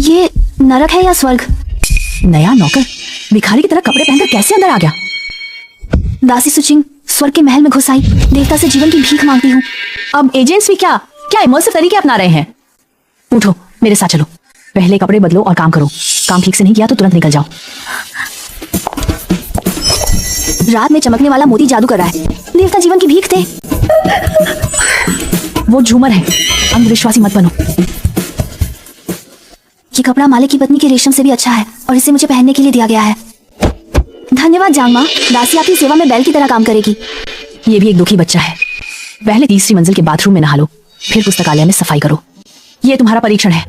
ये नरक है या स्वर्ग? नया नौकर भिखारी की तरह कपड़े पहनकर कैसे अंदर आ गया? दासी सुचिंग स्वर्ग के महल में घुस आई, देवता से जीवन की भीख मांगती हूँ। अब एजेंट्स भी क्या इमर्सिव तरीके अपना रहे हैं? उठो, मेरे साथ चलो। पहले कपड़े बदलो और काम करो। काम ठीक से नहीं किया तो तुरंत निकल जाओ। रात में चमकने वाला मोती जादू कर रहा है, देवता जीवन की भीख दे। वो झूमर है, अंधविश्वासी मत बनो। ये कपड़ा मालिक की पत्नी के रेशम से भी अच्छा है और इसे मुझे पहनने के लिए दिया गया है। धन्यवाद जांगमा, दासी आपकी सेवा में बैल की तरह काम करेगी। ये भी एक दुखी बच्चा है। पहले तीसरी मंजिल के बाथरूम में नहा लो, फिर पुस्तकालय में सफाई करो। ये तुम्हारा परीक्षण है,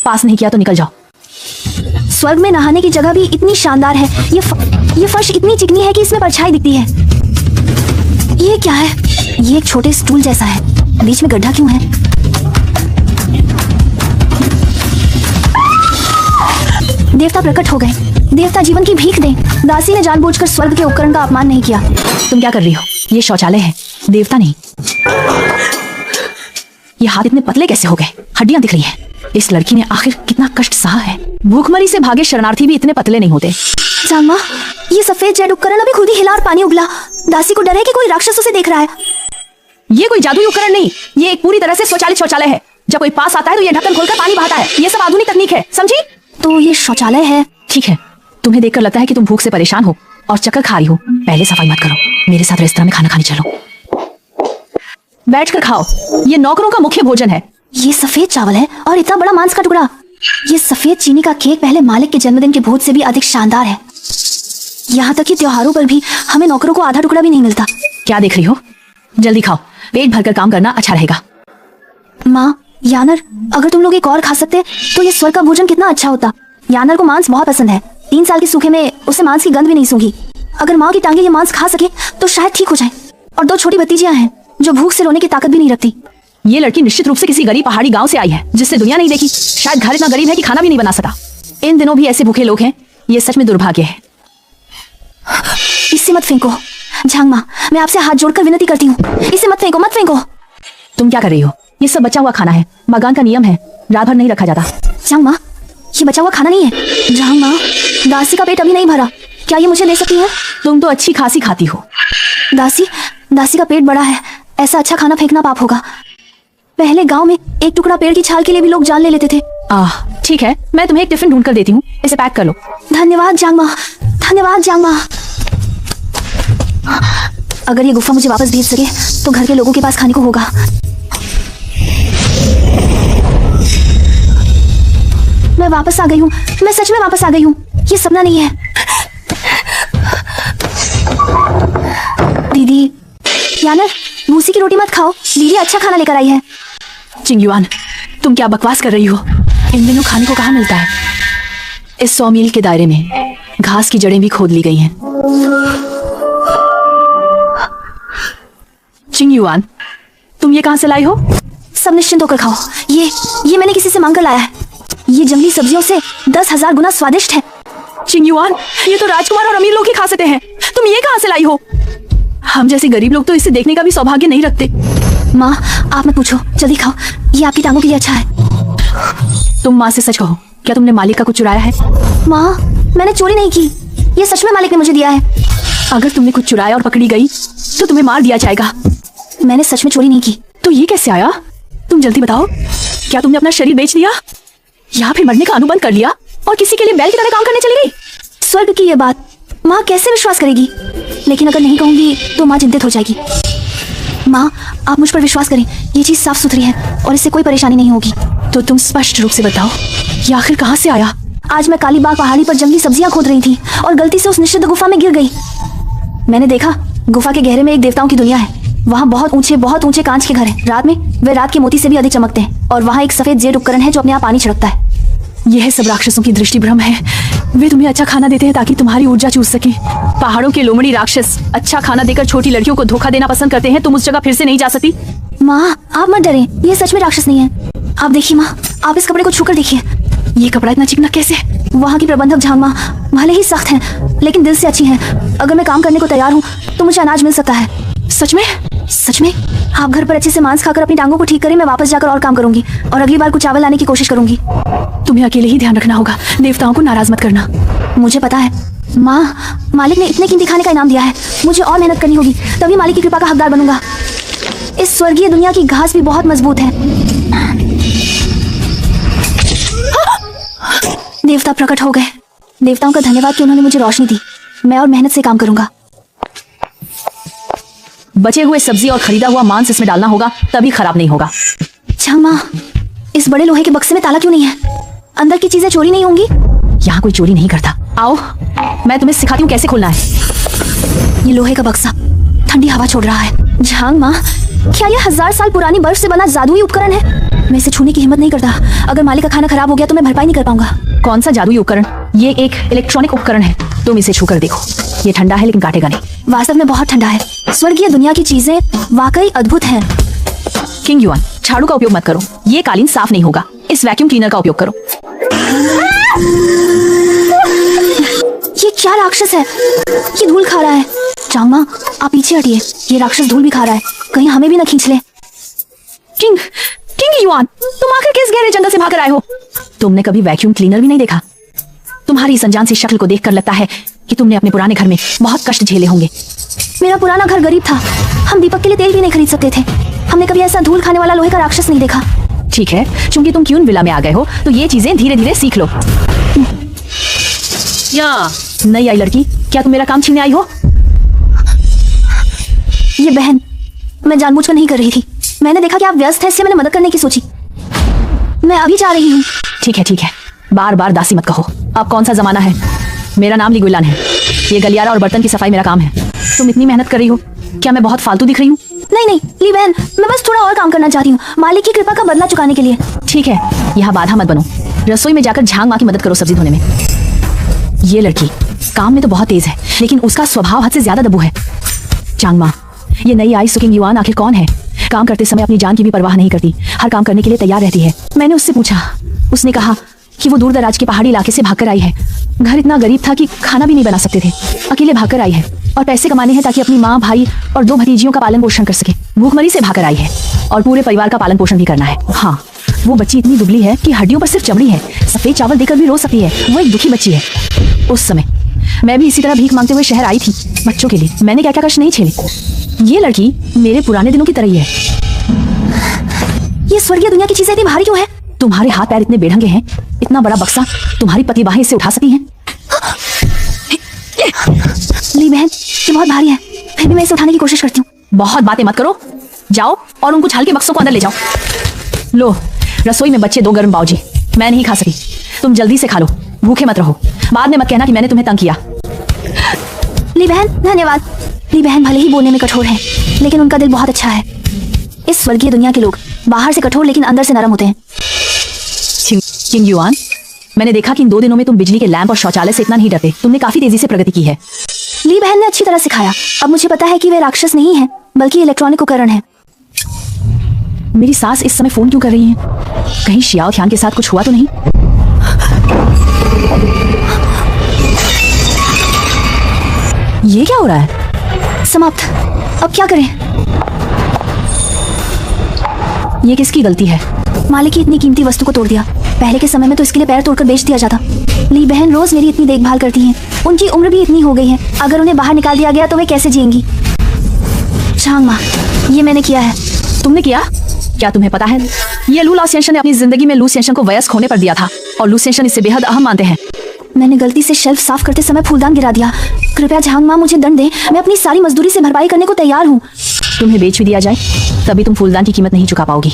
पास नहीं किया तो निकल जाओ। स्वर्ग में नहाने की जगह भी इतनी शानदार है। ये फर्श इतनी चिकनी है कि इसमें परछाई दिखती है। ये क्या है? ये एक छोटे स्टूल जैसा है, बीच में गड्ढा क्यों है? देवता प्रकट हो गए, देवता जीवन की भीख दें। दासी ने जानबूझकर स्वर्ग के उपकरण का अपमान नहीं किया। तुम क्या कर रही हो? ये शौचालय है, देवता नहीं। ये हाथ इतने पतले कैसे हो गए? हड्डियां दिख रही हैं। इस लड़की ने आखिर कितना कष्ट सहा है। भूखमरी से भागे शरणार्थी भी इतने पतले नहीं होते। जांगमा, ये सफेद जेड उपकरण अभी खुद ही हिला और पानी उगला। दासी को डर है कि कोई राक्षस उसे देख रहा है। ये कोई जादुई उपकरण नहीं, ये एक पूरी तरह से स्वचालित शौचालय है। जब कोई पास आता है तो ये ढक्कन खोलकर पानी बहाता है। ये सब आधुनिक तकनीक है, समझी? तो ये शौचालय है? ठीक है, तुम्हें देखकर लगता है कि तुम भूख से परेशान हो और चक्कर खा रही हो। पहले सफाई मत करो, मेरे साथ रेस्तरां में खाना खाने चलो। बैठकर खाओ, ये नौकरों का मुख्य भोजन है। ये सफेद चावल है और इतना बड़ा मांस का टुकड़ा। ये सफेद चीनी का केक पहले मालिक के जन्मदिन के भोज से भी अधिक शानदार है। यहाँ तक कि त्योहारों पर भी हमें नौकरों को आधा टुकड़ा भी नहीं मिलता। क्या देख रही हो? जल्दी खाओ, पेट भरकर काम करना अच्छा रहेगा। माँ, यानर, अगर तुम लोग एक और खा सकते तो ये स्वर्ग का भोजन कितना अच्छा होता। यानर को मांस बहुत पसंद है। 3 साल के सूखे में उसे मांस की गंध भी नहीं सूंघी। अगर माँ की टांगे ये मांस खा सके तो शायद ठीक हो जाए। और 2 छोटी भतीजियां हैं जो भूख से रोने की ताकत भी नहीं रखती। ये लड़की निश्चित रूप से किसी गरीब पहाड़ी गांव से आई है जिससे दुनिया नहीं देखी। शायद घर इतना गरीब है कि खाना भी नहीं बना सका। इन दिनों भी ऐसे भूखे लोग हैं, ये सच में दुर्भाग्य है। इससे मत फेंको। झांगमा, मैं आपसे हाथ जोड़कर विनती करती हूँ, इसे मत फेंको, मत फेंको। तुम क्या कर रही हो? ये सब बचा हुआ खाना है, बागान का नियम है, रात भर नहीं रखा जाता। झांगमा, ये बचा हुआ खाना नहीं है। झांगमा, दासी का पेट अभी नहीं भरा, क्या ये मुझे दे सकती है? तुम तो अच्छी खासी खाती हो। दासी का पेट बड़ा है, ऐसा अच्छा खाना फेंकना पाप होगा। पहले गांव में एक टुकड़ा पेड़ की छाल के लिए भी लोग जान ले लेते थे। ठीक है, मैं तुम्हें एक टिफिन ढूंढ कर देती हूँ, इसे पैक कर लो। धन्यवाद जांगमा, धन्यवाद जांगमा। अगर ये गुफा मुझे वापस भेज सके तो घर के लोगों के पास खाने को होगा। मैं वापस आ गई हूँ, मैं सच में वापस आ गई हूँ, ये सपना नहीं है। दीदी, यानर, भूसी की रोटी मत खाओ, दीदी अच्छा खाना लेकर आई है। चिंगयुआन, तुम क्या बकवास कर रही हो? इन दिनों खाने को कहाँ मिलता है? इस 100 मील के दायरे में घास की जड़ें भी खोद ली गई हैं। चिंगयुआन, तुम ये कहाँ से लाई हो? सब निश्चिंत होकर खाओ, ये मैंने किसी से मांग कर लाया है। ये जंगली सब्जियों से 10,000 गुना स्वादिष्ट है। चिंगयुआन, ये तो राजकुमार और अमीर लोग ही खा सकते हैं, तुम ये कहाँ से लाई हो? हम जैसे गरीब लोग तो इसे देखने का भी सौभाग्य नहीं रखते। माँ, आप मत पूछो, जल्दी खाओ, ये आपकी टांगों के लिए अच्छा है। तुम माँ से सच कहो, क्या तुमने मालिक का कुछ चुराया है? माँ, मैंने चोरी नहीं की, ये सच में मालिक ने मुझे दिया है। अगर तुमने कुछ चुराया और पकड़ी गई तो तुम्हें मार दिया जाएगा। मैंने सच में चोरी नहीं की। तो ये कैसे आया? तुम जल्दी बताओ, क्या तुमने अपना शरीर बेच दिया या फिर मरने का अनुबंध कर लिया और किसी के लिए बैल की तरह काम करने चली गई? स्वर्ग की ये बात माँ कैसे विश्वास करेगी? लेकिन अगर नहीं कहूंगी तो माँ चिंतित हो जाएगी। माँ, आप मुझ पर विश्वास करें, ये चीज साफ सुथरी है और इससे कोई परेशानी नहीं होगी। तो तुम स्पष्ट रूप से बताओ, ये आखिर कहाँ से आया? आज मैं कालीबाग पहाड़ी पर जंगली सब्जियां खोद रही थी और गलती से उस निषिद्ध गुफा में गिर गई। मैंने देखा, गुफा के गहरे में एक देवताओं की दुनिया है। वहाँ बहुत ऊंचे कांच के घर हैं। रात में वे रात के मोती से भी अधिक चमकते हैं। और वहाँ एक सफेद जेड उपकरण है जो अपने आप पानी छिड़कता है। यह सब राक्षसों की दृष्टि भ्रम है। वे तुम्हें अच्छा खाना देते हैं ताकि तुम्हारी ऊर्जा चूस सके। पहाड़ों के लोमड़ी राक्षस अच्छा खाना देकर छोटी लड़कियों को धोखा देना पसंद करते हैं। तुम उस जगह फिर से नहीं जा सकती। माँ, आप मत डरें, ये सच में राक्षस नहीं है। आप देखिए माँ, आप इस कपड़े को छूकर देखिए। ये कपड़ा इतना चिकना कैसे? वहाँ की प्रबंधक झांगमा भले ही सख्त हैं, लेकिन दिल से अच्छी हैं। अगर मैं काम करने को तैयार हूँ तो मुझे अनाज मिल सकता है। सच में? सच में? आप घर पर अच्छे से मांस खाकर अपनी टांगों को ठीक करें, मैं वापस जाकर और काम करूंगी और अगली बार कुछ चावल लाने की कोशिश करूंगी। तुम्हें अकेले ही ध्यान रखना होगा, देवताओं को नाराज मत करना। मुझे पता है माँ, मालिक ने इतने कीमती खाने का इनाम दिया है, मुझे और मेहनत करनी होगी, तभी मालिक की कृपा का हकदार बनूंगा। इस स्वर्गीय दुनिया की घास भी बहुत मजबूत है। देवता प्रकट हो गए। देवताओं का धन्यवाद कि उन्होंने मुझे रोशनी दी। मैं और मेहनत से काम करूंगा। बचे हुए सब्जी और खरीदा हुआ मांस इसमें डालना होगा, तभी खराब नहीं होगा। झांग माँ, इस बड़े लोहे के बक्से में ताला क्यों नहीं है? अंदर की चीजें चोरी नहीं होंगी? यहाँ कोई चोरी नहीं करता। आओ, मैं तुम्हें सिखाती हूँ कैसे खोलना है। ये लोहे का बक्सा ठंडी हवा छोड़ रहा है। झांग माँ, क्या ये 1000 साल पुरानी बर्फ से बना जादुई उपकरण है? मैं इसे छूने की हिम्मत नहीं करता। अगर मालिक का खाना खराब हो गया तो मैं भरपाई नहीं कर पाऊंगा। कौन सा जादुई उपकरण? ये एक इलेक्ट्रॉनिक उपकरण है। तुम इसे छूकर देखो। ये ठंडा है लेकिन काटेगा नहीं। वास्तव में बहुत ठंडा है। स्वर्गीय दुनिया की चीजें वाकई अद्भुत हैं। किंग युआन, झाड़ू का उपयोग मत करो, ये कालीन साफ नहीं होगा। इस वैक्यूम क्लीनर का उपयोग करो। ये क्या राक्षस है? ये धूल खा रहा है। झांग माँ, आप पीछे हटिए, ये राक्षस धूल भी खा रहा है, कहीं हमें भी न खींच ले। किंग युआन, तुम आखिर किस गहरे जंगल से भागकर आए हो? तुमने कभी वैक्यूम क्लीनर भी नहीं देखा? तुम्हारी इस अनजान सी शक्ल को देखकर लगता है कि तुमने अपने पुराने घर में बहुत कष्ट झेले होंगे। मेरा पुराना घर गरीब था, हम दीपक के लिए तेल भी नहीं खरीद सकते थे। हमने कभी ऐसा धूल खाने वाला लोहे का राक्षस नहीं देखा। ठीक है, क्योंकि तुम क्यून विला में आ गए हो तो ये चीजें धीरे धीरे सीख लो। या नई आई लड़की, क्या तुम मेरा काम छीनने आई हो? ये बहन, मैं जानबूझकर नहीं कर रही थी। मैंने देखा कि आप व्यस्त हैं, इसलिए मैंने मदद करने की सोची। मैं अभी जा रही हूँ। ठीक है, बार बार दासी मत कहो। अब कौन सा जमाना है? मेरा नाम लिगुइलान है। ये गलियारा और बर्तन की सफाई मेरा काम है। तुम इतनी मेहनत कर रही हो, क्या मैं बहुत फालतू दिख रही हूँ? नहीं ली बहन, मैं बस थोड़ा और काम करना चाहती हूँ, मालिक की कृपा का बदला चुकाने के लिए। ठीक है, यहाँ बाधा मत बनो। रसोई में जाकर झांग माँ की मदद करो सब्जी धोने में। ये लड़की काम में तो बहुत तेज है, लेकिन उसका स्वभाव हद से ज्यादा दबू है। झांग माँ, ये नई आई किंग युआन आखिर कौन है? काम करते समय अपनी जान की भी परवाह नहीं करती, हर काम करने के लिए तैयार रहती है। मैंने उससे पूछा, उसने कहा कि वो दूर दराज के पहाड़ी इलाके से भागकर आई है। घर इतना गरीब था कि खाना भी नहीं बना सकते थे, अकेले भागकर आई है और पैसे कमाने हैं ताकि अपनी माँ, भाई और 2 भतीजियों का पालन पोषण कर सके। भूखमरी से भागकर आई है और पूरे परिवार का पालन पोषण भी करना है। हाँ, वो बच्ची इतनी दुबली है कि हड्डियों पर सिर्फ चमड़ी है, सफेद चावल देकर भी रो सकती है। वो एक दुखी बच्ची है। उस समय मैं भी इसी तरह भीख मांगते हुए शहर आई थी बच्चों के लिए। मैंने क्या क्या कष्ट नहीं झेले। ये लड़की मेरे पुराने दिनों की तरह ही है। ये स्वर्गीय दुनिया की चीजें इतनी भारी क्यों है? तुम्हारे हाथ पैर इतने बेढंगे हैं, इतना बड़ा बक्सा तुम्हारी पति बाहें इसे उठा सकती हैं? ली बहन, ये बहुत भारी है, फिर भी मैं इसे उठाने की कोशिश करती हूँ। बहुत बातें मत करो, जाओ और उनको छाल के बक्सों को अंदर ले जाओ। लो, रसोई में बच्चे 2 गर्म पाव-जी। मैं नहीं खा सकी, तुम जल्दी से खा लो, भूखे मत रहो। बाद में मत कहना कि मैंने तुम्हें तंग किया। ली बहन, धन्यवाद। ली बहन भले ही बोलने में कठोर है, लेकिन उनका दिल बहुत अच्छा है। इस स्वर्गीय दुनिया के लोग बाहर से कठोर लेकिन अंदर से नरम होते हैं। किंग युआन, मैंने देखा कि इन 2 दिनों में तुम बिजली के लैंप और शौचालय से इतना नहीं डरते। तुमने काफी तेजी से प्रगति की है। ली बहन ने अच्छी तरह सिखाया। अब मुझे पता है कि वे राक्षस नहीं है, बल्कि इलेक्ट्रॉनिक उपकरण है। मेरी सास इस समय फोन क्यों कर रही है? कहीं शियाओ ध्यान के साथ कुछ हुआ तो नहीं? ये क्या हो रहा है? समाप्त। अब क्या करें? ये किसकी गलती है? मालिक की इतनी कीमती वस्तु को तोड़ दिया। पहले के समय में तो इसके लिए पैर तोड़कर बेच दिया जाता। ली बहन रोज मेरी इतनी देखभाल करती हैं। उनकी उम्र भी इतनी हो गई है, अगर उन्हें बाहर निकाल दिया गया तो वे कैसे जिएंगी? झांग माँ, ये मैंने किया है। तुमने किया? क्या तुम्हें पता है, ये लू लाओसेंशन ने अपनी जिंदगी में लू सेंशन को वयस्क होने पर दिया था और लू सेंशन इसे बेहद अहम मानते हैं। मैंने गलती से शेल्फ साफ करते समय फूलदान गिरा दिया। कृपया झांग माँ मुझे दंड दें, मैं अपनी सारी मजदूरी से भरपाई करने को तैयार हूँ। तुम्हें बेच भी दिया जाए तभी तुम फूलदान की कीमत नहीं चुका पाओगी।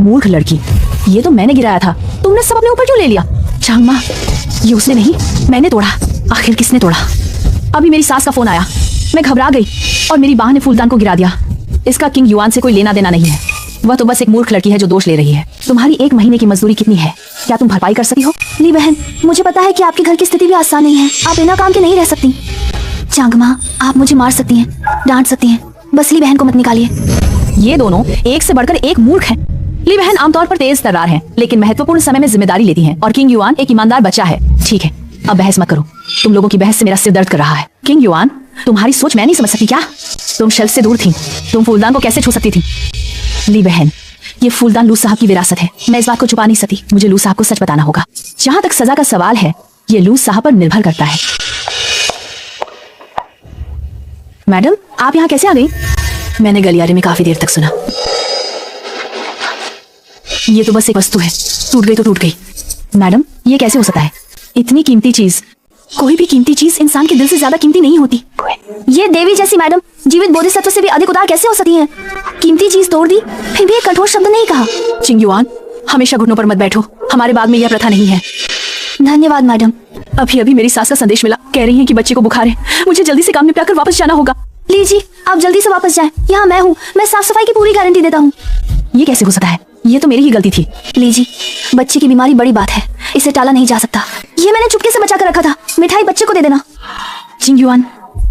मूर्ख लड़की, ये तो मैंने गिराया था, तुमने सब अपने ऊपर क्यों ले लिया? झांग माँ, ये उसने नहीं, मैंने तोड़ा। आखिर किसने तोड़ा? अभी मेरी सास का फोन आया, मैं घबरा गई और मेरी बाह ने फूलदान को गिरा दिया। इसका किंग युआन से कोई लेना देना नहीं है, वह तो बस एक मूर्ख लड़की है जो दोष ले रही है। तुम्हारी 1 महीने की मजदूरी कितनी है? क्या तुम भरपाई कर सकती हो? ली बहन, मुझे पता है कि आपके घर की स्थिति भी आसान नहीं है, आप बिना काम के नहीं रह सकती। झांग माँ, आप मुझे मार सकती हैं, डांट सकती हैं, बस ली बहन को मत निकालिए। ये दोनों एक से बढ़कर एक मूर्ख हैं। ली बहन आमतौर पर तेज तर्रार हैं, लेकिन महत्वपूर्ण समय में जिम्मेदारी लेती हैं और किंग युआन एक ईमानदार बच्चा है। ठीक है, अब बहस मत करो, तुम लोगों की बहस से मेरा सिर दर्द कर रहा है। किंग युआन, तुम्हारी सोच मैं नहीं समझ सकती क्या? तुम शेल्फ से दूर थी, तुम फूलदान को कैसे छू सकती थी? ली बहन, ये फूलदान लू साहब की विरासत है, मैं इस बात को छुपा नहीं सकती। मुझे लू साहब को सच बताना होगा। जहां तक सजा का सवाल है, ये लू साहब पर निर्भर करता है। मैडम, आप यहाँ कैसे आ गई? मैंने गलियारे में काफी देर तक सुना। ये तो बस एक वस्तु है, टूट गई तो टूट गई। मैडम, ये कैसे हो सकता है? इतनी कीमती चीज, कोई भी कीमती चीज इंसान के दिल से ज्यादा कीमती नहीं होती। ये देवी जैसी मैडम जीवित बोधिसत्व से भी अधिक उदार कैसे हो सकती हैं? कीमती चीज तोड़ दी, फिर भी एक कठोर शब्द नहीं कहा। चिंग युआन, हमेशा घुटनों पर मत बैठो, हमारे बाग में यह प्रथा नहीं है। धन्यवाद मैडम। अभी अभी मेरी सास का संदेश मिला, कह रही है कि बच्चे को बुखार है, मुझे जल्दी से काम निपटाकर वापस जाना होगा। लीजिए, आप जल्दी से वापस जाएं। यहाँ मैं हूँ, मैं साफ सफाई की पूरी गारंटी देता हूँ। ये कैसे हो सकता है? ये तो मेरी ही गलती थी। लीजिए, बच्चे की बीमारी बड़ी बात है, इसे टाला नहीं जा सकता। ये मैंने चुपके से बचा कर रखा था, मिठाई बच्चे को दे देना। चिंग युआन,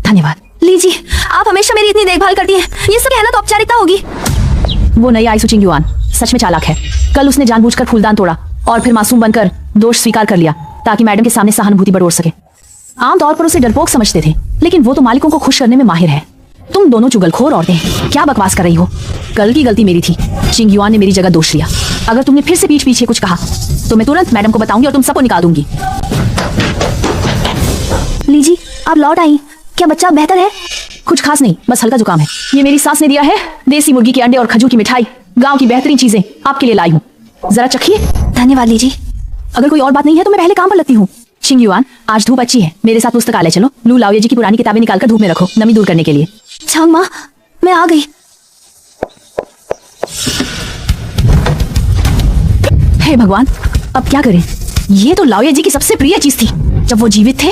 धन्यवाद। लीजिए, आप हमेशा मेरी इतनी देखभाल करती हैं, ये सब कहना तो औपचारिकता होगी। वो नई आईसु चिंग युआन सच में चालाक है। कल उसने जानबूझकर फूलदान तोड़ा और फिर मासूम बनकर दोष स्वीकार कर लिया ताकि मैडम के सामने सहानुभूति बटोर सके। आमतौर पर उसे डरपोक समझते थे, लेकिन वो तो मालिकों को खुश करने में माहिर है। तुम दोनों चुगलखोर औरतें क्या बकवास कर रही हो? कल की गलती मेरी थी, चिंग युआन ने मेरी जगह दोष लिया। अगर तुमने फिर से पीठ पीछे कुछ कहा तो मैं तुरंत मैडम को बताऊंगी और तुम सबको निकाल दूंगी। लीजिए, आप लौट आई, क्या बच्चा बेहतर है? कुछ खास नहीं, बस हल्का जुकाम है। ये मेरी सास ने दिया है, देसी मुर्गी के अंडे और खजूर की मिठाई, गांव की बेहतरीन चीजें आपके लिए लाई हूँ, जरा चखिए। धन्यवाद लीजिए। अगर कोई और बात नहीं है तो मैं पहले काम पर लगती हूँ। चिंग युआन, आज धूप अच्छी है, मेरे साथ पुस्तकालय चलो। लू लाओये जी की पुरानी किताबें निकालकर धूप में रखो, नमी दूर करने के लिए। छांग माँ, मैं आ गई। हे भगवान, अब क्या करें? ये तो लाओये जी की सबसे प्रिय चीज थी जब वो जीवित थे।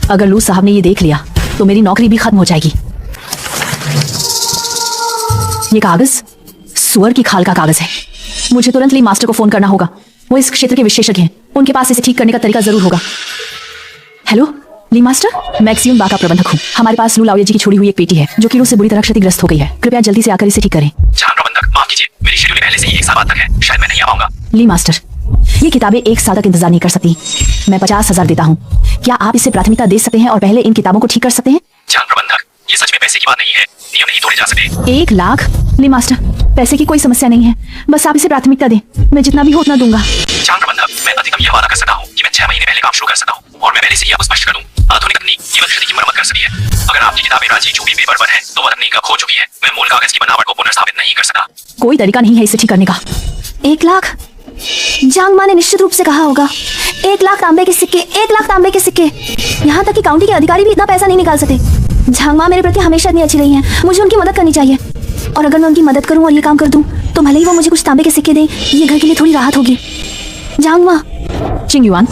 अगर लू साहब ने ये देख लिया तो मेरी नौकरी भी खत्म हो जाएगी। ये कागज सुअर की खाल का कागज है। मुझे तुरंत ली मास्टर को फोन करना होगा, वो इस क्षेत्र के विशेषज्ञ हैं, उनके पास इसे ठीक करने का तरीका जरूर होगा। हेलो ली मास्टर, मैं एक्सियम बा का प्रबंधक हूँ। हमारे पास लू लाओये जी की छोड़ी हुई एक पेटी है जो कीड़ों से बुरी तरह क्षतिग्रस्त हो गई है। कृपया जल्दी से आकर इसे ठीक करें। प्रबंधक, माफ कीजिए, मेरी शेड्यूल पहले से ही एक साल बाद तक है, शायद मैं नहीं आ पाऊंगा। ली मास्टर, ये किताबें एक साल तक इंतजार नहीं कर सकती। मैं 50,000 देता हूँ, क्या आप इसे प्राथमिकता दे सकते हैं और पहले इन किताबों को ठीक कर सकते हैं? प्रबंधक, ये सच में पैसे की बात नहीं है, नियम नहीं तोड़े जा सकते। 1 लाख? ली मास्टर, पैसे की कोई समस्या नहीं है, बस आप इसे प्राथमिकता दें, मैं जितना भी हो उतना दूंगा। प्रबंधक, मैं अधिकतम यह वादा कर सकता हूँ कि मैं 6 महीने पहले काम शुरू कर सकता हूँ, और मैं पहले से ही आपको स्पष्ट कर दूं, आधुनिक तकनीक केवल क्षति की मरम्मत कर सकती है। अगर आपकी किताबें राजी चूबी पेपर पर है तो वह तकनीक अब खो चुकी है। मैं मूल कागज की बनावट को पुनर्स्थापित नहीं कर सका। कोई तरीका नहीं है इसे ठीक करने का। 1 लाख? जांग माँ ने निश्चित रूप से कहा होगा। 1 लाख तांबे के सिक्के, 1 लाख तांबे के सिक्के। यहाँ तक कि काउंटी के अधिकारी भी इतना पैसा नहीं निकाल सकते। झांग माँ मेरे प्रति हमेशा इतनी अच्छी रही हैं, मुझे उनकी मदद करनी चाहिए। और अगर मैं उनकी मदद करूँ और ये काम कर दूँ तो भले ही वो मुझे कुछ तांबे के सिक्के दें, ये घर के लिए थोड़ी राहत होगी। झांग माँ। चिंग युआन,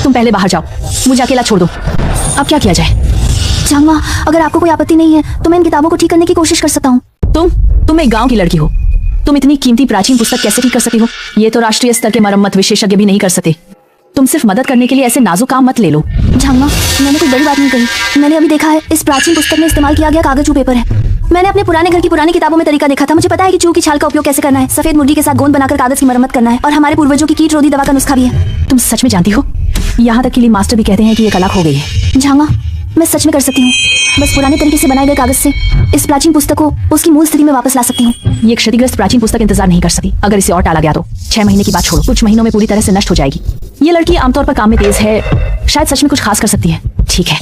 तुम पहले बाहर जाओ, मुझे अकेला छोड़ दो। अब क्या किया जाए? झांग माँ, अगर आपको कोई आपत्ति नहीं है तो मैं इन किताबों को ठीक करने की कोशिश कर सकता हूँ। तुम एक गाँव की लड़की हो, तुम इतनी कीमती प्राचीन पुस्तक कैसे ठीक कर सकती हो? ये तो राष्ट्रीय स्तर के मरम्मत विशेषज्ञ भी नहीं कर सकते। तुम सिर्फ मदद करने के लिए ऐसे नाजुक काम मत ले लो। झांग माँ, मैंने कोई बड़ी बात नहीं कही। मैंने अभी देखा है इस प्राचीन पुस्तक में इस्तेमाल किया गया कागज पेपर है। मैंने अपने पुराने घर की पुरानी किताबों में तरीका देखा था। मुझे पता है कि चूहे की छाल का उपयोग कैसे करना है, सफेद मुर्गी के साथ गोंद बनाकर कागज की मरम्मत करना है, और हमारे पूर्वजों की कीट रोधी दवा का नुस्खा भी है। तुम सच में जानती हो? यहाँ तक कि ली मास्टर भी कहते हैं कि ये कला खो गई है। झांग माँ, मैं सच में कर सकती हूँ। बस पुराने तरीके से बनाए गए कागज से इस प्राचीन पुस्तक को उसकी मूल स्थिति में वापस ला सकती हूँ। ये क्षतिग्रस्त प्राचीन पुस्तक इंतजार नहीं कर सकती। अगर इसे और टाला गया तो 6 महीने की बात छोड़ो, कुछ महीनों में पूरी तरह से नष्ट हो जाएगी। ये लड़की आमतौर पर काम में तेज है, शायद सच में कुछ खास कर सकती है। ठीक है,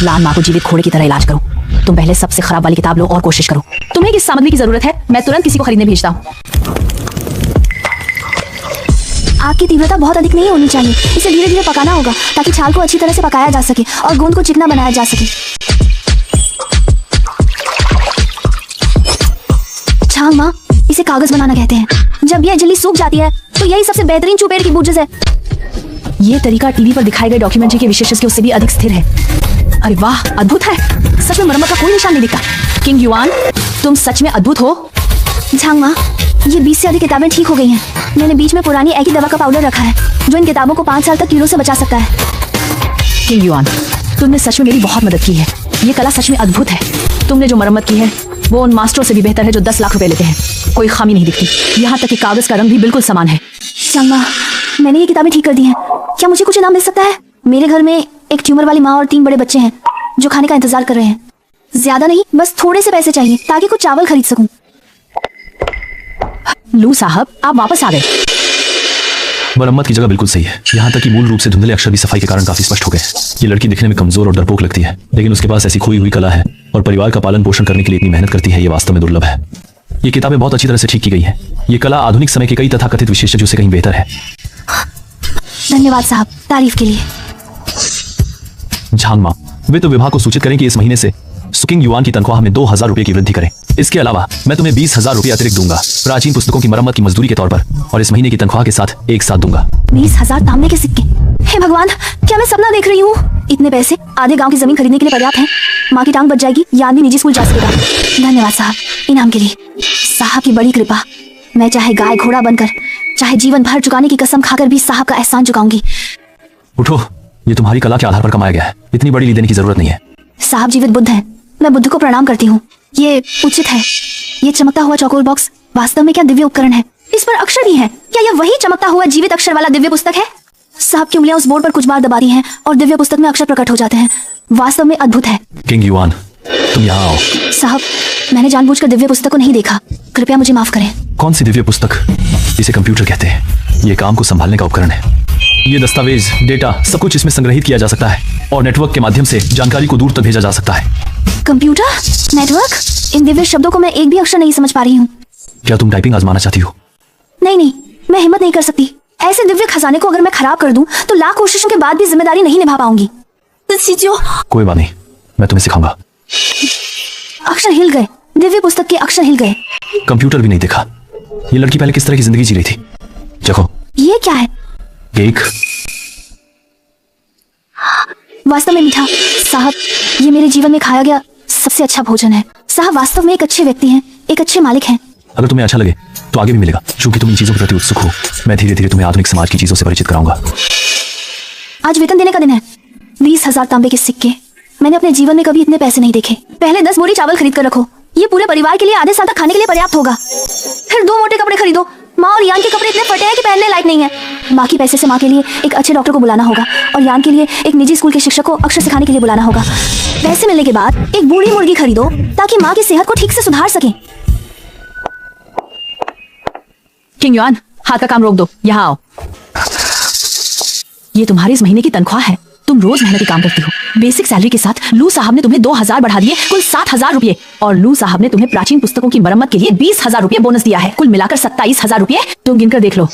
लाल माँ को जीवित घोड़े की तरह इलाज करो। तुम पहले सबसे खराब वाली किताब लो और कोशिश करो। तुम्हें किस सामग्री की जरूरत है? मैं तुरंत किसी को खरीदने भेजता हूँ। आग की तीव्रता बहुत अधिक नहीं होनी चाहिए। इसे धीरे धीरे पकाना होगा ताकि छाल को अच्छी तरह से पकाया जा सके और गोंद को चिकना बनाया जा सके। झांग माँ, इसे कागज बनाना कहते हैं। जब यह जल्दी सूख जाती है तो यही सबसे बेहतरीन चुपेड़ की बूझ है। ये तरीका टीवी पर दिखाए गए डॉक्यूमेंट्री के विशेषज्ञों से भी अधिक स्थिर है। अरे वाह, अद्भुत है। सच में मरम्मत का कोई निशान नहीं दिखता। किंग युआन, तुम सच में अद्भुत हो। झांग माँ, ये 20 से अधिक किताबें ठीक हो गई हैं। मैंने बीच में पुरानी एक ही दवा का पाउडर रखा है जो इन किताबों को 5 साल तक कीड़ों से बचा सकता है। किंग युआन, तुमने सच में मेरी बहुत मदद की है। ये कला सच में अद्भुत है। तुमने जो मरम्मत की है वो उन मास्टरों से भी बेहतर है जो 10 लाख रुपए लेते हैं। कोई खामी नहीं दिखती, यहाँ तक कि कागज का रंग भी बिल्कुल समान है। झांग माँ, मैंने ये किताबें ठीक कर दी हैं। क्या मुझे कुछ इनाम मिल सकता है? मेरे घर में एक ट्यूमर वाली माँ और 3 बड़े बच्चे हैं जो खाने का इंतजार कर रहे हैं। ज्यादा नहीं, बस थोड़े से पैसे चाहिए ताकि कुछ चावल खरीद सकूं। लू साहब, आप वापस आ गए। मरम्मत की जगह बिल्कुल सही है। यहाँ तक कि मूल रूप से धुंधले अक्षर भी सफाई के कारण काफी स्पष्ट हो गए। ये लड़की दिखने में कमजोर और डरपोक लगती है, लेकिन उसके पास ऐसी खोई हुई कला है और परिवार का पालन पोषण करने के लिए इतनी मेहनत करती है, ये वास्तव में दुर्लभ है। ये किताबें बहुत अच्छी तरह से ठीक की गई है। ये कला आधुनिक समय के कई तथाकथित विशेषज्ञों से कहीं बेहतर है। धन्यवाद साहब, तारीफ के लिए। झांग माँ, वे तो विभाग को सूचित करें कि इस महीने से सुकिंग युआन की तनख्वाह में 2000 रुपए की वृद्धि करें। इसके अलावा मैं तुम्हें 20,000 रुपए अतिरिक्त दूंगा प्राचीन पुस्तकों की मरम्मत की मजदूरी के तौर पर, और इस महीने की तनख्वाह के साथ एक साथ दूंगा। 20,000 तांबे के सिक्के। हे भगवान, क्या मैं सपना देख रही हूँ? इतने पैसे आधे गांव की जमीन खरीदने के लिए पर्याप्त हैं। माँ की टांग बच जाएगी, याद भी निजी स्कूल जा सकेगा। धन्यवाद साहब, इनाम के लिए। साहब की बड़ी कृपा। मैं चाहे गाय घोड़ा बनकर, चाहे जीवन भर चुकाने की कसम खाकर भी साहब का एहसान चुकाऊंगी। उठो, ये तुम्हारी कला के आधार पर कमाया गया है। इतनी बड़ी ली देने की जरूरत नहीं है। साहब जीवित बुद्ध है, मैं बुद्ध को प्रणाम करती हूँ। ये उचित है। ये चमकता हुआ चौकोर बॉक्स वास्तव में क्या दिव्य उपकरण है? इस पर अक्षर भी है। क्या यह वही चमकता हुआ जीवित अक्षर वाला दिव्य पुस्तक है? साहब की उंगलियां उस बोर्ड पर कुछ बार दबाती हैं और दिव्य पुस्तक में अक्षर प्रकट हो जाते हैं। वास्तव में अद्भुत है। किंग युआन, तुम यहाँ आओ। साहब, मैंने जानबूझकर दिव्य पुस्तक को नहीं देखा, कृपया मुझे माफ करें। कौन सी दिव्य पुस्तक? इसे कंप्यूटर कहते हैं। ये काम को संभालने का उपकरण है। ये दस्तावेज, डेटा, सब कुछ इसमें संग्रहित किया जा सकता है और नेटवर्क के माध्यम से जानकारी को दूर तक भेजा जा सकता है। कंप्यूटर, नेटवर्क, इन दिव्य शब्दों को मैं एक भी अक्षर नहीं समझ पा रही हूँ। क्या तुम टाइपिंग आजमाना चाहती हो? नहीं, मैं हिम्मत नहीं कर सकती। ऐसे दिव्य खजाने को अगर मैं खराब कर दूं तो लाख कोशिशों के बाद भी जिम्मेदारी नहीं निभा पाऊंगी। कोई बात नहीं, मैं तुम्हें सिखाऊंगा। अक्षर हिल गए, दिव्य पुस्तक के अक्षर हिल गए। कंप्यूटर भी नहीं देखा। ये लड़की पहले किस तरह की जिंदगी जी रही थी? देखो, ये क्या है? केक। वास्तव में मीठा। साहब, ये मेरे जीवन में खाया गया सबसे अच्छा भोजन है। साहब वास्तव में एक अच्छे व्यक्ति हैं, एक अच्छे मालिक हैं। अगर तुम्हें अच्छा लगे तो आगे भी मिलेगा। चूंकि तुम इन चीजों के प्रति उत्सुक हो, मैं धीरे धीरे तुम्हें आधुनिक समाज की चीजों से परिचित कराऊंगा। आज वेतन देने का दिन है। 20,000 तांबे के सिक्के। मैंने अपने जीवन में कभी इतने पैसे नहीं देखे। पहले 10 बोरी चावल खरीद कर रखो, ये पूरे परिवार के लिए आधे साल तक खाने के लिए पर्याप्त होगा। फिर 2 मोटे कपड़े खरीदो। माँ और यान के कपड़े इतने फटे हैं कि पहनने लायक नहीं है। बाकी पैसे से माँ के लिए एक अच्छे डॉक्टर को बुलाना होगा और यान के लिए एक निजी स्कूल के शिक्षक को अक्षर सिखाने के लिए बुलाना होगा। पैसे मिलने के बाद एक बूढ़ी मुर्गी खरीदो ताकि माँ की सेहत को ठीक से सुधार सके। किंग युआन, हाथ का काम रोक दो, यहाँ आओ। ये तुम्हारे इस महीने की तनख्वाह है। तुम रोज मेहनती काम करती हो। बेसिक सैलरी के साथ लू साहब ने तुम्हें 2,000 बढ़ा दिए, कुल 7,000 रुपए। और लू साहब ने तुम्हें प्राचीन पुस्तकों की मरम्मत के लिए 20,000 रुपए बोनस दिया है। कुल मिलाकर 27,000 रुपए। तुम गिनकर देख लो,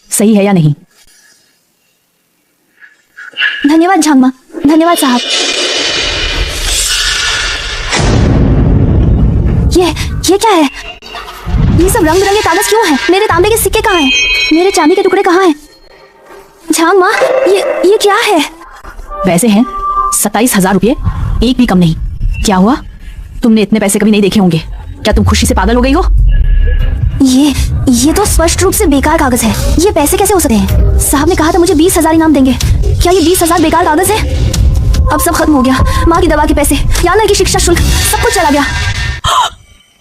सही है या नहीं? धन्यवाद झांगमा, धन्यवाद साहब। ये क्या है? ये सब रंग बिरंगे कागज क्यों हैं? मेरे तांबे के सिक्के कहाँ हैं? मेरे चांदी के टुकड़े कहाँ हैं? झांगमा, ये क्या है? वैसे हैं 27,000 रुपये, एक भी कम नहीं। क्या हुआ? तुमने इतने पैसे कभी नहीं देखे होंगे। क्या तुम खुशी से पागल हो गई हो? ये तो स्पष्ट रूप से बेकार कागज है। ये पैसे कैसे हो सकते हैं? साहब ने कहा था मुझे 20,000 इनाम देंगे। क्या ये 20,000 बेकार कागज है? अब सब खत्म हो गया। माँ की दवा के पैसे, याना की शिक्षा शुल्क, सब कुछ चला गया।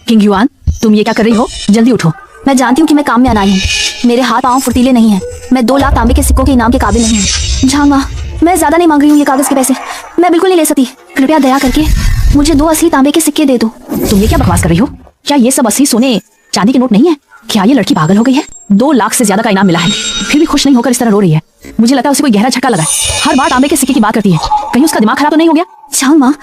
किंग युआन, तुम ये क्या कर रही हो? जल्दी उठो। मैं जानती हूँ कि मैं काम में अनाई हूँ। मेरे हाथ पाँव फुर्तीले नहीं हैं। मैं 2 लाख तांबे के सिक्कों के इनाम के काबिल नहीं हूँ। झांगमा, मैं ज्यादा नहीं मांग रही हूँ ये कागज के पैसे। मैं बिल्कुल नहीं ले सकती। कृपया दया करके मुझे 2 असली तांबे के सिक्के दे दो। तुम ये क्या बकवास कर रही हो? क्या ये सब असली सोने चांदी के नोट नहीं है? क्या ये लड़की पागल हो गई है? 2 लाख से ज्यादा का इनाम मिला है, फिर भी खुश नहीं होकर इस तरह रो रही है। मुझे लगता है उसे कोई गहरा झटका लगा है। हर बार तांबे के सिक्के की बात करती है। कहीं उसका दिमाग खराब तो नहीं हो गया? झांगमा,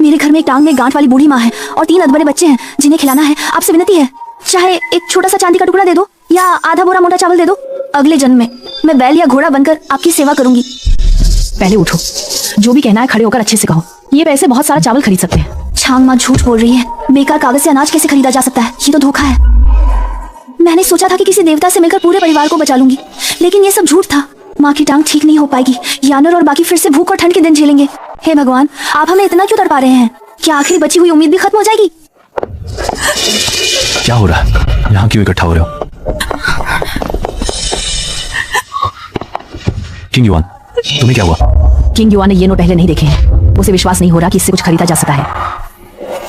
मेरे घर में एक टांग में गांठ वाली बूढ़ी माँ है और 3 अधबड़े बच्चे हैं जिन्हें खिलाना है। आपसे विनती है, चाहे एक छोटा सा चांदी का टुकड़ा दे दो या आधा बोरा मोटा चावल दे दो। अगले जन्म में मैं बैल या घोड़ा बनकर आपकी सेवा करूंगी। पहले उठो, जो भी कहना है खड़े होकर अच्छे से कहो। ये पैसे बहुत सारा चावल खरीद सकते हैं। झांगमा झूठ बोल रही है। बेकार कागज से अनाज कैसे खरीदा जा सकता है? ये तो धोखा है। मैंने सोचा था कि किसी देवता से मिलकर पूरे परिवार को बचा लूंगी, लेकिन ये सब झूठ था। माँ की टांग ठीक नहीं हो पाएगी। यानर और बाकी फिर से भूख और ठंड के दिन झेलेंगे। हे भगवान, आप हमें इतना क्यों तड़पा रहे हैं? क्या आखिरी बची हुई उम्मीद भी खत्म हो जाएगी? क्या हो रहा है? यहाँ क्यों इकट्ठा हो रहे हो? किंग युआन, तुम्हें क्या हुआ? किंग युआन ने ये नोट पहले नहीं देखे हैं। उसे विश्वास नहीं हो रहा कि इससे कुछ खरीदा जा सकता है।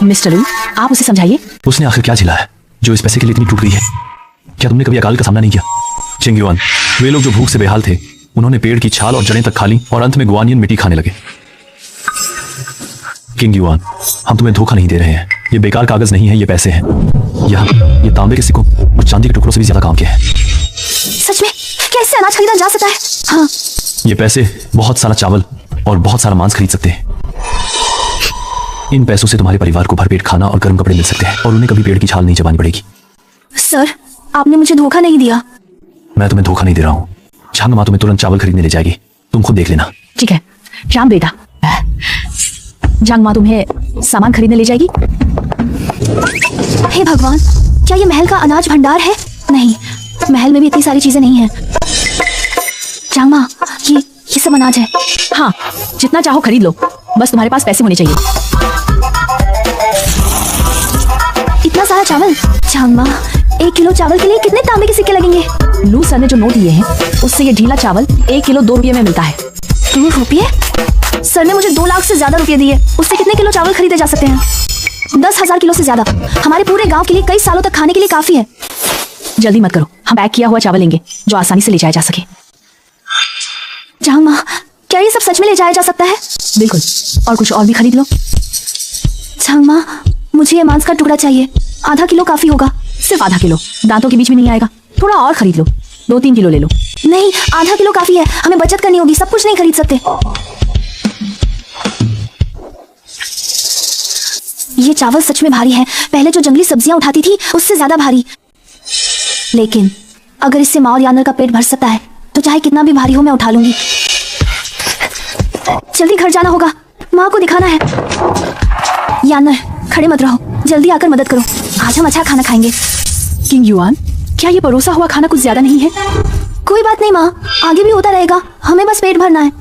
मिस्टर लू, आप उसे समझाइए। उसने आखिर क्या झेला है जो इस पैसे के लिए इतनी टूट गई है? क्या तुमने कभी अकाल का सामना नहीं किया? चिंग युआन, वे लोग जो भूख से बेहाल थे, उन्होंने पेड़ की छाल और जड़ें तक खा ली और अंत में गुआनियन मिट्टी खाने लगे। किंग युआन, हम तुम्हें धोखा नहीं दे रहे हैं। ये बेकार कागज नहीं है, ये पैसे हैं। ये तांबे के सिक्कों और चांदी के टुकड़ों से भी ज्यादा काम के हैं। सच में क्या इससे अनाज खरीदा जा सकता है? हाँ, ये पैसे बहुत सारा चावल और बहुत सारा मांस खरीद सकते हैं। इन पैसों से तुम्हारे परिवार को भरपेट खाना और गर्म कपड़े मिल सकते हैं और उन्हें कभी पेड़ की छाल नहीं चबानी पड़ेगी। सर, आपने मुझे धोखा नहीं दिया। मैं तुम्हें धोखा नहीं दे रहा हूँ। झांग माँ तुम्हें तुरंत चावल खरीदने ले जाएगी, तुम खुद देख लेना। ठीक है राम बेटा, झांग माँ तुम्हें सामान खरीदने ले जाएगी। हे भगवान, क्या ये महल का अनाज भंडार है? नहीं, महल में भी इतनी सारी चीजें नहीं है। झांग माँ, ये सब अनाज है। हाँ, जितना चाहो खरीद लो, बस तुम्हारे पास पैसे होने चाहिए। इतना सारा चावल? झांग माँ, 1 किलो चावल के लिए कितने तांबे के सिक्के लगेंगे? लू सर ने जो नोट दिए हैं उससे ये ढीला चावल 1 किलो 2 रुपये में मिलता है। 2 रुपये? सर ने मुझे 2 लाख से ज्यादा रुपये दिए, उससे कितने किलो चावल खरीदे जा सकते हैं? 10,000 किलो से ज्यादा हमारे पूरे गांव के लिए कई सालों तक खाने के लिए काफी है। जल्दी मत करो, हम पैक किया हुआ चावल लेंगे जो आसानी से ले जाया जा सके। झांग माँ, क्या ये सब सच में ले जाया जा सकता है? बिल्कुल, और कुछ और भी खरीद लो। झांग माँ, मुझे ये मांस का टुकड़ा चाहिए। आधा किलो काफी होगा। सिर्फ आधा किलो, दांतों के बीच में नहीं आएगा। थोड़ा और खरीद लो, 2-3 किलो ले लो। नहीं, आधा किलो काफी है, हमें बचत करनी होगी, सब कुछ नहीं खरीद सकते। ये चावल सच में भारी है, पहले जो जंगली सब्जियां उठाती थी उससे ज्यादा भारी। लेकिन अगर इससे माँ और यानर का पेट भर सकता है तो चाहे कितना भी भारी हो मैं उठा लूंगी। जल्दी घर जाना होगा, माँ को दिखाना है। यानर, खड़े मत रहो, जल्दी आकर मदद करो, आज हम अच्छा खाना खाएंगे। किंग युआन, क्या ये परोसा हुआ खाना कुछ ज्यादा नहीं है? कोई बात नहीं माँ, आगे भी होता रहेगा, हमें बस पेट भरना है।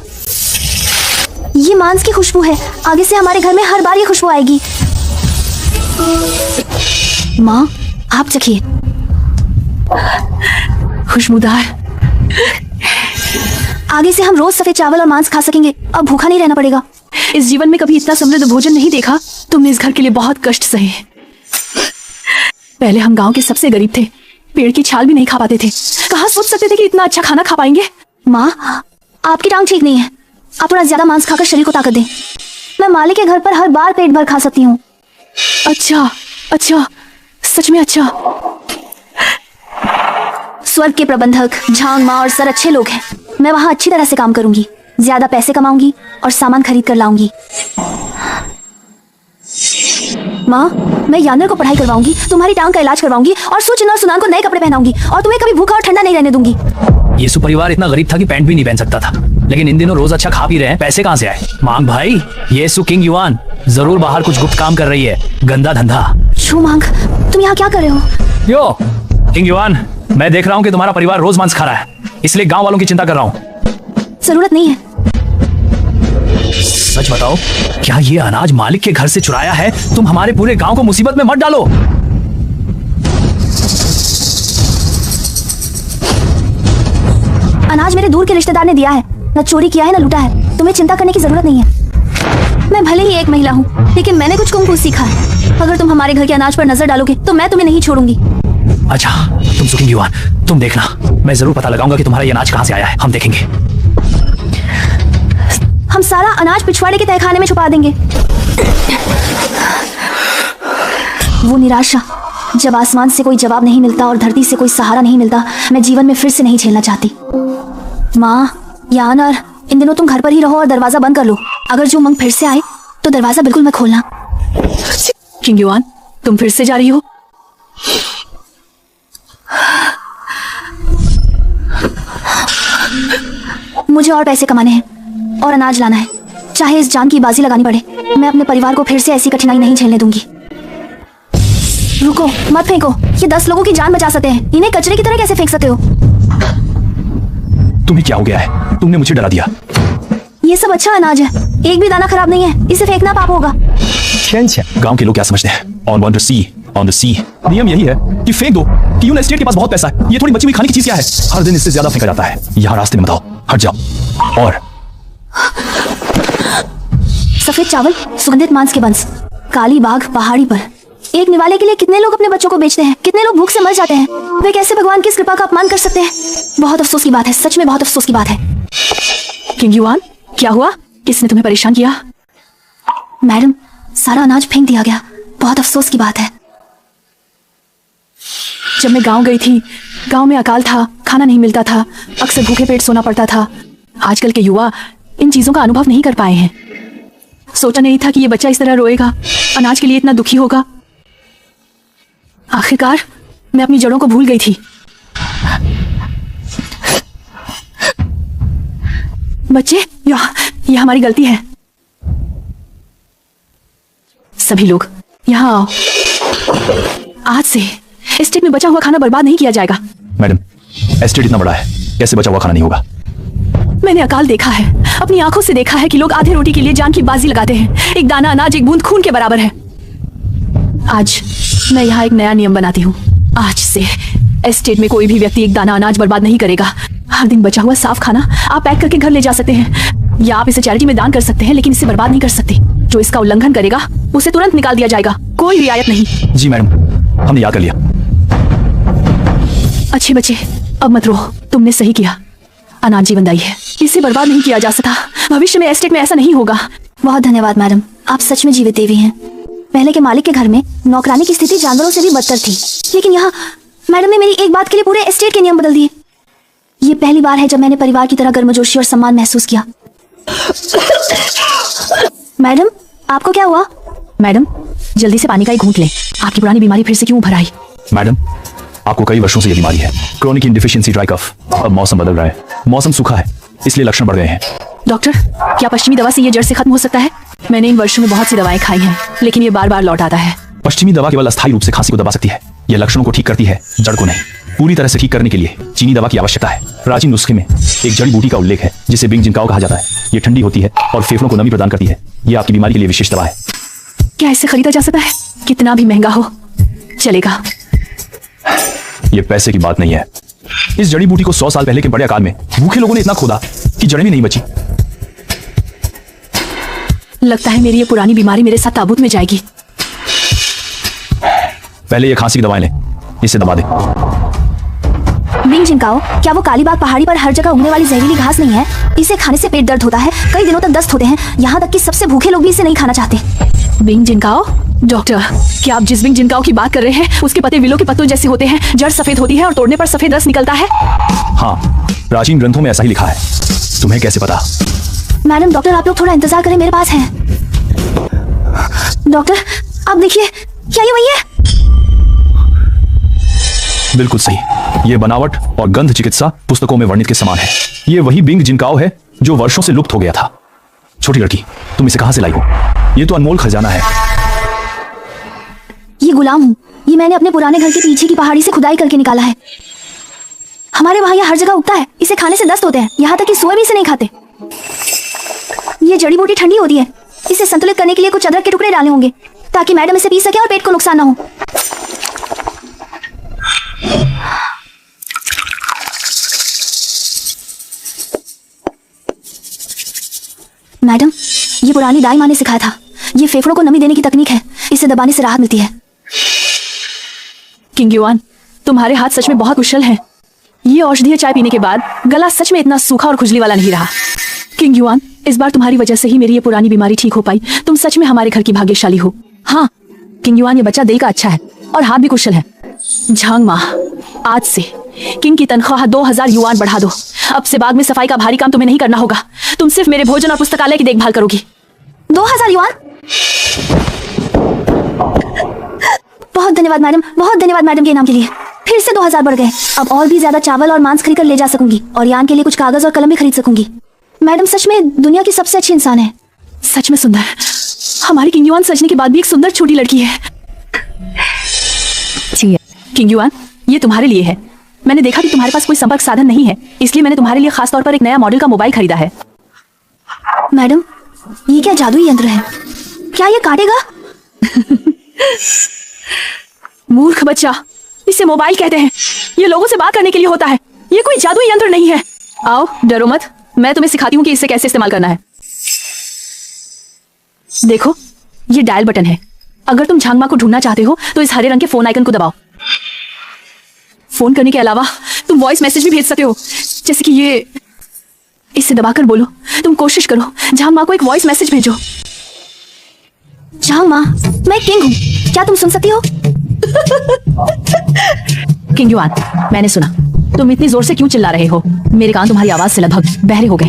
ये मांस की खुशबू है, आगे से हमारे घर में हर बार ये खुशबू आएगी। माँ, आप चखिए। खुशबूदार। आगे से हम रोज सफेद चावल और मांस खा सकेंगे, अब भूखा नहीं रहना पड़ेगा। इस जीवन में कभी इतना समृद्ध भोजन नहीं देखा। तुमने इस घर के लिए बहुत कष्ट सहे। पहले हम गांव के सबसे गरीब थे, पेड़ की छाल भी नहीं खा पाते थे। कहाँ सोच सकते थे कि इतना अच्छा खाना खा पाएंगे। माँ, आपकी टांग ठीक नहीं है, आप थोड़ा ज्यादा मांस खाकर शरीर को ताकत दें। मैं मालिक के घर पर हर बार पेट भर खा सकती हूँ। अच्छा अच्छा, सच में अच्छा। स्वर्ग के प्रबंधक झांग माँ और सर अच्छे लोग हैं, मैं वहाँ अच्छी तरह से काम करूंगी, ज्यादा पैसे कमाऊंगी और सामान खरीद कर लाऊंगी। माँ, मैं यानर को पढ़ाई करवाऊंगी, तुम्हारी टांग का इलाज करवाऊंगी और सुचिन और सुनान को नए कपड़े पहनाऊंगी और तुम्हें कभी भूखा और ठंडा नहीं रहने दूंगी। ये परिवार इतना गरीब था कि पैंट भी नहीं पहन सकता था, लेकिन इन दिनों रोज अच्छा खा पी रहे हैं, पैसे कहाँ से आए? मांग भाई, ये किंग युआन जरूर बाहर कुछ गुप्त काम कर रही है, गंदा धंधा। छू मांग, तुम यहाँ क्या कर रहे हो? यो किंग युआन, मैं देख रहा हूँ कि तुम्हारा परिवार रोज मांस खा रहा है, इसलिए गाँव वालों की चिंता कर रहा हूँ। जरूरत नहीं है। सच बताओ, क्या ये अनाज मालिक के घर से चुराया है? तुम हमारे पूरे गांव को मुसीबत में मत डालो। अनाज मेरे दूर के रिश्तेदार ने दिया है, न चोरी किया है न लूटा है, तुम्हें चिंता करने की जरूरत नहीं है। मैं भले ही एक महिला हूँ, लेकिन मैंने कुछ कुंग सीखा है। अगर तुम हमारे घर के अनाज पर नजर डालोगे तो मैं तुम्हें नहीं छोड़ूंगी। अच्छा, तुम किंग युआन, तुम देखना, मैं जरूर पता लगाऊंगा कि तुम्हारा ये अनाज कहाँ से आया है, हम देखेंगे। हम सारा अनाज पिछवाड़े के तहखाने में छुपा देंगे। वो निराशा, जब आसमान से कोई जवाब नहीं मिलता और धरती से कोई सहारा नहीं मिलता, मैं जीवन में फिर से नहीं झेलना चाहती। माँ, यानर, इन दिनों तुम घर पर ही रहो और दरवाजा बंद कर लो। अगर जो मंग फिर से आए तो दरवाजा बिल्कुल मत खोलना। किंग युआन, तुम फिर से जा रही हो? मुझे और पैसे कमाने हैं और अनाज लाना है, चाहे इस जान की बाजी लगानी पड़े। मैं अपने परिवार को फिर से ऐसी कठिनाई नहीं झेलने दूंगी। रुको, मत फेंको, ये 10 लोगों की जान बचा सकते हैं, इन्हें कचरे की तरह कैसे फेंक सकते हो? तुम्हें क्या हो गया है? तुमने मुझे डरा दिया। ये सब अच्छा अनाज है, एक भी दाना खराब नहीं है, इसे फेंकना पाप होगा। गांव के लोग क्या समझते हैं? ऑन द सी नियम यही है कि फेंक दो। कि यून एस्टेट के पास बहुत पैसा है, ये थोड़ी बची हुई खाने की चीज क्या है? हर दिन इससे ज्यादा फेंका जाता है। यहाँ रास्ते में बताओ, हट जाओ। और सफेद चावल, सुगंधित मांस के बंस, काली बाघ पहाड़ी पर। एक निवाले के लिए कितने लोग अपने बच्चों को बेचते हैं, कितने लोग भूख से मर जाते हैं। वे कैसे भगवान की इस कृपा का अपमान कर सकते हैं? बहुत अफसोस की बात है, सच में बहुत अफसोस की बात है। किंग युआन, क्या हुआ? किसने तुम्हें परेशान किया? मैडम, सारा अनाज फेंक दिया गया। बहुत अफसोस की बात है। जब मैं गांव गई थी, गांव में अकाल था, खाना नहीं मिलता था, अक्सर भूखे पेट सोना पड़ता था। आजकल के युवा इन चीजों का अनुभव नहीं कर पाए हैं। सोचा नहीं था कि ये बच्चा इस तरह रोएगा, अनाज के लिए इतना दुखी होगा। आखिरकार मैं अपनी जड़ों को भूल गई थी। बच्चे, यह हमारी गलती है। सभी लोग यहाँ आओ। आज से एस्टेट में बचा हुआ खाना बर्बाद नहीं किया जाएगा। मैडम, एस्टेट इतना बड़ा है, कैसे बचा हुआ खाना नहीं होगा? मैंने अकाल देखा है, अपनी आंखों से देखा है कि लोग आधे रोटी के लिए जान की बाजी लगाते हैं। एक दाना अनाज एक बूंद खून के बराबर है। आज मैं यहाँ एक नया नियम बनाती हूँ। आज से एस्टेट में कोई भी व्यक्ति एक दाना अनाज बर्बाद नहीं करेगा। हर दिन बचा हुआ साफ खाना आप पैक करके घर ले जा सकते हैं, या आप इसे चैरिटी में दान कर सकते हैं, लेकिन इसे बर्बाद नहीं कर सकते। जो इसका उल्लंघन करेगा उसे तुरंत निकाल दिया जाएगा, कोई रियायत नहीं। जी मैडम, हमने याद कर लिया। अच्छे बच्चे, अब मत रो, तुमने सही किया। अनाज जीवनदायी है, इसे बर्बाद नहीं किया जा सकता। भविष्य में एस्टेट में ऐसा नहीं होगा। बहुत धन्यवाद मैडम, आप सच में जीवित देवी हैं। पहले के मालिक के घर में नौकरानी की स्थिति जानवरों से भी बदतर थी, लेकिन यहाँ मैडम ने मेरी एक बात के लिए पूरे एस्टेट के नियम बदल दिए। ये पहली बार है जब मैंने परिवार की तरह गर्मजोशी और सम्मान महसूस किया। मैडम, आपको क्या हुआ? मैडम, जल्दी से पानी का एक घूंट लें। आपकी पुरानी बीमारी फिर से क्यों उभर आई? मैडम, आपको कई वर्षों से ये बीमारी है, क्रोनिक इनडिफिशियंसी ड्राई कफ। अब मौसम बदल रहा है, मौसम सूखा है, इसलिए लक्षण बढ़ गए हैं। डॉक्टर, क्या पश्चिमी दवा से ये जड़ से खत्म हो सकता है? मैंने इन वर्षों में बहुत सी दवाएं खाई हैं, लेकिन ये बार बार लौट आता है। पश्चिमी दवा केवल अस्थायी रूप से खांसी को दबा सकती है, यह लक्षणों को ठीक करती है, जड़ को नहीं। पूरी तरह से ठीक करने के लिए चीनी दवा की आवश्यकता है। प्राचीन नुस्खे में एक जड़ी बूटी का उल्लेख है जिसे बिंग जिनकाओ कहा जाता है। ये ठंडी होती है और फेफड़ों को नमी प्रदान करती है। ये आपकी बीमारी के लिए विशेष दवा है। क्या इसे खरीदा जा सकता है? कितना भी महंगा हो चलेगा। ये पैसे की बात नहीं है। इस जड़ी बूटी को 100 साल पहले के बड़े अकाल में भूखे लोगों ने इतना खोदा कि जड़ें भी नहीं बची। लगता है मेरी ये पुरानी बीमारी मेरे साथ ताबूत में जाएगी। पहले ये खांसी की दवाएं लें, इसे दबा दें। बिंग जिनकाओ, क्या वो कालीबाग पहाड़ी पर हर जगह उगने वाली जहरीली घास नहीं है? इसे खाने से पेट दर्द होता है, कई दिनों तक दस्त होते हैं, यहाँ तक कि सबसे भूखे लोग भी इसे नहीं खाना चाहते। बिंग जिनकाओ? डॉक्टर, क्या आप जिस बिंग जिनकाओ की बात कर रहे हैं उसके पत्ते विलो के पत्तों जैसे होते हैं, जड़ सफेद होती है और तोड़ने पर सफेद रस निकलता है? हाँ, प्राचीन ग्रंथों में ऐसा ही लिखा है। तुम्हें कैसे पता? मैडम, डॉक्टर आप लोग थोड़ा इंतजार करें, मेरे पास है। डॉक्टर, आप देखिए, क्या ये वही है? बिल्कुल सही। ये बनावट और गंध चिकित्सा पुस्तकों में वर्णित के समान है। ये वही बिंग जिनकाओ है जो वर्षों से लुप्त हो गया था। छोटी लड़की, तुम इसे कहां से लाई हो? ये तो अनमोल खजाना है। ये गुलाम हूँ, ये मैंने अपने पुराने घर के पीछे की पहाड़ी से खुदाई करके निकाला है। हमारे वहाँ यह हर जगह उगता है, इसे खाने से दस्त होते हैं, यहाँ तक कि सोए भी इसे नहीं खाते। ये जड़ी बूटी ठंडी होती है, इसे संतुलित करने के लिए कुछ अदरक के टुकड़े डाले होंगे ताकि मैडम इसे पी सके और पेट को नुकसान ना हो। मैडम, ये पुरानी दाई माँ ने सिखाया था। ये फेफड़ों को नमी देने की तकनीक है, इसे दबाने से राहत मिलती है। किंग युआन, तुम्हारे हाथ सच में बहुत कुशल हैं। ये औषधीय चाय पीने के बाद गला सच में इतना सूखा और खुजली वाला नहीं रहा। किंग युआन, इस बार तुम्हारी वजह से ही मेरी ये पुरानी बीमारी ठीक हो पाई। तुम सच में हमारे घर की भाग्यशाली हो। हाँ किंग युआन, ये बच्चा दिल का अच्छा है और हाथ भी कुशल है। झांग माँ, आज से किंग की तनख्वाह 2000 युआन बढ़ा दो। अब से बाग में सफाई का भारी काम तुम्हें नहीं करना होगा, तुम सिर्फ मेरे भोजन और पुस्तकालय की देखभाल करोगी। 2000 युआन? बहुत धन्यवाद मैडम, बहुत धन्यवाद मैडम के इनाम के लिए। फिर से 2000 बढ़ गए। अब और भी ज्यादा चावल और मांस खरीद कर ले जा सकूंगी और यान के लिए कुछ कागज और कलम भी खरीद सकूंगी। मैडम सच में दुनिया की सबसे अच्छी इंसान है। सच में सुंदर। हमारी किंग युआन सजने के बाद भी एक सुंदर छोटी लड़की है। किंग युआन, ये तुम्हारे लिए है। मैंने देखा कि तुम्हारे पास कोई संपर्क साधन नहीं है, इसलिए मैंने तुम्हारे लिए खास तौर पर एक नया मॉडल का मोबाइल खरीदा है। मैडम, ये क्या जादुई यंत्र है? क्या ये काटेगा? मूर्ख बच्चा, इसे मोबाइल कहते हैं। ये लोगों से बात करने के लिए होता है, ये कोई जादुई यंत्र नहीं है। आओ, डरो मत, मैं तुम्हें सिखाती हूँ कि इसे कैसे इस्तेमाल करना है। देखो, ये डायल बटन है। अगर तुम झांगमा को ढूंढना चाहते हो तो इस हरे रंग के फोन आइकन को दबाओ। फोन करने के अलावा तुम वॉइस मैसेज भी भेज सकते हो, जैसे कि ये। इसे दबाकर बोलो, तुम कोशिश करो झांगमा को एक वॉइस मैसेज भेजो। झांग माँ, मैं किंग हूँ, क्या तुम सुन सकती हो? किंग युआन, मैंने सुना। तुम इतनी जोर से क्यों चिल्ला रहे हो? मेरे कान तुम्हारी आवाज से लगभग बहरे हो गए।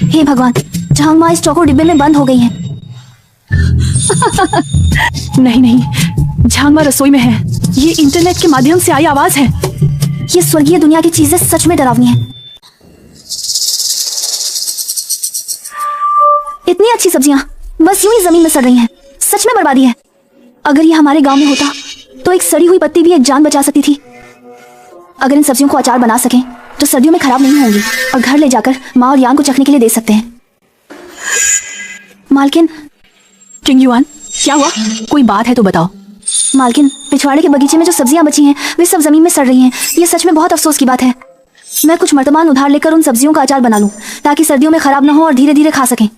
हे भगवान, झांग माँ इस चौकोर डिब्बे में बंद हो गई हैं। नहीं नहीं, झांग माँ रसोई में है। ये इंटरनेट के माध्यम से आई आवाज है। ये स्वर्गीय दुनिया की चीजें सच में डरावनी हैं। इतनी अच्छी सब्जियां बस यूं ही जमीन में सड़ रही हैं। सच में बर्बादी है। अगर ये हमारे गांव में होता तो एक सड़ी हुई पत्ती भी एक जान बचा सकती थी। अगर इन सब्जियों को अचार बना सकें तो सर्दियों में खराब नहीं होंगी और घर ले जाकर माँ और यान को चखने के लिए दे सकते हैं। मालकिन। किंग युआन, क्या हुआ? कोई बात है तो बताओ। मालकिन, पिछवाड़े के बगीचे में जो सब्जियां बची हैं वे सब जमीन में सड़ रही हैं। ये सच में बहुत अफसोस की बात है। मैं कुछ मर्तबान उधार लेकर उन सब्जियों का अचार बना लूं ताकि सर्दियों में खराब न हो और धीरे धीरे खा सकें।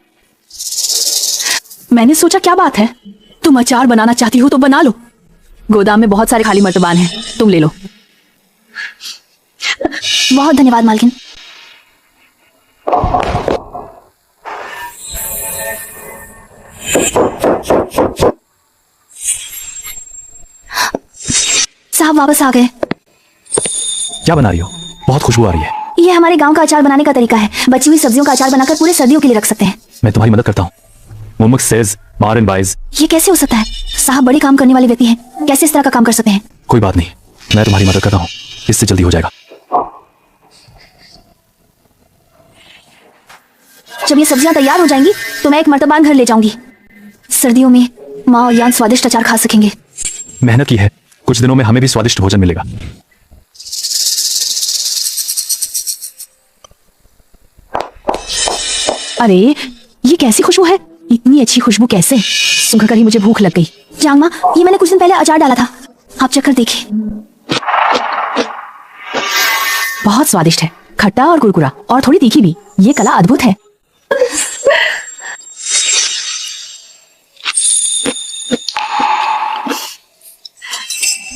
मैंने सोचा क्या बात है, तुम अचार बनाना चाहती हो तो बना लो। गोदाम में बहुत सारे खाली मर्तबान हैं, तुम ले लो। बहुत धन्यवाद मालकिन। साहब वापस आ गए। क्या बना रही हो? बहुत खुशबू आ रही है। ये हमारे गांव का अचार बनाने का तरीका है। बची हुई सब्जियों का अचार बनाकर पूरे सर्दियों के लिए रख सकते हैं। मैं तुम्हारी मदद करता हूँ। मुमक सेज बार एंड बाइज। ये कैसे हो सकता है? साहब बड़े काम करने वाले व्यक्ति हैं, कैसे इस तरह का काम कर सकते हैं? कोई बात नहीं, मैं तुम्हारी मदद कर रहा हूँ, इससे जल्दी हो जाएगा। जब ये सब्जियां तैयार हो जाएंगी तो मैं एक मर्तबान घर ले जाऊंगी। सर्दियों में माँ और यान स्वादिष्ट अचार खा सकेंगे। मेहनत की है, कुछ दिनों में हमें भी स्वादिष्ट भोजन मिलेगा। अरे ये कैसी खुशबू है? इतनी अच्छी खुशबू कैसे? सुनकर ही मुझे भूख लग गई। जांग माँ, ये मैंने कुछ दिन पहले अचार डाला था, आप चखकर देखिए। बहुत स्वादिष्ट है, खट्टा और कुरकुरा और थोड़ी तीखी भी। ये कला अद्भुत है।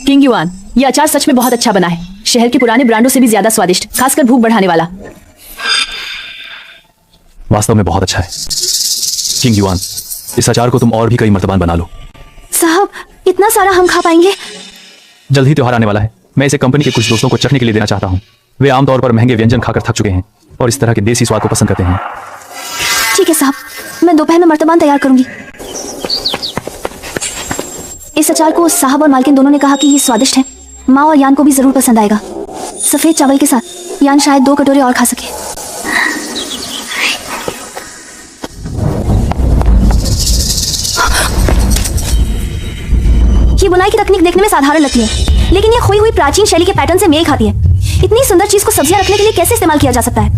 किंग युआन, ये अचार सच में बहुत अच्छा बना है। शहर के पुराने ब्रांडों से भी ज्यादा स्वादिष्ट, खासकर भूख बढ़ाने वाला। वास्तव में बहुत अच्छा है। किंग युआन, इस अचार को तुम और भी कई मर्तबान बना लो। साहब, इतना सारा हम खा पाएंगे? जल्द ही त्योहार आने वाला है। मैं इसे कंपनी के कुछ दोस्तों को चखने के लिए देना चाहता हूँ। वे आमतौर पर महंगे व्यंजन खाकर थक चुके हैं और इस तरह के देसी स्वाद को पसंद करते हैं। ठीक है साहब, मैं दोपहर में मर्तबान तैयार करूंगी। इस अचार को साहब और मालकिन दोनों ने कहा कि ये स्वादिष्ट है। माँ और यान को भी जरूर पसंद आएगा। सफेद चावल के साथ यान शायद 2 कटोरे और खा सके। ये बुनाई की तकनीक देखने में साधारण लगती है, लेकिन ये खोई हुई प्राचीन शैली के पैटर्न से मेल खाती है। इतनी सुंदर चीज को सब्जियां रखने के लिए कैसे इस्तेमाल किया जा सकता है?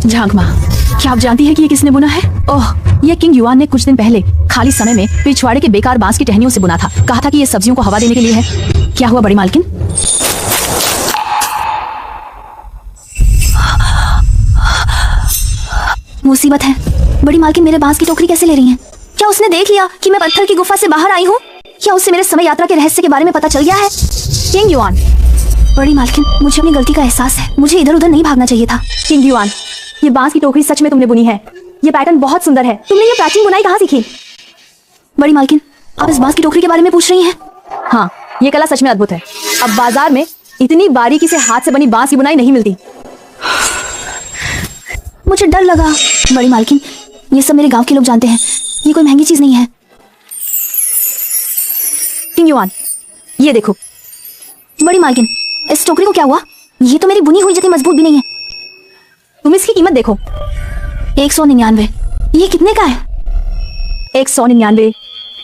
झांग माँ, क्या आप जानती हैं कि ये किसने बुना है? ओह, ये किंग युआन ने कुछ दिन पहले खाली समय में पिछवाड़े के बेकार बांस की टहनियों से बुना था। कहा था कि ये सब्जियों को हवा देने के लिए है। क्या हुआ बड़ी मालकिन? मुसीबत है। बड़ी मालकिन मेरे बांस की टोकरी कैसे ले रही हैं? क्या उसने देख लिया कि मैं पत्थर की गुफा से बाहर आई हूँ? क्या उससे मेरे समय यात्रा के रहस्य के बारे में पता चल गया है? किंग युआन, बड़ी मालकिन, मुझे अपनी गलती का एहसास है। मुझे इधर उधर नहीं भागना चाहिए था। किंग युआन, ये बांस की टोकरी सच में तुमने बुनी है। ये पैटर्न बहुत सुंदर है। तुमने ये प्राचीन बुनाई कहाँ सीखी? बड़ी मालकिन, आप इस बांस की टोकरी के बारे में पूछ रही हैं? हाँ, ये कला सच में अद्भुत है। अब बाजार में इतनी बारीकी से हाथ से बनी बांस की बुनाई नहीं मिलती। मुझे डर लगा। बड़ी मालकिन, ये सब मेरे गांव के लोग जानते हैं। ये कोई महंगी चीज नहीं है। किंग युआन, ये देखो। बड़ी मालकिन, इस टोकरी को क्या हुआ? ये तो मेरी बुनी हुई जितनी मजबूत भी नहीं है। तुम इसकी कीमत देखो। 199। ये कितने का है? 199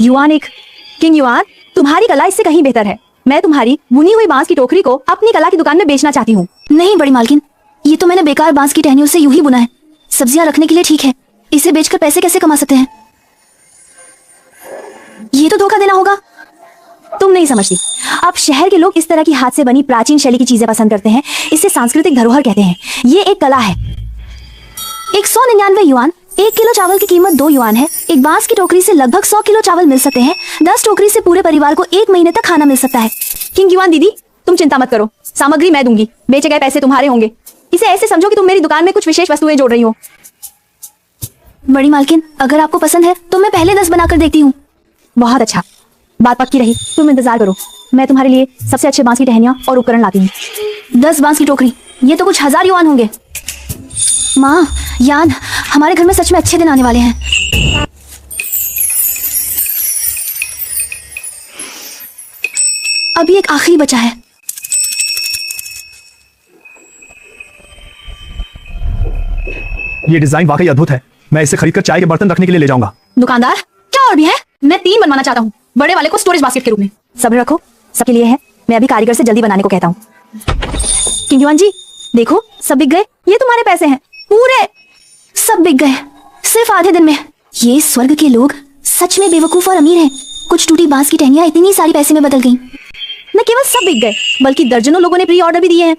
युआन एक। किंग युआन, तुम्हारी कला इससे कहीं बेहतर है। मैं तुम्हारी बुनी हुई बांस की टोकरी को अपनी कला की दुकान में बेचना चाहती हूँ। नहीं बड़ी मालकिन, ये तो मैंने बेकार बांस की टहनियों से यूं ही बुना है। सब्जियां रखने के लिए ठीक है, इसे बेचकर पैसे कैसे कमा सकते हैं? ये तो धोखा देना होगा। तुम नहीं समझती। अब शहर के लोग इस तरह की हाथ से बनी प्राचीन शैली की चीजें पसंद करते हैं। इसे सांस्कृतिक धरोहर कहते हैं। ये एक कला है। 199 युआन। 1 किलो चावल की कीमत 2 युआन है। एक बांस की टोकरी से लगभग 100 किलो चावल मिल सकते हैं। 10 टोकरी से पूरे परिवार को 1 महीने तक खाना मिल सकता है। किंग युआन दीदी, तुम चिंता मत करो। सामग्री मैं दूंगी, बेचे गए पैसे तुम्हारे होंगे। इसे ऐसे समझो कि तुम मेरी दुकान में कुछ विशेष वस्तुएं जोड़ रही हो। बड़ी मालकिन, अगर आपको पसंद है तो मैं पहले 10 बनाकर देखती हूँ। बहुत अच्छा, बात पक्की रही। तुम इंतजार करो, मैं तुम्हारे लिए सबसे अच्छे बांस की टहनियाँ और उपकरण लाती हूँ। 10 बांस की टोकरी, ये तो कुछ 1000 युआन होंगे। माँ, यान, हमारे घर में सच में अच्छे दिन आने वाले हैं। अभी एक आखिरी बचा है। ये डिजाइन वाकई अद्भुत है। मैं इसे खरीदकर चाय के बर्तन रखने के लिए ले जाऊंगा। दुकानदार, क्या और भी है? मैं 3 बनवाना चाहता हूँ, बड़े वाले को स्टोरेज बास्केट के रूप में। सब्र रखो, सबके लिए है। मैं अभी कारीगर से जल्दी बनाने को कहता हूँ। किंग युआन जी, देखो सब बिक गए। ये तुम्हारे पैसे हैं पूरे। सब बिक गए, सिर्फ आधे दिन में। ये स्वर्ग के लोग सच में बेवकूफ और अमीर हैं। कुछ टूटी बांस की टहनियां इतनी सारी पैसे में बदल गईं। न केवल सब बिक गए, बल्कि दर्जनों लोगों ने प्री ऑर्डर भी दिए हैं।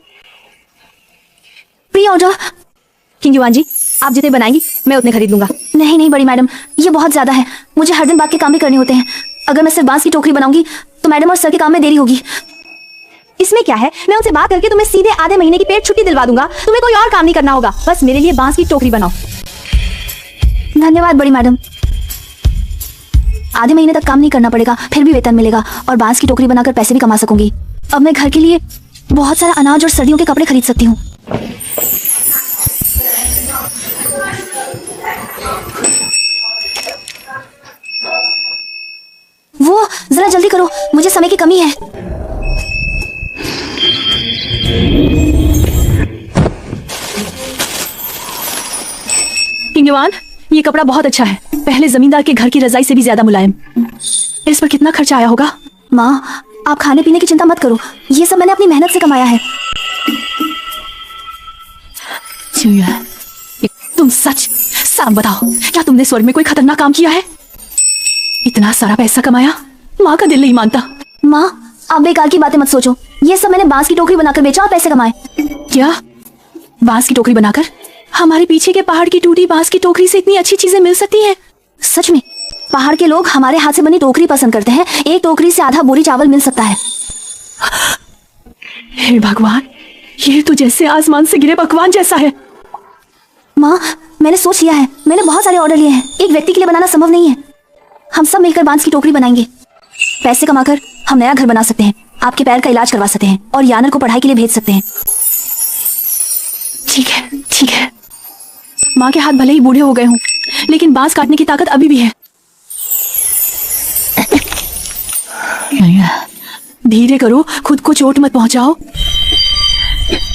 Pre order? किंग युआन जी, आप जितने बनाएंगी मैं उतने खरीद लूंगा। नहीं नहीं बड़ी मैडम, ये बहुत ज्यादा है। मुझे हर दिन बाकी काम भी करने होते हैं। अगर मैं सिर्फ बांस की टोकरी बनाऊंगी तो मैडम और सर के काम में देरी होगी। इसमें क्या है, मैं उनसे बात करके तुम्हें सीधे आधे महीने की पेड छुट्टी दिलवा दूंगा। तुम्हें कोई और काम नहीं करना होगा, बस मेरे लिए बांस की टोकरी बनाओ। धन्यवाद बड़ी मैडम। आधे महीने तक काम नहीं करना पड़ेगा, फिर भी वेतन मिलेगा और बांस की टोकरी बनाकर पैसे भी कमा सकूंगी। अब मैं घर के लिए बहुत सारा अनाज और सर्दियों के कपड़े खरीद सकती हूँ। वो जरा जल्दी करो, मुझे समय की कमी है। किंग युआन, ये कपड़ा बहुत अच्छा है, पहले जमींदार के घर की रजाई से भी ज्यादा मुलायम। इस पर कितना खर्चा आया होगा? माँ, आप खाने पीने की चिंता मत करो, ये सब मैंने अपनी मेहनत से कमाया है। तुम सच साफ बताओ, क्या तुमने स्वर्ग में कोई खतरनाक काम किया है? इतना सारा पैसा कमाया, माँ का दिल नहीं मानता। माँ, आप बेकार की बातें मत सोचो। ये सब मैंने बांस की टोकरी बनाकर बेचा और पैसे कमाए। क्या बांस की टोकरी बनाकर? हमारे पीछे के पहाड़ की टूटी बांस की टोकरी से इतनी अच्छी चीजें मिल सकती हैं? सच में, पहाड़ के लोग हमारे हाथ से बनी टोकरी पसंद करते हैं। एक टोकरी से आधा बोरी चावल मिल सकता है। हे भगवान, ये तो जैसे आसमान से गिरे पकवान जैसा है। माँ, मैंने सोच लिया है। मैंने बहुत सारे ऑर्डर लिए हैं। एक व्यक्ति के लिए बनाना संभव नहीं है। हम सब मिलकर बांस की टोकरी बनाएंगे। पैसे कमाकर हम नया घर बना सकते हैं, आपके पैर का इलाज करवा सकते हैं और यानर को पढ़ाई के लिए भेज सकते हैं। ठीक है, ठीक है। माँ के हाथ भले ही बूढ़े हो गए हों, लेकिन बांस काटने की ताकत अभी भी है। धीरे करो, खुद को चोट मत पहुंचाओ।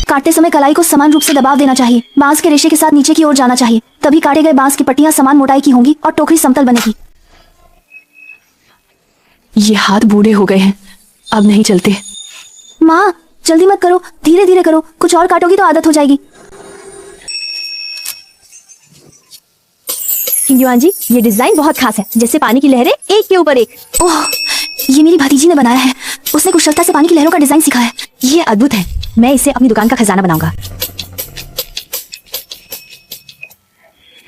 काटते समय कलाई को समान रूप से दबाव देना चाहिए। बांस के रेशे के साथ नीचे की ओर जाना चाहिए, तभी काटे गए बांस की पट्टियां समान मोटाई की होंगी और टोकरी समतल बनेगी। ये हाथ बूढ़े हो गए हैं, अब नहीं चलते। माँ, जल्दी मत करो, धीरे धीरे करो। कुछ और काटोगी तो आदत हो जाएगी। किंग युआन जी, ये डिजाइन बहुत खास है, जैसे पानी की लहरें एक के ऊपर एक। ओह, ये मेरी भतीजी ने बनाया है। उसने कुशलता से पानी की लहरों का डिजाइन सीखा है। ये अद्भुत है, मैं इसे अपनी दुकान का खजाना बनाऊंगा।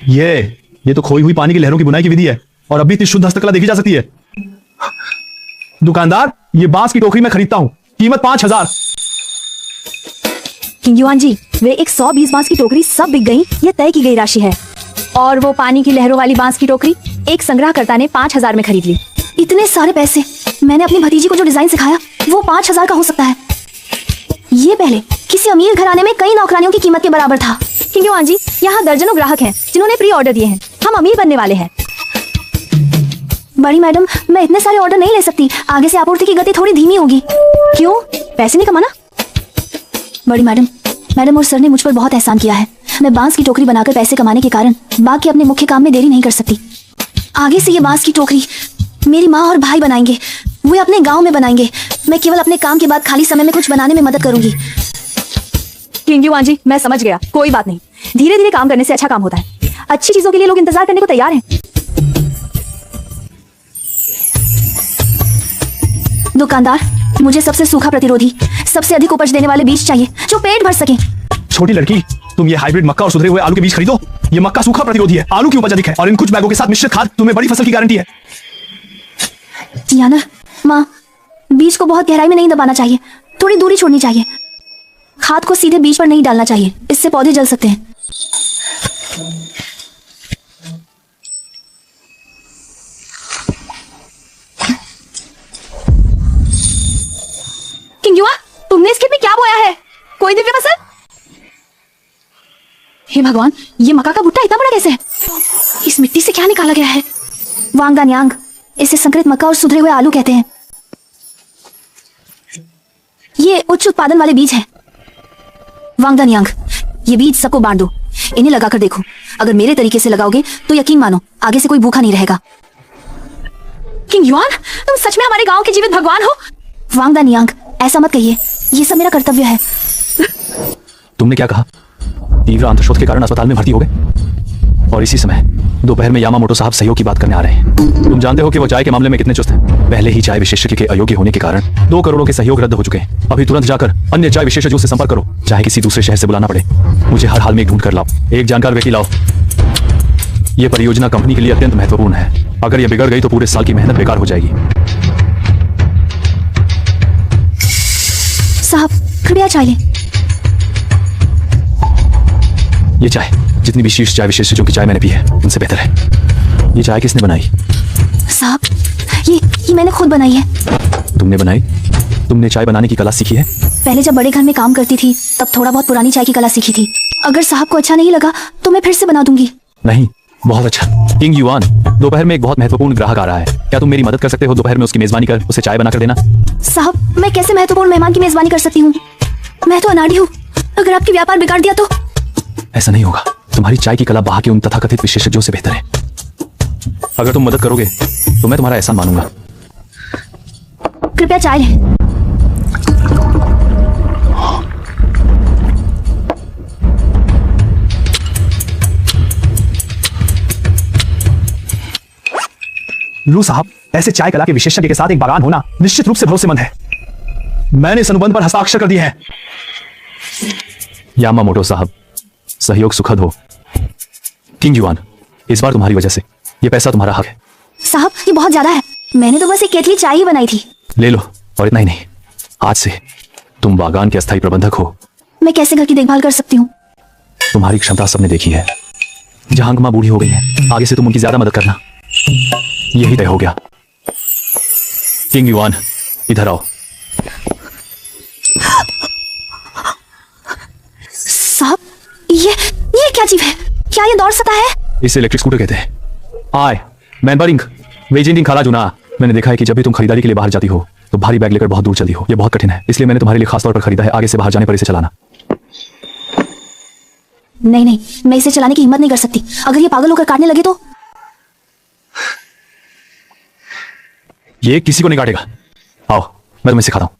ये तो खोई हुई पानी की लहरों की बुनाई की विधि है और अभी इतनी शुद्ध हस्तकला देखी जा सकती है। दुकानदार, ये बांस की टोकरी मैं खरीदता हूँ, कीमत 5000। किंग युआन जी, वे 120 बांस की टोकरी सब बिक गई, ये तय की गई राशि है। और वो पानी की लहरों वाली बांस की टोकरी एक संग्रहकर्ता ने 5000 में खरीद ली। इतने सारे पैसे! मैंने अपनी भतीजी को जो डिजाइन सिखाया वो 5000 का हो सकता है। ये पहले किसी अमीर घराने में कई नौकरानियों की कीमत के बराबर था। किंग युआन जी, यहाँ दर्जनों ग्राहक हैं जिन्होंने प्री ऑर्डर दिए हैं। हम अमीर बनने वाले हैं। बड़ी मैडम, मैं इतने सारे ऑर्डर नहीं ले सकती। आगे से आपूर्ति की गति थोड़ी धीमी होगी। क्यों? पैसे नहीं कमाना? बड़ी मैडम और सर ने मुझ पर बहुत एहसान किया है। मैं बांस की टोकरी बनाकर पैसे कमाने के कारण बाकी अपने मुख्य काम में देरी नहीं कर सकती। आगे से ये बांस की टोकरी मेरी माँ और भाई बनाएंगे। वे अपने गांव में बनाएंगे। मैं केवल अपने काम के बाद खाली समय में कुछ बनाने में मदद करूंगी। किंग युआन जी, मैं समझ गया, कोई बात नहीं। धीरे धीरे काम करने से अच्छा काम होता है। अच्छी चीजों के लिए लोग इंतजार करने को तैयार हैं। दुकानदार, मुझे सबसे सूखा प्रतिरोधी, सबसे अधिक उपज देने वाले बीज चाहिए जो पेट भर सके। छोटी लड़की, तुम ये हाइब्रिड मक्का और सुधरे हुए आलू के बीज खरीदो। ये मक्का सूखा प्रतिरोधी है, आलू की उपज अधिक है और इन कुछ बैगों के साथ मिश्रित खाद तुम्हें बड़ी फसल की गारंटी है। यानर, माँ, बीज को बहुत गहराई में नहीं दबाना चाहिए, थोड़ी दूरी छोड़नी चाहिए। खाद को सीधे बीज पर नहीं डालना चाहिए, इससे पौधे जल सकते हैं। हे भगवान, ये मक्का का भुट्टा इतना बड़ा कैसे है? इस मिट्टी से क्या निकाला गया है? वांग दानियांग, इसे संकरित मक्का और सुधरे हुए आलू कहते हैं। ये उच्च उत्पादन वाले बीज हैं। वांग दानियांग, ये बीज सबको बांट दो। इन्हें लगाकर देखो। अगर मेरे तरीके से लगाओगे तो यकीन मानो आगे से कोई भूखा नहीं रहेगा। किंग युआन, तुम सच में हमारे गांव के जीवित भगवान हो? वांग दानियांग, ऐसा मत कहिए, ये सब मेरा कर्तव्य है। तुमने क्या कहा? तीव्र अंतशोथ के कारण अस्पताल में भर्ती हो गए और इसी समय दोपहर में यामामोटो साहब सहयोग की बात करने आ रहे हैं। तुम जानते हो कि वो चाय के मामले में कितने चुस्त हैं। पहले ही चाय विशेषज्ञ के अयोग्य होने के कारण 2 करोड़ों के सहयोग रद्द हो चुके हैं। अभी तुरंत जाकर अन्य चाय विशेषज्ञों से संपर्क करो, चाहे किसी दूसरे शहर से बुलाना पड़े। मुझे हर हाल में एक ढूंढ कर लाओ, एक जानकार व्यक्ति लाओ। यह परियोजना कंपनी के लिए अत्यंत महत्वपूर्ण है। अगर यह बिगड़ गई तो पूरे साल की मेहनत बेकार हो जाएगी। साहब, कृपया चाय लें। ये चाय जितनी भी शीर्ष चाय विशेषज्ञों की चाय मैंने पी है उनसे बेहतर है। ये चाय किसने बनाई? साहब, ये मैंने खुद बनाई है। तुमने बनाई? तुमने चाय बनाने की कला सीखी है? पहले जब बड़े घर में काम करती थी तब थोड़ा बहुत पुरानी चाय की कला सीखी थी। अगर साहब को अच्छा नहीं लगा तो मैं फिर से बना दूंगी। नहीं, बहुत अच्छा। किंग युआन, दोपहर में एक बहुत महत्वपूर्ण ग्राहक आ रहा है। क्या तुम मेरी मदद कर सकते हो? दोपहर में उसकी मेजबानी कर उसे चाय बनाकर देना। साहब, मैं कैसे महत्वपूर्ण मेहमान की मेजबानी कर सकती हूँ? मैं तो अनाड़ी हूँ। अगर आपकी व्यापार बिगाड़ दिया तो? ऐसा नहीं होगा। तुम्हारी चाय की कला बाहर के उन तथाकथित विशेषज्ञों से बेहतर है। अगर तुम मदद करोगे तो मैं तुम्हारा एहसान मानूंगा। कृपया चाय लें। लू साहब, ऐसे चाय कला के विशेषज्ञ के साथ एक बागान होना निश्चित रूप से भरोसेमंद है। मैंने इस अनुबंध पर हस्ताक्षर कर दिए हैं। यामामोटो साहब, सहयोग सुखद हो। किंग युआन, इस बार तुम्हारी वजह से ये पैसा तुम्हारा हक है। साहब, ये बहुत ज्यादा है। मैंने तो बस एक केतली चाय ही बनाई थी। ले लो, और इतना ही नहीं, आज से तुम बागान के अस्थायी प्रबंधक हो। मैं कैसे घर की देखभाल कर सकती हूँ? तुम्हारी क्षमता सबने देखी है। जहां माँ बूढ़ी हो गई है, आगे से तुम उनकी ज्यादा मदद करना। यही तय हो गया। किंग युआन, इधर आओ। साहब, ये क्या चीज है? क्या ये दौड़ सकता है? इसे इलेक्ट्रिक स्कूटर कहते हैं। आय मैनबरिंग वेजिंग खाला जुना। मैंने देखा है कि जब भी तुम खरीदारी के लिए बाहर जाती हो तो भारी बैग लेकर बहुत दूर चलती हो। ये बहुत कठिन है, इसलिए मैंने तुम्हारे लिए खास तौर पर खरीदा है। आगे से बाहर जाने पर इसे चलाना। नहीं, मैं इसे चलाने की हिम्मत नहीं कर सकती। अगर ये पागल होकर काटने लगे तो? ये किसी को नहीं काटेगा। आओ, मैं तुम्हें सिखाता हूं।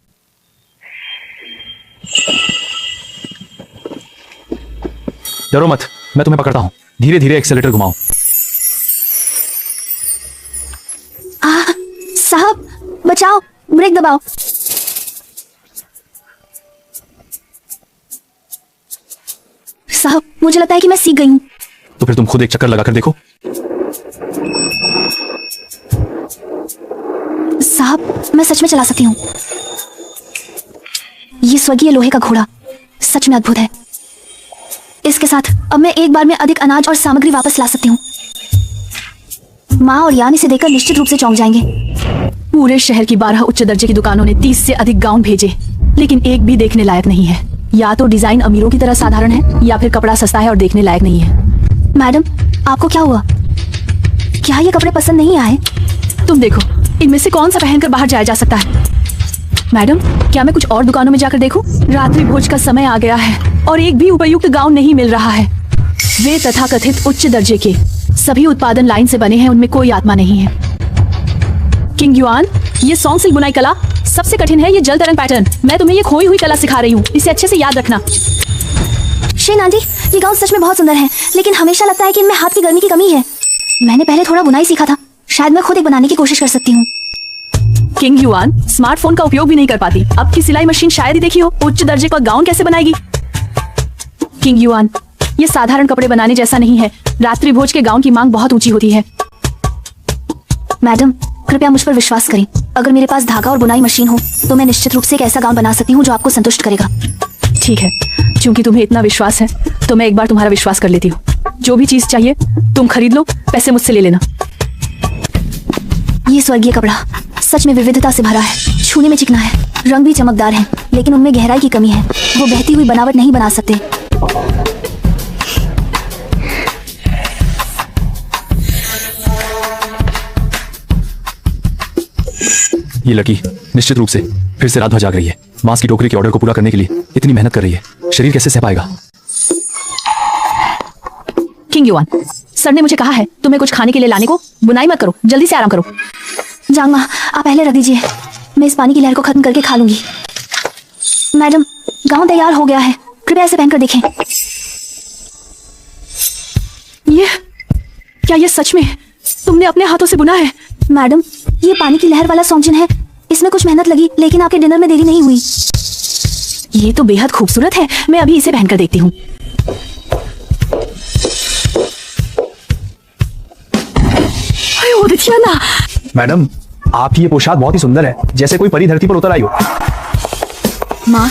डरो मत, मैं तुम्हें पकड़ता हूं। धीरे धीरे एक्सेलेरेटर घुमाओ। साहब, बचाओ, ब्रेक दबाओ। साहब, मुझे लगता है कि मैं सीख गई हूं। तो फिर तुम खुद एक चक्कर लगाकर देखो। साहब, मैं सच में चला सकती हूँ। ये स्वर्गीय लोहे का घोड़ा सच में अद्भुत है। इसके साथ अब मैं एक बार में अधिक अनाज और सामग्री वापस ला सकती हूँ। माँ और यान इसे देखकर निश्चित रूप से चौंक जाएंगे। पूरे शहर की 12 उच्च दर्जे की दुकानों ने 30 से अधिक गाउन भेजे, लेकिन एक भी देखने लायक नहीं है। या तो डिजाइन अमीरों की तरह साधारण है या फिर कपड़ा सस्ता है और देखने लायक नहीं है। मैडम, आपको क्या हुआ? क्या ये कपड़े पसंद नहीं आए? तुम देखो, इनमें से कौन सा पहनकर बाहर जाया जा सकता है? मैडम, क्या मैं कुछ और दुकानों में जाकर देखूं? रात्रि भोज का समय आ गया है और एक भी उपयुक्त गाउन नहीं मिल रहा है। वे तथाकथित उच्च दर्जे के सभी उत्पादन लाइन से बने हैं, उनमें कोई आत्मा नहीं है। किंग युआन, ये सॉन्ग सिल्क बुनाई कला सबसे कठिन है। ये जल तरंग पैटर्न, मैं तुम्हें ये खोई हुई कला सिखा रही हूँ। इसे अच्छे से याद रखना। शेन आंटी, ये गाउन सच में बहुत सुंदर है, लेकिन हमेशा लगता है कि इनमें हाथ की गर्मी की कमी है। मैंने पहले थोड़ा बुनाई सीखा था, शायद मैं खुद एक बनाने की कोशिश कर सकती हूँ। किंग युआन, स्मार्टफोन का उपयोग भी नहीं कर पाती, अब की सिलाई मशीन शायद ही देखी हो। उच्च दर्जे का गाउन कैसे बनाएगी? किंग युआन, ये साधारण कपड़े बनाने जैसा नहीं है। रात्रि भोज के गाउन की मांग बहुत ऊंची होती है। मैडम, कृपया मुझ पर विश्वास करें। अगर मेरे पास धागा और बुनाई मशीन हो तो मैं निश्चित रूप से एक ऐसा गाउन बना सकती हूँ जो आपको संतुष्ट करेगा। ठीक है, क्योंकि तुम्हें इतना विश्वास है तो मैं एक बार तुम्हारा विश्वास कर लेती हूँ। जो भी चीज चाहिए तुम खरीद लो, पैसे मुझसे ले लेना। ये स्वर्गीय कपड़ा सच में विविधता से भरा है, छूने में चिकना है, रंग भी चमकदार है, लेकिन उनमें गहराई की कमी है। वो बहती हुई बनावट नहीं बना सकते। ये लड़की निश्चित रूप से फिर से रात भर जाग रही है। मांस की टोकरी के ऑर्डर को पूरा करने के लिए इतनी मेहनत कर रही है, शरीर कैसे सह पाएगा। किंग युआन, सर ने मुझे कहा है तुम्हें कुछ खाने के लिए लाने को। बुनाई मत करो, जल्दी से आराम करो। जांग माँ, आप पहले रख दीजिए, मैं इस पानी की लहर को खत्म करके खा लूंगी। मैडम, गाउन तैयार हो गया है, कृपया इसे पहनकर देखें। क्या ये सच में तुमने अपने हाथों से बुना है? मैडम, ये पानी की लहर वाला सॉन्गजिन है, इसमें कुछ मेहनत लगी, लेकिन आपके डिनर में देरी नहीं हुई। ये तो बेहद खूबसूरत है, मैं अभी इसे पहनकर देखती हूँ। मैडम, आपकी ये पोशाक बहुत ही सुंदर है, जैसे कोई परी धरती पर उतर आई हो। माँ,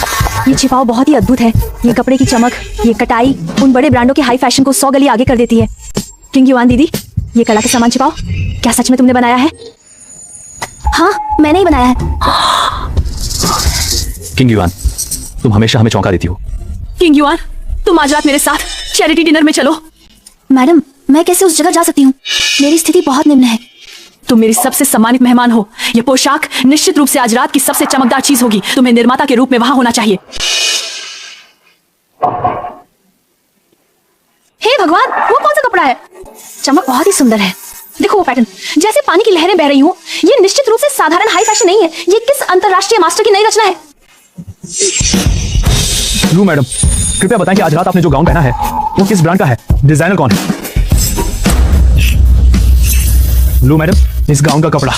ये छिपाव बहुत ही अद्भुत है। ये कपड़े की चमक, ये कटाई उन बड़े ब्रांडों के हाई फैशन को 100 गली आगे कर देती है। किंग युआन दीदी, ये कला के सामान छिपाव क्या सच में तुमने बनाया है? हाँ, मैंने ही बनाया है। किंग युआन, तुम हमेशा हमें चौंका देती हो। किंग युआन, तुम आज रात मेरे साथ चैरिटी डिनर में चलो। मैडम, मैं कैसे उस जगह जा सकती हूँ? मेरी स्थिति बहुत निम्न है। तुम मेरी सबसे सम्मानित मेहमान हो। यह पोशाक निश्चित रूप से आज रात की सबसे चमकदार चीज होगी। तुम्हें निर्माता के रूप में वहां होना चाहिए। हे भगवान, वो कौन सा कपड़ा है? चमक बहुत ही सुंदर है। देखो वो पैटर्न, जैसे पानी की लहरें बह रही हो। ये निश्चित रूप से साधारण हाई फैशन नहीं है, ये किस अंतरराष्ट्रीय मास्टर की नई रचना है। लू मैडम, कृपया बताएं कि आज रात आपने जो गाउन पहना है वो किस ब्रांड का है? डिजाइनर कौन है? लू मैडम, इस गाउन का कपड़ा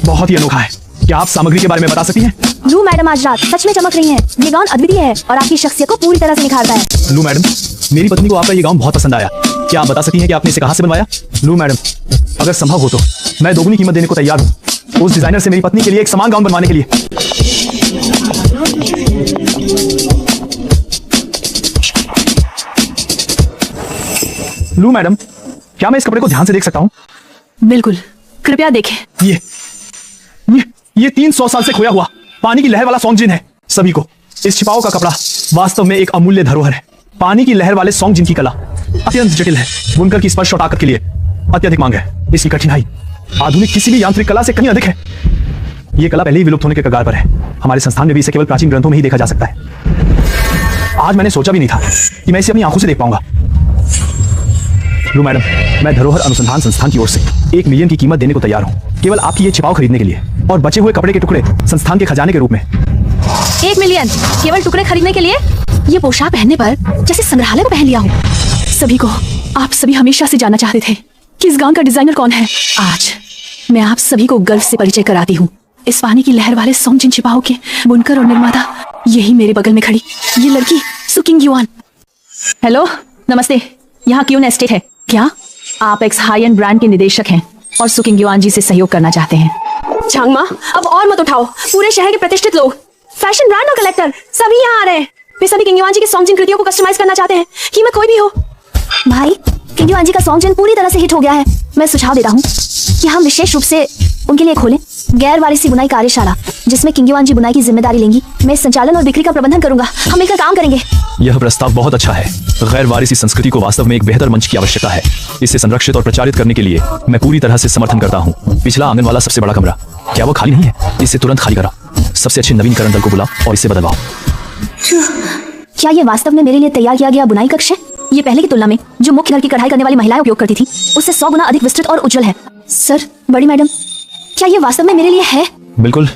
बहुत ही अनोखा है, क्या आप सामग्री के बारे में बता सकती हैं? लू मैडम आज रात सच में चमक रही हैं। ये गाउन अद्वितीय है और आपकी शख्सियत को पूरी तरह से निखारता है। लू मैडम, मेरी पत्नी को आपका ये गाउन बहुत पसंद आया, क्या आप बता सकती हैं कि आपने इसे कहां से बनवाया? लू मैडम, अगर संभव हो तो मैं दोगुनी कीमत देने को तैयार हूँ उस डिजाइनर से मेरी पत्नी के लिए एक समान गाउन बनवाने के लिए। लू मैडम, क्या मैं इस कपड़े को ध्यान से देख सकता हूँ? बिल्कुल, कृपया देखें। ये 300 साल से खोया हुआ पानी की लहर वाला सॉन्गजिन है। सभी को इस छिपाओ का कपड़ा वास्तव में एक अमूल्य धरोहर है। पानी की लहर वाले सॉन्गजिन की कला अत्यंत जटिल है। बुनकर की स्पर्श और ताकत के लिए अत्यधिक मांग है। इसकी कठिनाई आधुनिक किसी भी यांत्रिक कला से कहीं अधिक है। यह कला पहले ही विलुप्त होने के कगार पर है। हमारे संस्थान में भी इसे केवल प्राचीन ग्रंथों में ही देखा जा सकता है। आज मैंने सोचा भी नहीं था कि मैं इसे अपनी आंखों से देख पाऊंगा। लू मैडम, मैं धरोहर अनुसंधान संस्थान की ओर से 1 मिलियन की कीमत देने को तैयार हूँ, केवल आपकी ये छिपाव खरीदने के लिए और बचे हुए कपड़े के टुकड़े संस्थान के खजाने के रूप में। 1 मिलियन केवल टुकड़े खरीदने के लिए? ये पोशाक पहनने पर जैसे संग्रहालय को पहन लिया हो। सभी को, आप सभी हमेशा से जानना चाहते थे कि इस गाउन का डिजाइनर कौन है। आज मैं आप सभी को गर्व से परिचय कराती हूँ। इस पानी की लहर वाले सॉन्गजिन छिपाओ के बुनकर और निर्माता यही मेरे बगल में खड़ी ये लड़की सु किंग युआन। हेलो, नमस्ते। यहाँ क्यून एस्टेट है क्या? आप एक्स हाई एंड ब्रांड के निदेशक हैं और सु किंग युआन जी से सहयोग करना चाहते हैं। झांग माँ, अब और मत उठाओ। पूरे शहर के प्रतिष्ठित लोग, फैशन ब्रांड और कलेक्टर सभी यहाँ आ रहे हैं। वे सभी किंग युआन जी की सॉन्गजिन कृतियों को कस्टमाइज करना चाहते हैं, कीमत कोई भी हो। भाई, किंग युआन जी का सॉन्गजिन पूरी तरह से हिट हो गया है। मैं सुझाव देता हूँ कि हम विशेष रूप से उनके लिए खोलें गैर वारिसी बुनाई कार्यशाला, जिसमें किंग युआन जी बुनाई की जिम्मेदारी लेंगी। मैं संचालन और बिक्री का प्रबंधन करूंगा। हम मिलकर काम करेंगे। यह प्रस्ताव बहुत अच्छा है। गैर वारिसी संस्कृति को वास्तव में एक बेहतर मंच की आवश्यकता है। इसे संरक्षित और प्रचारित करने के लिए मैं पूरी तरह से समर्थन करता हूँ। पिछला आंगन वाला सबसे बड़ा कमरा, क्या वो खाली नहीं है? इसे तुरंत खाली करा। सबसे अच्छे नवीनकरण दल को बुलाओ और इसे बदलवाओ। क्या ये वास्तव में मेरे लिए तैयार किया गया बुनाई कक्ष है? ये पहले की तुलना में जो मुख्य घर की कढ़ाई करने वाली महिलाएं उपयोग करती थी, उससे 100 गुना अधिक विस्तृत और उज्जवल है। सर, बड़ी मैडम, क्या ये वास्तव में मेरे लिए है? बिल्कुल,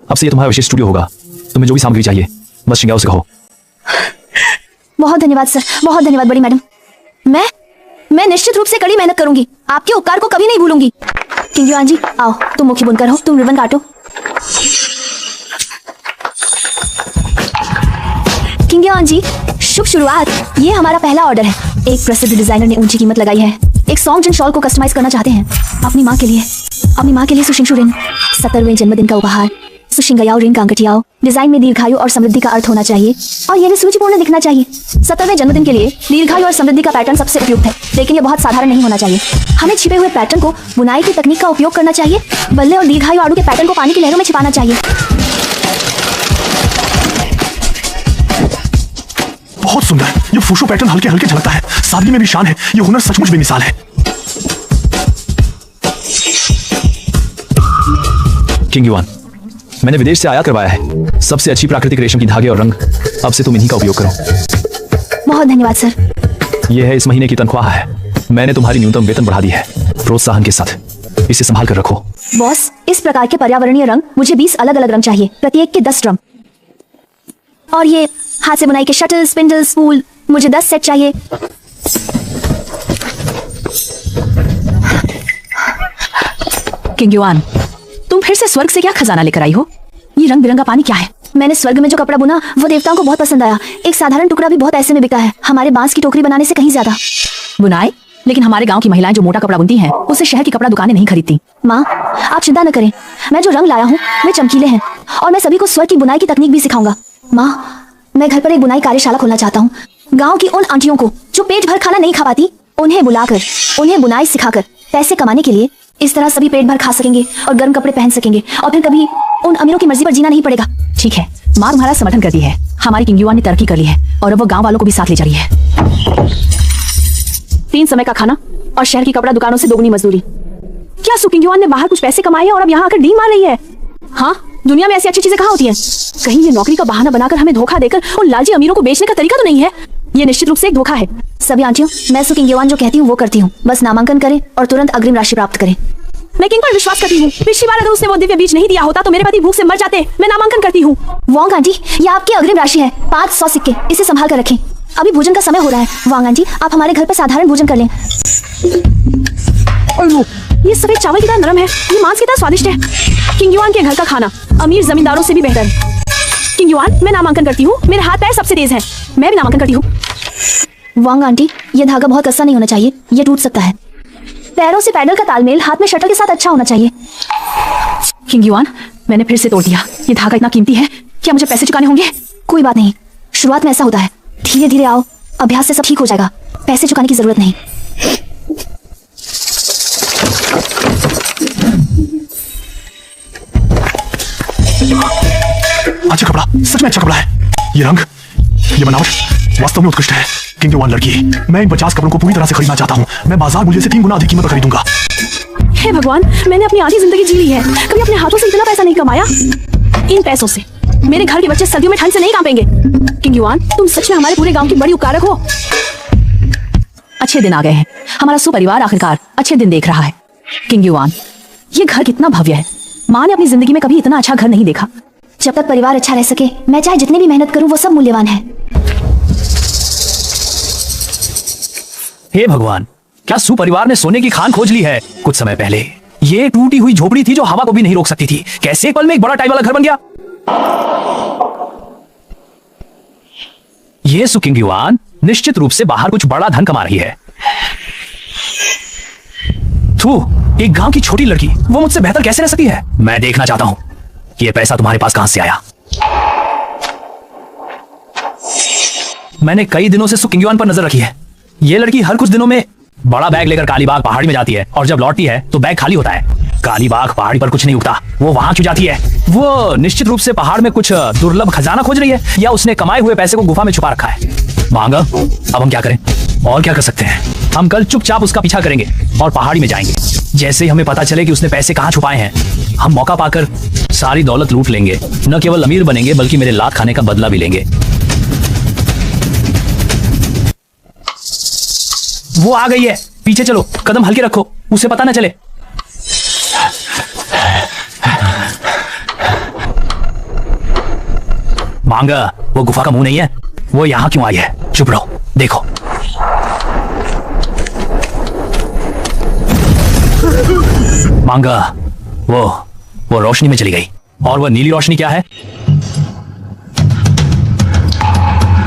अब से ये तुम्हारा विशेष स्टूडियो होगा। तुम्हें जो भी सामग्री चाहिए बस शिंगाओ से कहो। बहुत धन्यवाद सर, बहुत धन्यवाद बड़ी मैडम। मैं निश्चित रूप से कड़ी मेहनत करूंगी। आपके उपकार को कभी नहीं भूलूंगी। किंग युआन जी, आओ, तुम मुख्य बुनकर हो, तुम रिबन काटो। किंग युआन जी, शुभ शुरुआत। ये हमारा पहला ऑर्डर है। एक प्रसिद्ध डिजाइनर ने ऊंची कीमत लगाई है। एक सॉन्गजिन शॉल को कस्टमाइज करना चाहते हैं अपनी माँ के लिए सुशिंगशु रिन, 70वें जन्मदिन का उपहार। सुशिंगयाओ रिन कांगटियाओ। डिजाइन में दीर्घायु और समृद्धि का अर्थ होना चाहिए और यह सुरुचिपूर्ण दिखना चाहिए। 70वें जन्मदिन के लिए दीर्घायु और समृद्धि का पैटर्न सबसे उपयुक्त है, लेकिन यह बहुत साधारण नहीं होना चाहिए। हमें छिपे हुए पैटर्न को बुनाई की तकनीक का उपयोग करना चाहिए। बल्ले और दीर्घायु आड़ू के पैटर्न को पानी की लहरों में छिपाना चाहिए। बहुत सुंदर, ये फूशो पैटर्न हल्के हल्के झलकता है। सादगी में भी शान है। ये हुनर सचमुच बेमिसाल है। किंग युआन, मैंने विदेश से आयात करवाया है। सबसे अच्छी प्राकृतिक रेशम की धागे और रंग। अब से तुम इन्हीं का उपयोग करो। बहुत धन्यवाद सर। यह है इस महीने की तनख्वाह है। मैंने तुम्हारी न्यूनतम वेतन बढ़ा दी है, प्रोत्साहन के साथ। इसे संभाल कर रखो। बॉस, इस प्रकार के पर्यावरणीय रंग मुझे 20 अलग अलग रंग चाहिए, प्रत्येक के 10 ड्रम। और ये हाथ से बुनाई के शटल, स्पिंडल, स्पूल मुझे 10 सेट चाहिए। किंग युआन, तुम फिर से स्वर्ग से क्या खजाना लेकर आई हो? ये रंग बिरंगा पानी क्या है? मैंने स्वर्ग में जो कपड़ा बुना वो देवताओं को बहुत पसंद आया। एक साधारण टुकड़ा भी बहुत ऐसे में बिका है, हमारे बांस की टोकरी बनाने से कहीं ज्यादा। बुनाई? लेकिन हमारे गांव की महिलाएं जो मोटा कपड़ा बुनती हैं, उसे शहर की कपड़ा दुकानें नहीं खरीदती। माँ, आप चिंता न करें, मैं जो रंग लाया हूँ वे चमकीले हैं और मैं सभी को स्वर्ग की बुनाई की तकनीक भी सिखाऊंगा। माँ, मैं घर पर एक बुनाई कार्यशाला खोलना चाहता हूँ। गाँव की उन आंटियों को जो पेट भर खाना नहीं खा पाती, उन्हें बुलाकर उन्हें बुनाई सिखाकर पैसे कमाने के लिए, इस तरह सभी पेट भर खा सकेंगे और गर्म कपड़े पहन सकेंगे और फिर कभी उन अमीरों की मर्जी पर जीना नहीं पड़ेगा। ठीक है, माँ तुम्हारा समर्थन करती है। हमारी किंग युआन ने तरक्की कर ली है और अब वो गांव वालों को भी साथ ले जा रही है। 3 समय का खाना और शहर की कपड़ा दुकानों से दोगुनी मजदूरी। क्या सु किंग युआन ने बाहर कुछ पैसे कमाए हैं और अब यहाँ आकर डींग मार रही है? हाँ, दुनिया में ऐसी अच्छी चीजें कहाँ होती हैं? कहीं ये नौकरी का बहाना बनाकर हमें धोखा देकर उन लालची अमीरों को बेचने का तरीका तो नहीं है? ये निश्चित रूप से एक धोखा है। सभी आंटियों, मैं सु किंग युआन जो कहती हूँ वो करती हूँ। बस नामांकन करें और तुरंत अग्रिम राशि प्राप्त करें। मैं किंग पर विश्वास करती हूँ। पिछली बार अगर उसने वो दिव्य बीज नहीं दिया होता तो मेरे पति भूख से मर जाते। मैं नामांकन करती हूँ। वांग आंटी, ये आपकी अग्रिम राशि है, 500 सिक्के। इसे संभाल कर रखें, अभी भोजन का समय हो रहा है। वांग आंटी, आप हमारे घर पर साधारण भोजन कर लें। ये सफेद चावल कितना नरम है, ये मांस कितना स्वादिष्ट है। किंग युआन के घर का खाना अमीर जमींदारों से भी बेहतर है। किंग युआन, मैं नामांकन करती हूँ। मेरे हाथ पैर सबसे तेज हैं। मैं भी नामांकन करती हूँ। वांग आंटी, ये धागा बहुत कसा नहीं होना चाहिए, ये टूट सकता है। पैरों से पैडल का तालमेल हाथ में शटल के साथ अच्छा होना चाहिए। किंग युआन, मैंने फिर से तोड़ दिया। ये धागा इतना कीमती है, क्या मुझे पैसे चुकाने होंगे? कोई बात नहीं, शुरुआत में ऐसा होता है, धीरे धीरे आओ, अभ्यास से सब ठीक हो जाएगा। पैसे चुकाने की जरूरत नहीं। अच्छा कपड़ा, सच में अच्छा कपड़ा है। ये रंग, ये बनावट वास्तव में उत्कृष्ट है। किंग युआन लड़की, मैं इन 50 कपड़ों को पूरी तरह से खरीदना चाहता हूँ। मैं बाजार मूल्य से 3 गुना अधिक कीमत पर खरीदूंगा। हे भगवान, मैंने अपनी आधी जिंदगी जी ली है, कभी अपने हाथों से इतना पैसा नहीं कमाया। इन पैसों से मेरे घर के बच्चे सर्दियों में ठंड से नहीं कांपेंगे। किंग युआन, तुम सच में हमारे पूरे गांव की बड़ी उपकारक हो। अच्छे दिन आ गए हैं। हमारा सुपरिवार आखिरकार अच्छे दिन देख रहा है। किंग युआन, ये घर कितना भव्य है। माँ ने अपनी जिंदगी में कभी इतना अच्छा घर नहीं देखा। जब तक परिवार अच्छा रह सके, मैं चाहे जितनी भी मेहनत करूं वो सब मूल्यवान है। हे भगवान, क्या सुपरिवार ने सोने की खान खोज ली है? कुछ समय पहले ये टूटी हुई झोपड़ी थी जो हवा को भी नहीं रोक सकती थी, कैसे एक पल में एक बड़ा टाइल वाला घर बन गया? ये सु किंग युआन निश्चित रूप से बाहर कुछ बड़ा धन कमा रही है। थू, एक गांव की छोटी लड़की, वो मुझसे बेहतर कैसे रह सकती है? मैं देखना चाहता हूं कि ये पैसा तुम्हारे पास कहां से आया। मैंने कई दिनों से सु किंग युआन पर नजर रखी है। ये लड़की हर कुछ दिनों में बड़ा बैग लेकर कालीबाग पहाड़ी में जाती है और जब लौटती है तो बैग खाली होता है। कालीबाग पहाड़ी पर कुछ नहीं उगता, वो वहां क्यों जाती है? वो निश्चित रूप से पहाड़ में कुछ दुर्लभ खजाना खोज रही है, या उसने कमाए हुए पैसे को गुफा में छुपा रखा है। मांगा, अब हम क्या करें? और क्या कर सकते हैं? हम कल चुपचाप उसका पीछा करेंगे और पहाड़ी में जाएंगे। जैसे ही हमें पता चले कि उसने पैसे कहाँ छुपाए हैं, हम मौका पाकर सारी दौलत लूट लेंगे। न केवल अमीर बनेंगे बल्कि मेरे लात खाने का बदला भी लेंगे। वो आ गई है, पीछे चलो, कदम हल्के रखो, उसे पता न चले। मांगा, वो गुफा का मुंह नहीं है, वो यहां क्यों आई है? चुप रहो, देखो। मांगा, वो रोशनी में चली गई। और वह नीली रोशनी क्या है?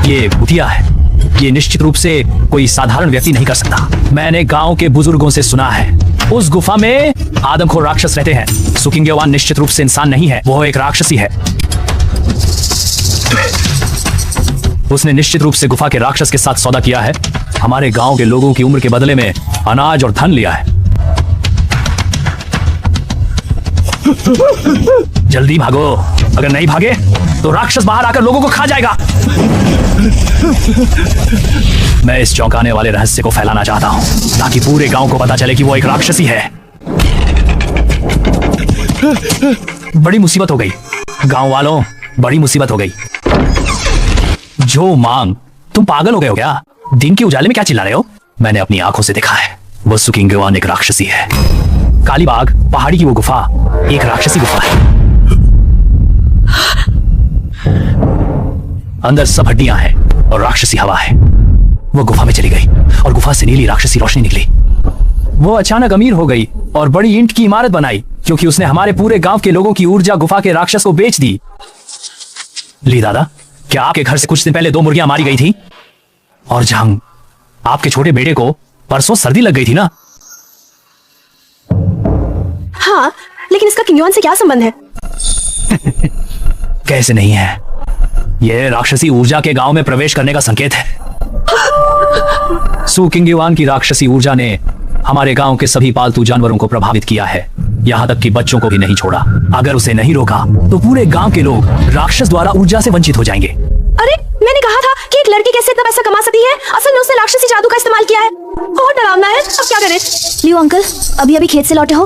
ये भूतिया है। ये निश्चित रूप से कोई साधारण व्यक्ति नहीं कर सकता। मैंने गांव के बुजुर्गों से सुना है उस गुफा में आदमखोर राक्षस रहते हैं। सु किंग युआन निश्चित रूप से इंसान नहीं है, वो एक राक्षसी है। उसने निश्चित रूप से गुफा के राक्षस के साथ सौदा किया है। हमारे गांव के लोगों की उम्र के बदले में अनाज और धन लिया है। जल्दी भागो, अगर नहीं भागे तो राक्षस बाहर आकर लोगों को खा जाएगा। मैं इस चौंकाने वाले रहस्य को फैलाना चाहता हूं ताकि पूरे गांव को पता चले कि वो एक राक्षसी है। बड़ी मुसीबत हो गई। गांव वालों, बड़ी मुसीबत हो गई। जो मांग, तुम पागल हो गए हो क्या? दिन के उजाले में क्या चिल्ला रहे हो? मैंने अपनी आंखों से देखा है, वो सुकिंगवान एक राक्षसी है। कालीबाग पहाड़ी की वो गुफा एक राक्षसी गुफा है। अंदर सब हड्डियां हैं और राक्षसी हवा है। वो गुफा में चली गई और गुफा से नीली राक्षसी रोशनी निकली। वो अचानक अमीर हो गई और बड़ी ईंट की इमारत बनाई, क्योंकि उसने हमारे पूरे गांव के लोगों की ऊर्जा गुफा के राक्षस को बेच दी। ली दादा, क्या आपके घर से कुछ दिन पहले 2 मुर्गियां मारी गई थी? और जहां आपके छोटे बेटे को परसों सर्दी लग गई थी ना? हाँ, लेकिन इसका किंगयुआन से क्या संबंध है? कैसे नहीं है? यह राक्षसी ऊर्जा के गांव में प्रवेश करने का संकेत है। सु किंगयुआन की राक्षसी ऊर्जा ने हमारे गांव के सभी पालतू जानवरों को प्रभावित किया है, यहाँ तक कि बच्चों को भी नहीं छोड़ा। अगर उसे नहीं रोका तो पूरे गांव के लोग राक्षस द्वारा ऊर्जा से वंचित हो जाएंगे। अरे, मैंने कहा था कि एक लड़की कैसे इतना पैसा कमा सकती है। असल में उसने राक्षसी जादू का इस्तेमाल किया है। बहुत डरावना है, अब क्या करें? लियो अंकल, अभी खेत से लौटे हो?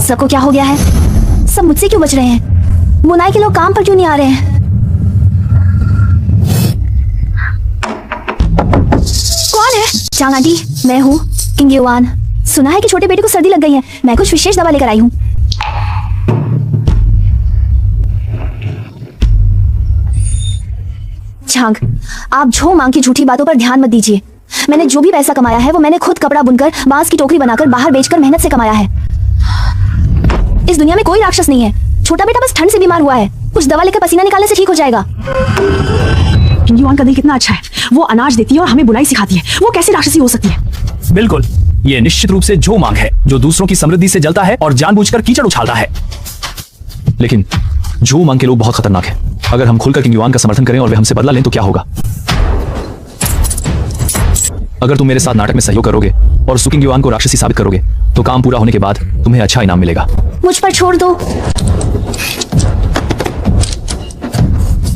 सबको क्या हो गया है? सब मुझसे क्यों बच रहे हैं? बुनाई के लोग काम पर क्यों नहीं आ रहे हैं? कौन है? चांग आंटी, मैं हूँ किंगयुआन। सुना है कि छोटे बेटे को सर्दी लग गई है। मैं कुछ विशेष दवा लेकर आई हूँ। चांग, आप झो मांग की झूठी बातों पर ध्यान मत दीजिए। मैंने जो भी पैसा कमाया है वो मैंने खुद कपड़ा बुनकर, बांस की टोकरी बनाकर, बाहर बेचकर मेहनत से कमाया है। इस दुनिया में कोई राक्षस नहीं है। छोटा बेटा बस ठंड से बीमार हुआ है, कुछ दवा लेकर पसीना निकालने से ठीक हो जाएगा। किंगयुआन का दिल कितना अच्छा है। वो अनाज देती है और हमें बुनाई सिखाती है। वो कैसे राक्षसी हो सकती है? बिल्कुल, ये निश्चित रूप से जो मांग है, जो दूसरों की समृद्धि से जलता है और जानबूझकर कीचड़ उछालता है। लेकिन जो मांग के लोग बहुत खतरनाक हैं। अगर हम खुलकर किंगयुआन का समर्थन करें और वे हमसे बदला लें तो क्या होगा? अगर तुम मेरे साथ नाटक में सहयोग करोगे और सु किंगयुआन को राक्षसी साबित करोगे तो काम पूरा होने के बाद तुम्हें अच्छा इनाम मिलेगा। मुझ पर छोड़ दो।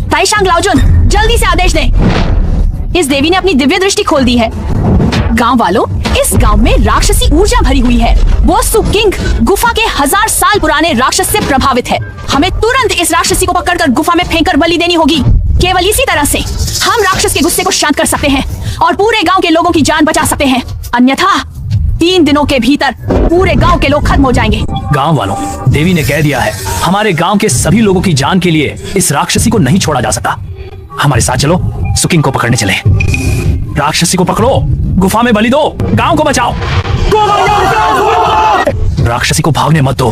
ताइशांग लाओजुन, जल्दी से आदेश दें। इस देवी ने अपनी दिव्य दृष्टि खोल दी है। गांव वालों, इस गांव में राक्षसी ऊर्जा भरी हुई है। वो सुकिंग गुफा के 1000 साल पुराने राक्षस से प्रभावित है। हमें तुरंत इस राक्षसी को पकड़कर गुफा में फेंककर बलि देनी होगी। केवल इसी तरह से हम राक्षस के गुस्से को शांत कर सकते हैं और पूरे गांव के लोगों की जान बचा सकते हैं। अन्यथा 3 दिनों के भीतर पूरे गांव के लोग खत्म हो जाएंगे। गांव वालों, देवी ने कह दिया है, हमारे गांव के सभी लोगों की जान के लिए इस राक्षसी को नहीं छोड़ा जा सकता। हमारे साथ चलो, सुकिंग को पकड़ने चले। राक्षसी को पकड़ो, गुफा में बलि दो, गांव को बचाओ। राक्षसी को भागने मत दो।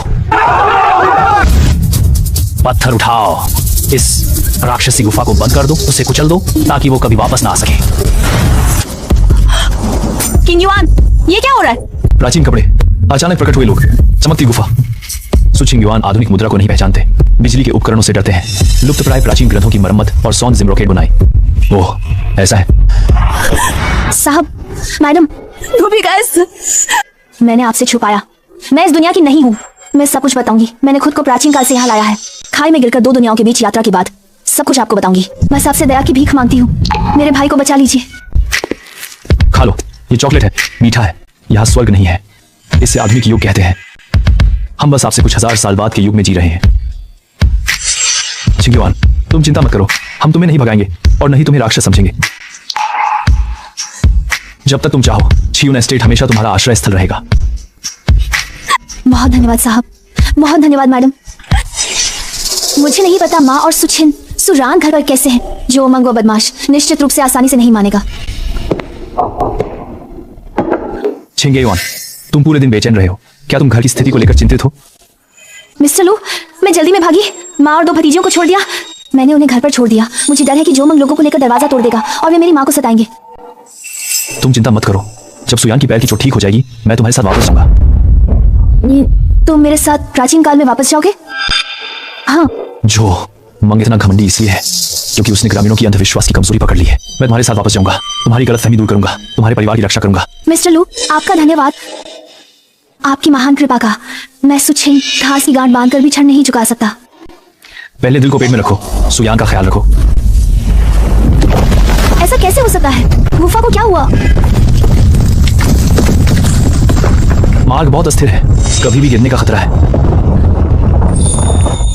पत्थर उठाओ, इस राक्षसी गुफा को बंद कर दो, उसे कुचल दो ताकि वो कभी वापस ना आ सके। किंगयुआन, ये क्या हो रहा है? प्राचीन कपड़े, अचानक प्रकट हुए लोग, चमकती गुफा। सु किंगयुआन आधुनिक मुद्रा को नहीं पहचानते, बिजली के उपकरणों से डरते हैं, लुप्तप्राय प्राचीन ग्रंथों की मरम्मत और सौंद जिम रॉकेट बनाए। ओह, ऐसा है। साहब, मैडम, मैंने आपसे छुपाया। मैं इस दुनिया की नहीं हूँ। मैं सब कुछ बताऊंगी। मैंने खुद को प्राचीन काल से यहाँ लाया है। खाई में गिरकर 2 दुनियाओं के बीच यात्रा के बाद सब कुछ आपको बताऊंगी। बस आपसे दया की भीख मांगती हूँ। मेरे भाई को बचा लीजिए। खा लो, ये चॉकलेट है, मीठा है। यहाँ स्वर्ग नहीं है, इसे आधुनिक युग कहते हैं। हम बस आपसे कुछ 1000 साल बाद के युग में जी रहे हैं। किंगयुआन, तुम चिंता मत करो, हम तुम्हें नहीं भगाएंगे और नहीं तुम्हें राक्षस समझेंगे। जब तक तुम चाहो, छियून एस्टेट हमेशा तुम्हारा आश्रय स्थल रहेगा। बहुत धन्यवाद साहब, बहुत धन्यवाद मैडम। मुझे नहीं पता माँ और सुछिन सुरान घर पर कैसे हैं। जो उमंग व बदमाश निश्चित रूप से आसानी से नहीं मानेगा। किंगयुआन, तुम पूरे दिन बेचैन रहे हो। क्या तुम घर की स्थिति को लेकर चिंतित हो? मिस्टर लू, मैं जल्दी में भागी। माँ और 2 भतीजियों को छोड़ दिया। मैंने उन्हें घर पर छोड़ दिया। मुझे डर है कि जो मंग लोगों को लेकर दरवाजा तोड़ देगा और वे मेरी माँ को सताएंगे। तुम चिंता मत करो, जब सुयान की पैर की चोट ठीक हो जाएगी मैं तुम्हारे साथ वापस जाऊंगा। तुम मेरे साथ प्राचीन काल में वापस जाओगे? हाँ। जो मंग इतना घमंडी इसलिए है क्योंकि उसने ग्रामीणों की अंधविश्वास की कमजोरी पकड़ ली है। मैं तुम्हारे साथ वापस जाऊंगा, तुम्हारी गलतफहमी दूर करूंगा, तुम्हारे परिवार की रक्षा करूंगा। मिस्टर लू, आपका धन्यवाद, आपकी महान कृपा का मैं सुछिन घास की गांठ बांधकर भी क्षण नहीं चुका सकता। पहले दिल को पेट में रखो, सुयान का ख्याल रखो। ऐसा कैसे हो सकता है? गुफा को क्या हुआ? मार मार्ग बहुत अस्थिर है, कभी भी गिरने का खतरा है।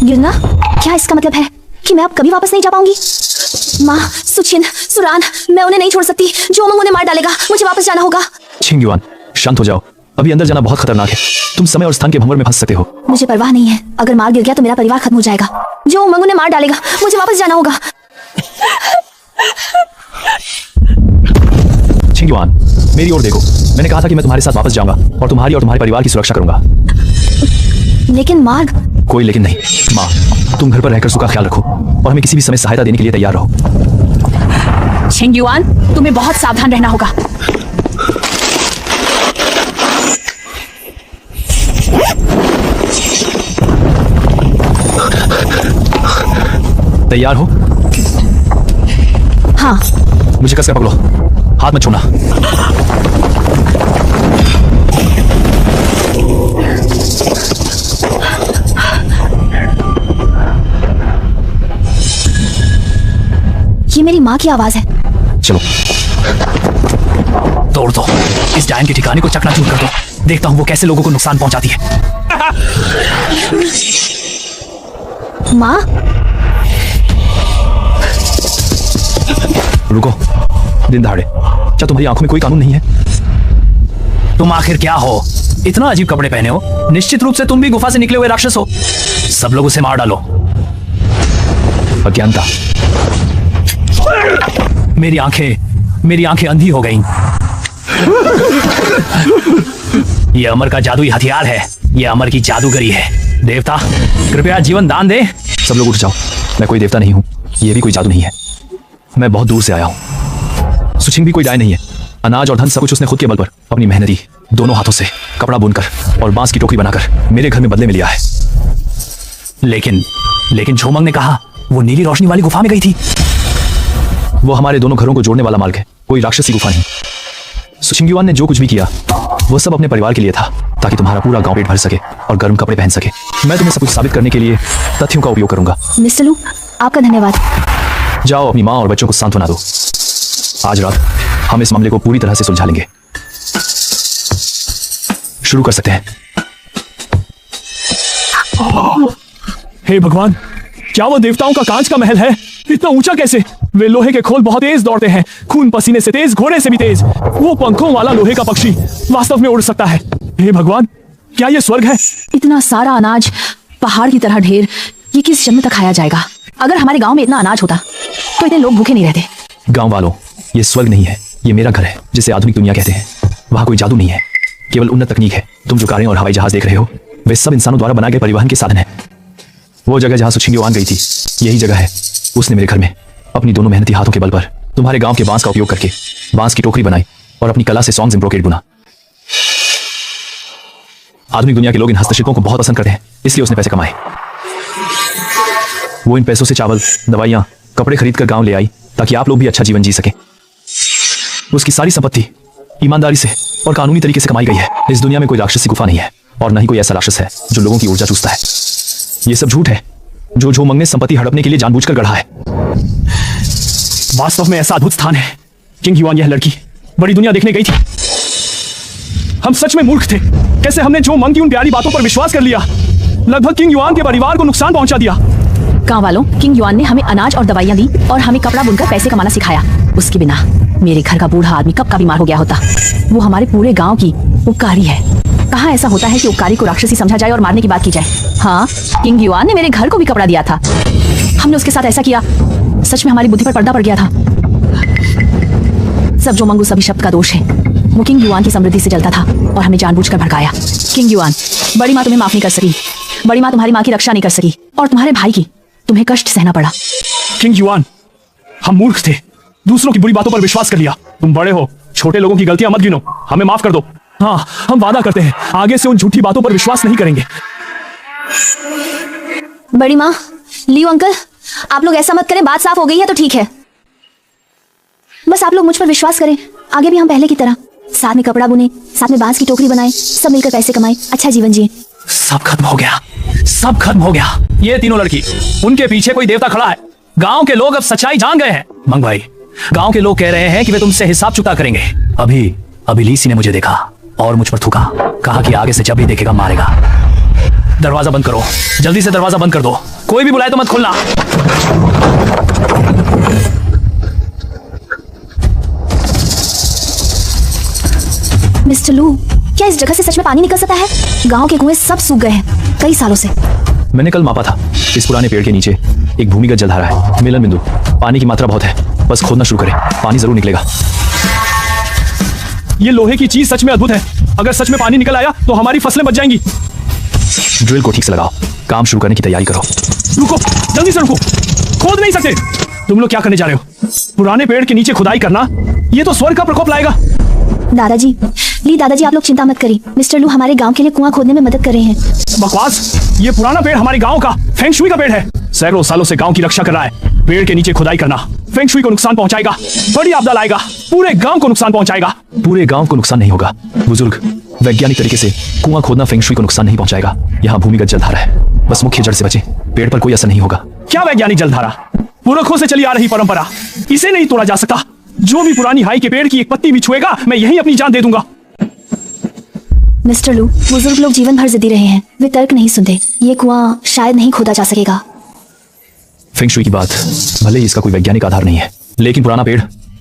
गिरना? क्या इसका मतलब है कि मैं अब कभी वापस नहीं जा पाऊंगी? माँ, सुचिन, सुरान, मैं उन्हें नहीं छोड़ सकती। जो उमंग उन्हें मार डालेगा, मुझे वापस जाना होगा। छिंगयुआन, शांत हो जाओ। अभी अंदर जाना बहुत खतरनाक है। तुम समय और स्थान के भंवर में फंस सकते हो। मुझे परवाह नहीं है। अगर मार गिर गया तो मेरा परिवार खत्म हो जाएगा। जो उमंग उन्हें मार डालेगा, मुझे वापस जाना होगा। छिंगयुआन, मेरी ओर देखो। मैंने कहा था कि मैं तुम्हारे साथ वापस जाऊंगा और तुम्हारी और तुम्हारे परिवार की सुरक्षा करूंगा। लेकिन मार्ग? कोई लेकिन नहीं। माँ, तुम घर पर रहकर सुख का ख्याल रखो और हमें किसी भी समय सहायता देने के लिए तैयार रहो। छिंगयुआन, तुम्हें बहुत सावधान रहना होगा। तैयार हो? हाँ। मुझे कसकर पकड़ो, हाथ मत छोड़ना। ये मेरी माँ की आवाज है। चलो तोड़ दो, इस डायन के ठिकाने को चकनाचूर कर दो। देखता हूँ वो कैसे लोगों को नुकसान पहुंचाती है। माँ, रुको। दिन दहाड़े, क्या तुम्हारी आंखों में कोई कानून नहीं है? तुम आखिर क्या हो? इतना अजीब कपड़े पहने हो। निश्चित रूप से तुम भी गुफा से निकले हुए राक्षस हो। सब लोग उसे मार डालो। अज्ञानता। मेरी आंखें अंधी हो गईं। ये अमर का जादुई हथियार है। ये अमर की जादूगरी है। देवता, कृपया जीवन दान दे। सब लोग उठ जाओ। मैं कोई देवता नहीं हूँ, ये भी कोई जादू नहीं है। मैं बहुत दूर से आया हूँ। सुचिंग भी कोई डाय नहीं है। अनाज और धन सब कुछ उसने खुद के बल पर अपनी मेहनती दोनों हाथों से कपड़ा बुनकर और बांस की टोकरी बनाकर मेरे घर में बदले में लिया है। लेकिन झोमंग ने कहा वो नीली रोशनी वाली गुफा में गई थी। वो हमारे दोनों घरों को जोड़ने वाला मार्ग है, कोई राक्षसी गुफा नहीं। छिंगयुआन ने जो कुछ भी किया वो सब अपने परिवार के लिए था, ताकि तुम्हारा पूरा गांव पेट भर सके और गर्म कपड़े पहन सके। मैं तुम्हें सब कुछ साबित करने के लिए तथ्यों का उपयोग करूंगा। मिस्टर लू, आपका धन्यवाद। जाओ, अपनी माँ और बच्चों को सांत्वना दो। आज रात हम इस मामले को पूरी तरह से सुलझा लेंगे। शुरू कर सकते हैं। हे भगवान, क्या वो देवताओं का कांच का महल है? इतना ऊंचा कैसे? वे लोहे के खोल बहुत तेज दौड़ते हैं, खून पसीने से तेज, घोड़े से भी तेज। वो पंखों वाला लोहे का पक्षी वास्तव में उड़ सकता है। हे भगवान, क्या ये स्वर्ग है? इतना सारा अनाज पहाड़ की तरह ढेर, ये किस जन्म तक खाया जाएगा? अगर हमारे गांव में इतना अनाज होता तो इतने लोग भूखे नहीं रहते। गांव वालों, ये स्वर्ग नहीं है, ये मेरा घर है, जिसे आधुनिक दुनिया कहते हैं। वहां कोई जादू नहीं है, केवल उन्नत तकनीक है। तुम जो कारें और हवाई जहाज देख रहे हो, वे सब इंसानों द्वारा बनाए गए परिवहन के साधन है। वो जगह जहां छिंगयुआन गई थी, यही जगह है। उसने मेरे घर में अपनी दोनों मेहनती हाथों के बल पर तुम्हारे गांव के बांस का उपयोग करके बांस की टोकरी बनाई और अपनी कला से सॉन्ग्स एंड ब्रोकेड बुना। आधुनिक दुनिया के लोग इन हस्तशिल्पों को बहुत पसंद करते हैं, इसलिए उसने पैसे कमाए। वो इन पैसों से चावल, दवाइयां, कपड़े खरीद कर गांव ले आई, ताकि आप लोग भी अच्छा जीवन जी सके। उसकी सारी संपत्ति ईमानदारी से और कानूनी तरीके से कमाई गई है। इस दुनिया में कोई राक्षसी गुफा नहीं है और न ही कोई ऐसा राक्षस है जो लोगों की ऊर्जा चूसता है। ये सब झूठ है जो झोमंग ने संपत्ति हड़पने के लिए जानबूझकर गढ़ा है। वास्तव में ऐसा अद्भुत स्थान है। छिंगयुआन, यह लड़की बड़ी दुनिया देखने गई थी। हम सच में मूर्ख थे। कैसे हमने झोमंग की उन प्यारी बातों पर विश्वास कर लिया? लगभग छिंगयुआन के परिवार को नुकसान पहुंचा दिया। गांव वालों, छिंगयुआन ने हमें अनाज और दवाइयां दी और हमें कपड़ा बुनकर पैसे कमाना सिखाया। उसके बिना मेरे घर का बूढ़ा आदमी कब का बीमार हो गया होता। वो हमारे पूरे गांव की उपकारी है। कहाँ ऐसा होता है कि उपकारी को राक्षसी समझा जाए और मारने की बात की जाए? हाँ, छिंगयुआन ने मेरे घर को भी कपड़ा दिया था। हमने उसके साथ ऐसा किया, सच में हमारी बुद्धि पर पर्दा पड़ गया था। सब झोमंग उस अभिशप्त का दोष है। वो छिंगयुआन की समृद्धि से जलता था और हमें जानबूझकर भड़काया। छिंगयुआन, बड़ी माँ तुम्हें माफ नहीं कर सकी। बड़ी माँ तुम्हारी माँ की रक्षा नहीं कर सकी और तुम्हारे भाई की तुम्हें कष्ट सहना पड़ा। छिंगयुआन, हम मूर्ख थे, दूसरों की बुरी बातों पर विश्वास कर लिया। तुम बड़े हो, छोटे लोगों की गलतियां मत गिनो। हमें माफ कर दो। हाँ, हम वादा करते हैं आगे से उन झूठी बातों पर विश्वास नहीं करेंगे। बड़ी माँ, लियो अंकल, आप लोग ऐसा मत करें। बात साफ हो गई है तो ठीक है। बस आप लोग मुझ पर विश्वास करें। आगे भी हम पहले की तरह साथ में कपड़ा बुने, साथ में बांस की टोकरी बनाए, सब मिलकर पैसे कमाए, अच्छा जीवन जिए। सब खत्म हो गया, सब खत्म हो गया। ये तीनों लड़की, उनके पीछे कोई देवता खड़ा है। गांव के लोग अब सच्चाई जान गए हैं। मंग भाई, गांव के लोग कह रहे हैं कि वे तुमसे हिसाब चुकता करेंगे। अभी लीसी ने मुझे देखा। और मुझ पर थूका, कहा कि आगे से जब भी देखेगा मारेगा। दरवाजा बंद करो, जल्दी से दरवाजा बंद कर दो, कोई भी बुलाए तो मत खोलना। मिस्टर लू, क्या इस जगह से सच में पानी निकल सकता है? गांव के कुएं सब सूख गए हैं कई सालों से। मैंने कल मापा था, इस पुराने पेड़ के नीचे एक भूमिगत जलधारा है, मिलन बिंदु। पानी की मात्रा बहुत है, बस खोदना शुरू करें, पानी जरूर निकलेगा। ये लोहे की चीज सच में अद्भुत है। अगर सच में पानी निकल आया तो हमारी फसलें बच जाएंगी। ड्रिल को ठीक से लगाओ, काम शुरू करने की तैयारी करो। रुको, जल्दी से रुको, खोद नहीं सकते। तुम लोग क्या करने जा रहे हो? पुराने पेड़ के नीचे खुदाई करना, ये तो स्वर्ग का प्रकोप लाएगा। दादाजी, दादाजी आप लोग चिंता मत करिए, मिस्टर लू हमारे गांव के लिए कुआं खोदने में मदद कर रहे हैं। बकवास, ये पुराना पेड़ हमारे गांव का फेंग शुई का पेड़ है। सैकड़ों सालों से गांव की रक्षा कर रहा है। पेड़ के नीचे खुदाई करना फेंग शुई को नुकसान पहुंचाएगा, बड़ी आपदा लाएगा, पूरे गांव को नुकसान पहुंचाएगा। पूरे गांव को नुकसान नहीं होगा बुजुर्ग, वैज्ञानिक तरीके से कुआं खोदना फेंग शुई को नुकसान नहीं पहुंचाएगा। यहाँ भूमिगत जलधारा है, बस मुख्य जड़ से बचे, पेड़ पर कोई असर नहीं होगा। क्या वैज्ञानिक जलधारा? पुरखों से चली आ रही परंपरा, इसे नहीं तोड़ा जा सकता। जो भी पुरानी हाई के पेड़ की एक पत्ती भी छुएगा, मैं यही अपनी जान दे दूंगा। मिस्टर लू, बुजुर्ग लोग जीवन भर जिद्दी रहे हैं, वे तर्क नहीं सुनते। ये कुआं शायद नहीं खोदा जा सकेगा। फेंग शुई की बात, भले ही इसका कोई वैज्ञानिक आधार नहीं है, लेकिन पुराना पेड़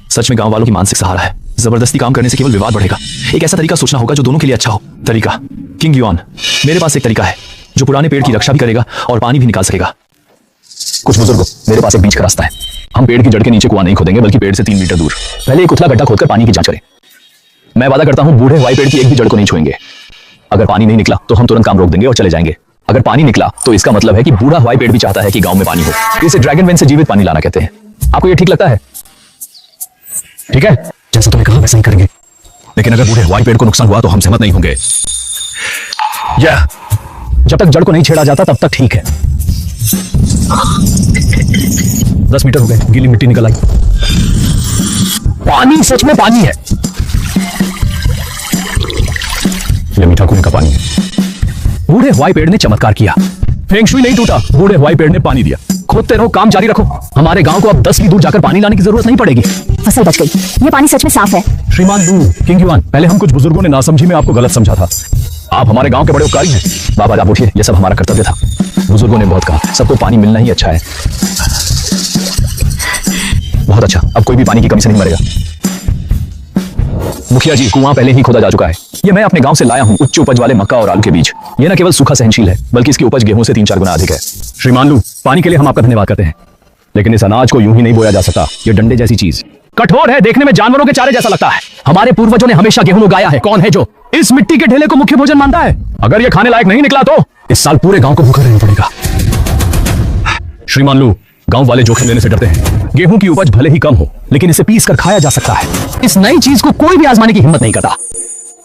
सच में गांव वालों की मानसिक सहारा है। जबरदस्ती काम करने से केवल विवाद बढ़ेगा। एक ऐसा तरीका सोचना होगा जो दोनों के लिए अच्छा हो। तरीका किंग युआन, मेरे पास एक तरीका है जो पुराने पेड़ की रक्षा भी करेगा और पानी भी निकाल सकेगा। कुछ बुजुर्गों, मेरे पास एक बीच का रास्ता है। हम पेड़ की जड़ के नीचे कुआं नहीं खोदेंगे, बल्कि पेड़ से 3 मीटर दूर पहले एक उथला गड्ढा खोदकर पानी की जांच करें। मैं वादा करता हूं, बूढ़े हवाई पेड़ की एक भी जड़ को नहीं छुएंगे। अगर पानी नहीं निकला तो हम तुरंत काम रोक देंगे और चले जाएंगे। अगर पानी निकला तो इसका मतलब है कि बूढ़ा हवाई पेड़ भी चाहता है कि गांव में पानी हो। इसे ड्रैगन वेन से जीवित पानी लाना कहते हैं। आपको ये ठीक लगता है? ठीक है, जैसा तुमने कहा वैसा ही करेंगे। लेकिन अगर बूढ़े हवाई पेड़ को नुकसान हुआ तो हम सहमत नहीं होंगे। जब तक जड़ को नहीं छेड़ा जाता तब तक ठीक है। 10 मीटर हो गए, गीली मिट्टी निकल आई। पानी सच में पानी है। यह मीठा कुएं का पानी है। बूढ़े हवाई पेड़ ने चमत्कार किया। फेंग शुई नहीं टूटा, बूढ़े हवाई पेड़ ने पानी दिया। खोदते रहो, काम जारी रखो। हमारे गांव को अब 10 मील दूर जाकर पानी लाने की जरूरत नहीं पड़ेगी। फसल बच गई। ये पानी सच में साफ है। श्रीमान लू, किंग युआन, पहले हम कुछ बुजुर्गों ने नासमझी में आपको गलत समझा था। आप हमारे गांव के बड़े उपकारी हैं। बाबा आप उठिए, यह सब हमारा कर्तव्य था। बुजुर्गों ने बहुत कहा, सबको पानी मिलना ही अच्छा है। बहुत अच्छा, अब कोई भी पानी की कमी से नहीं मरेगा। मुखिया जी, कुआं पहले ही खोदा जा चुका है। ये मैं अपने गांव से लाया हूं, उच्च उपज वाले मक्का और आलू के बीज। ये न केवल सूखा सहनशील है, बल्कि इसकी उपज गेहूं से 3-4 गुना अधिक है। श्रीमान लू, पानी के लिए हम आपका धन्यवाद करते हैं, लेकिन इस अनाज को यूं ही नहीं बोया जा सकता। ये डंडे जैसी चीज कठोर है, देखने में जानवरों के चारे जैसा लगता है। हमारे पूर्वजों ने हमेशा गेहूं उगाया है। कौन है जो इस मिट्टी के ढेले को मुख्य भोजन मानता है? अगर ये खाने लायक नहीं निकला तो इस साल पूरे गांव को भूखा रहना पड़ेगा। श्रीमान लू, गांव वाले जोखिम लेने से डरते हैं। गेहूं की उपज भले ही कम हो, लेकिन इसे पीस कर खाया जा सकता है। इस नई चीज को कोई भी आजमाने की हिम्मत नहीं करता।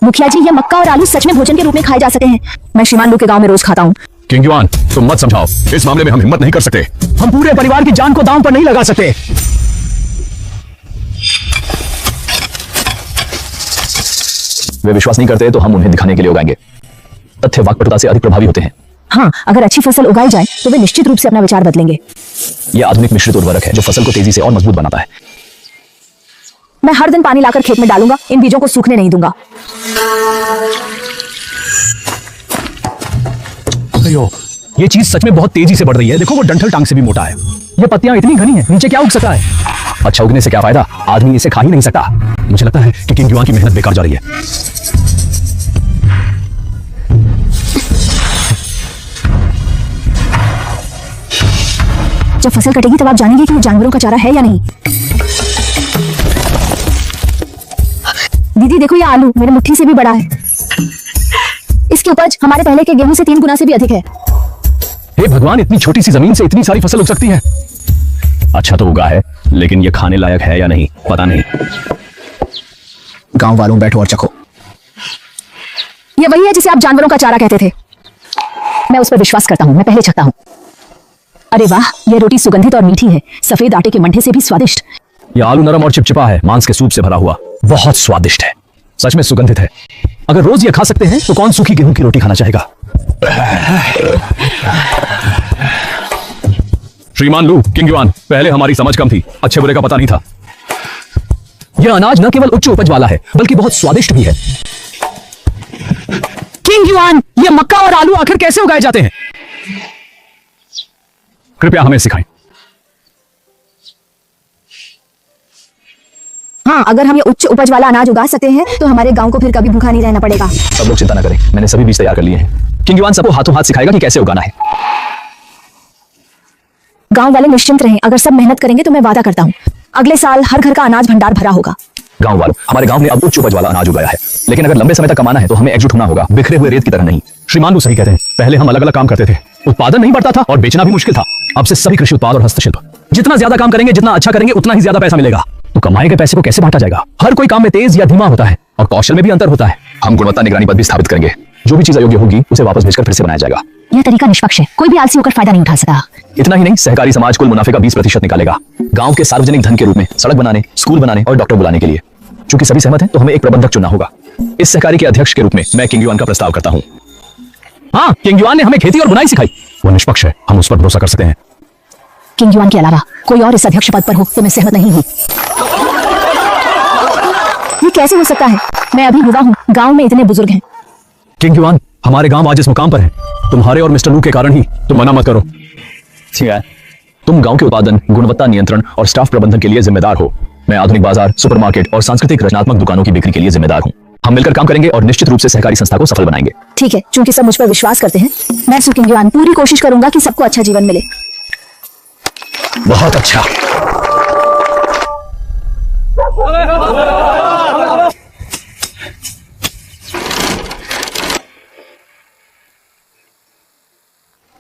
मुखिया जी, ये मक्का और आलू सच में भोजन के रूप में खाए जा सकते हैं। मैं श्रीमान लू के गांव में रोज खाता हूँ। किंग युआन, तुम मत समझाओ, इस मामले में हम हिम्मत नहीं कर सकते। हम पूरे परिवार की जान को दांव पर नहीं लगा सकते। वे विश्वास नहीं करते तो हम उन्हें दिखाने के लिए उगाएंगे। तथ्य वाक्पटुता से अधिक प्रभावी होते हैं। हाँ, अगर अच्छी फसल उगाई जाए तो वे निश्चित रूप से अपना विचार बदलेंगे। यह आधुनिक मिश्रित उर्वरक है जो फसल को तेजी से और मजबूत बनाता है। मैं हर दिन पानी लाकर खेत में डालूंगा, इन बीजों को सूखने नहीं दूंगा। अयो, ये चीज सच में बहुत तेजी से बढ़ रही है। देखो, वो डंठल टांग से भी मोटा है। ये पत्तियां इतनी घनी हैं, नीचे क्या उग सकता है? अच्छा, उगने से क्या फायदा? आदमी इसे खा ही नहीं सकता। मुझे लगता है कि किंग युआन की मेहनत बेकार जा रही है। जब फसल कटेगी तब आप जानेंगे कि वो जानवरों का चारा है या नहीं। दीदी देखो, ये आलू मेरे मुट्ठी से भी बड़ा है। इसकी उपज हमारे पहले के गेहूं से 3 गुना से भी अधिक है। हे भगवान, इतनी छोटी सी जमीन से इतनी सारी फसल उग सकती है। अच्छा तो उगा है, लेकिन ये खाने लायक है या नहीं पता नहीं। गांव वालों, बैठो और चखो। ये वही है जिसे आप जानवरों का चारा कहते थे। मैं उस पर विश्वास करता हूँ, मैं पहले चखता हूँ। अरे वाह, यह रोटी सुगंधित और मीठी है, सफेद आटे के मंठे से भी स्वादिष्ट। यह आलू नरम और चिपचिपा है, मांस के सूप से भरा हुआ, बहुत स्वादिष्ट है। सच में सुगंधित है। अगर रोज ये खा सकते हैं तो कौन सूखी गेहूं की रोटी खाना चाहेगा? श्रीमान लू, किंग युआन, पहले हमारी समझ कम थी, अच्छे बुरे का पता नहीं था। यह अनाज न केवल उच्च उपज वाला है, बल्कि बहुत स्वादिष्ट भी है। किंग युआन, ये मक्का और आलू आखिर कैसे उगाए जाते हैं? कृपया हमें सिखाएं। हाँ, अगर हम ये उच्च उपज वाला अनाज उगा सकते हैं तो हमारे गांव को फिर कभी भूखा नहीं रहना पड़ेगा। सब लोग चिंता न करें, मैंने सभी बीज तैयार कर लिए हैं। किंग युआन सबको हाथों हाथ सिखाएगा कि कैसे उगाना है। गांव वाले निश्चिंत रहें, अगर सब मेहनत करेंगे तो मैं वादा करता हूँ अगले साल हर घर का अनाज भंडार भरा होगा। गांव वालों, हमारे गांव ने अब उच्च उपज वाला अनाज उगाया है, लेकिन अगर लंबे समय तक कमाना है तो हमें एकजुट होना होगा, बिखरे हुए रेत की तरह नहीं। श्रीमान वो सही कहते हैं, पहले हम अलग अलग काम करते थे, उत्पादन नहीं बढ़ता था और बेचना भी मुश्किल था। अब से सभी कृषि उत्पाद और हस्तशिल्प, जितना ज्यादा काम करेंगे, जितना अच्छा करेंगे, उतना ही ज्यादा पैसा मिलेगा। तो कमाए गए पैसे को कैसे बांटा जाएगा? हर कोई काम में तेज या धीमा होता है और कौशल में भी अंतर होता है। हम गुणवत्ता निगरानी पद भी स्थापित करेंगे, जो भी चीज अयोग्य होगी उसे वापस भेजकर फिर से बनाया जाएगा। यह तरीका निष्पक्ष है, कोई भी आलसी होकर फायदा नहीं उठा सका। इतना ही नहीं, सहकारी समाज कुल मुनाफे का 20% निकालेगा गांव के सार्वजनिक धन के रूप में, सड़क बनाने, स्कूल बनाने और डॉक्टर बुलाने के लिए। चूंकि सभी सहमत हैं तो हमें एक प्रबंधक चुनना होगा। इस सहकारी के अध्यक्ष के रूप में मैं किंग युआन का प्रस्ताव करता हूं। हाँ, किंग युआन ने हमें खेती और बुनाई सिखाई, वो निष्पक्ष है, हम उस पर भरोसा कर सकते हैं। किंग युआन के अलावा कोई और इस अध्यक्ष पद पर हो तो मैं सहमत नहीं हूँ। ये कैसे हो सकता है? मैं अभी युवा हूँ, गाँव में इतने बुजुर्ग हैं। किंग युआन, हमारे गांव आज इस मुकाम पर है तुम्हारे और मिस्टर लू के कारण ही। तुम मना मत करो। ठीक है, तुम गांव के उत्पादन, गुणवत्ता नियंत्रण और स्टाफ प्रबंधन के लिए जिम्मेदार हो। मैं आधुनिक बाजार, सुपरमार्केट और सांस्कृतिक रचनात्मक दुकानों की बिक्री के लिए जिम्मेदार हूँ। हम मिलकर काम करेंगे और निश्चित रूप से सहकारी संस्था को सफल बनाएंगे। ठीक है, चूंकि सब मुझ पर विश्वास करते हैं, मैं किंग युआन पूरी कोशिश करूंगा कि सबको अच्छा जीवन मिले। बहुत अच्छा।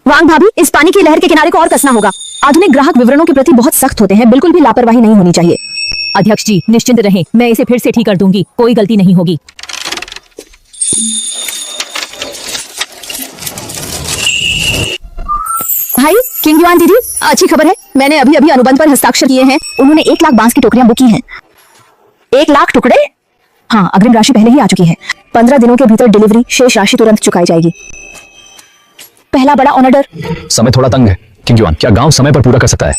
वांग भाभी, इस पानी की लहर के किनारे को और कसना होगा। आधुनिक ग्राहक विवरणों के प्रति बहुत सख्त होते हैं, बिल्कुल भी लापरवाही नहीं होनी चाहिए। अध्यक्ष जी निश्चिंत रहें, मैं इसे फिर से ठीक कर दूंगी, कोई गलती नहीं होगी। भाई, किंग युआन दीदी, अच्छी खबर है, मैंने अभी अभी अनुबंध पर हस्ताक्षर किए हैं। उन्होंने 1 लाख बांस की टोकरियां बुक की हैं। 1 लाख टुकड़े? हाँ, अग्रिम राशि पहले ही आ चुकी है। 15 दिनों के भीतर डिलीवरी, शेष राशि तुरंत चुकाई जाएगी। पहला बड़ा ऑर्डर। समय थोड़ा तंग है किंग युआन, क्या गांव समय पर पूरा कर सकता है?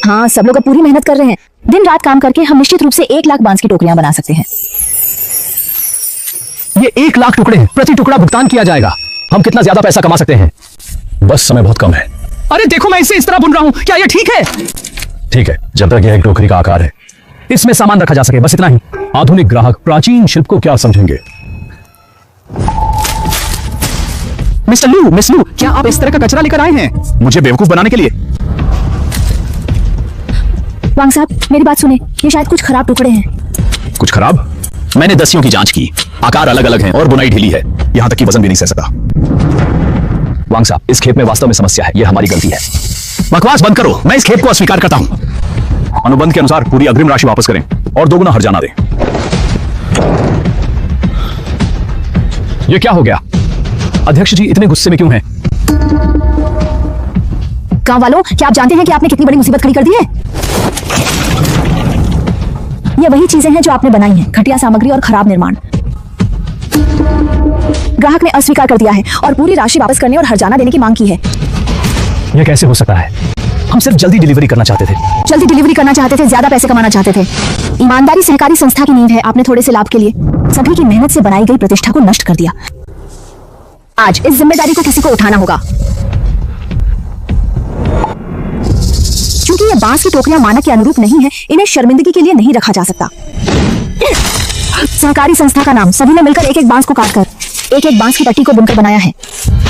हाँ, सब लोग अब पूरी मेहनत कर रहे हैं। दिन रात काम करके हम निश्चित रूप से 1 लाख बांस की टोकरियां बना सकते हैं। ये 1 लाख टुकड़े हैं, प्रति टुकड़ा भुगतान किया जाएगा। हम कितना ज्यादा पैसा कमा सकते हैं? बस समय बहुत कम है। अरे देखो, मैं इसे इस तरह बुन रहा हूं, क्या ये ठीक है? ठीक है, जब तक यह एक टोकरी का आकार है, इसमें सामान रखा जा सके, बस इतना ही। आधुनिक ग्राहक प्राचीन शिल्प को क्या समझेंगे? मिस्टर लू, मिस लू, क्या आप इस तरह का कचरा लेकर आए हैं मुझे बेवकूफ बनाने के लिए? वांग साहब, मेरी बात सुने, ये शायद कुछ खराब टुकड़े हैं। कुछ खराब? मैंने दसियों की जांच की, आकार अलग अलग हैं और बुनाई ढीली है, यहां तक कि वजन भी नहीं सह सका। वांग साहब, इस खेप में वास्तव में समस्या है, यह हमारी गलती है। बकवास बंद करो, मैं इस खेप को अस्वीकार करता हूं। अनुबंध के अनुसार पूरी अग्रिम राशि वापस करें और 2 गुना हर्जाना दें। यह क्या हो गया? अध्यक्ष जी इतने गुस्से में क्यों हैं? गांव वालों, क्या आप जानते हैं कि आपने कितनी बड़ी मुसीबत खड़ी कर दी है? ये वही चीजें हैं जो आपने बनाई हैं, घटिया सामग्री और खराब निर्माण। ग्राहक ने अस्वीकार कर दिया है और पूरी राशि वापस करने और हर्जाना देने की मांग की है। यह कैसे हो सकता है? हम सिर्फ जल्दी डिलीवरी करना चाहते थे। जल्दी डिलीवरी करना चाहते थे, ज्यादा पैसे कमाना चाहते थे। ईमानदारी सहकारी संस्था की नींव है, आपने थोड़े से लाभ के लिए सभी की मेहनत से बनाई गई प्रतिष्ठा को नष्ट कर दिया। आज इस जिम्मेदारी को किसी को उठाना होगा। क्योंकि ये बांस की टोकरियां मानक के अनुरूप नहीं है, इन्हें शर्मिंदगी के लिए नहीं रखा जा सकता। सहकारी संस्था का नाम, सभी ने मिलकर एक एक बांस को काटकर एक एक बांस की पट्टी को बुनकर बनाया है।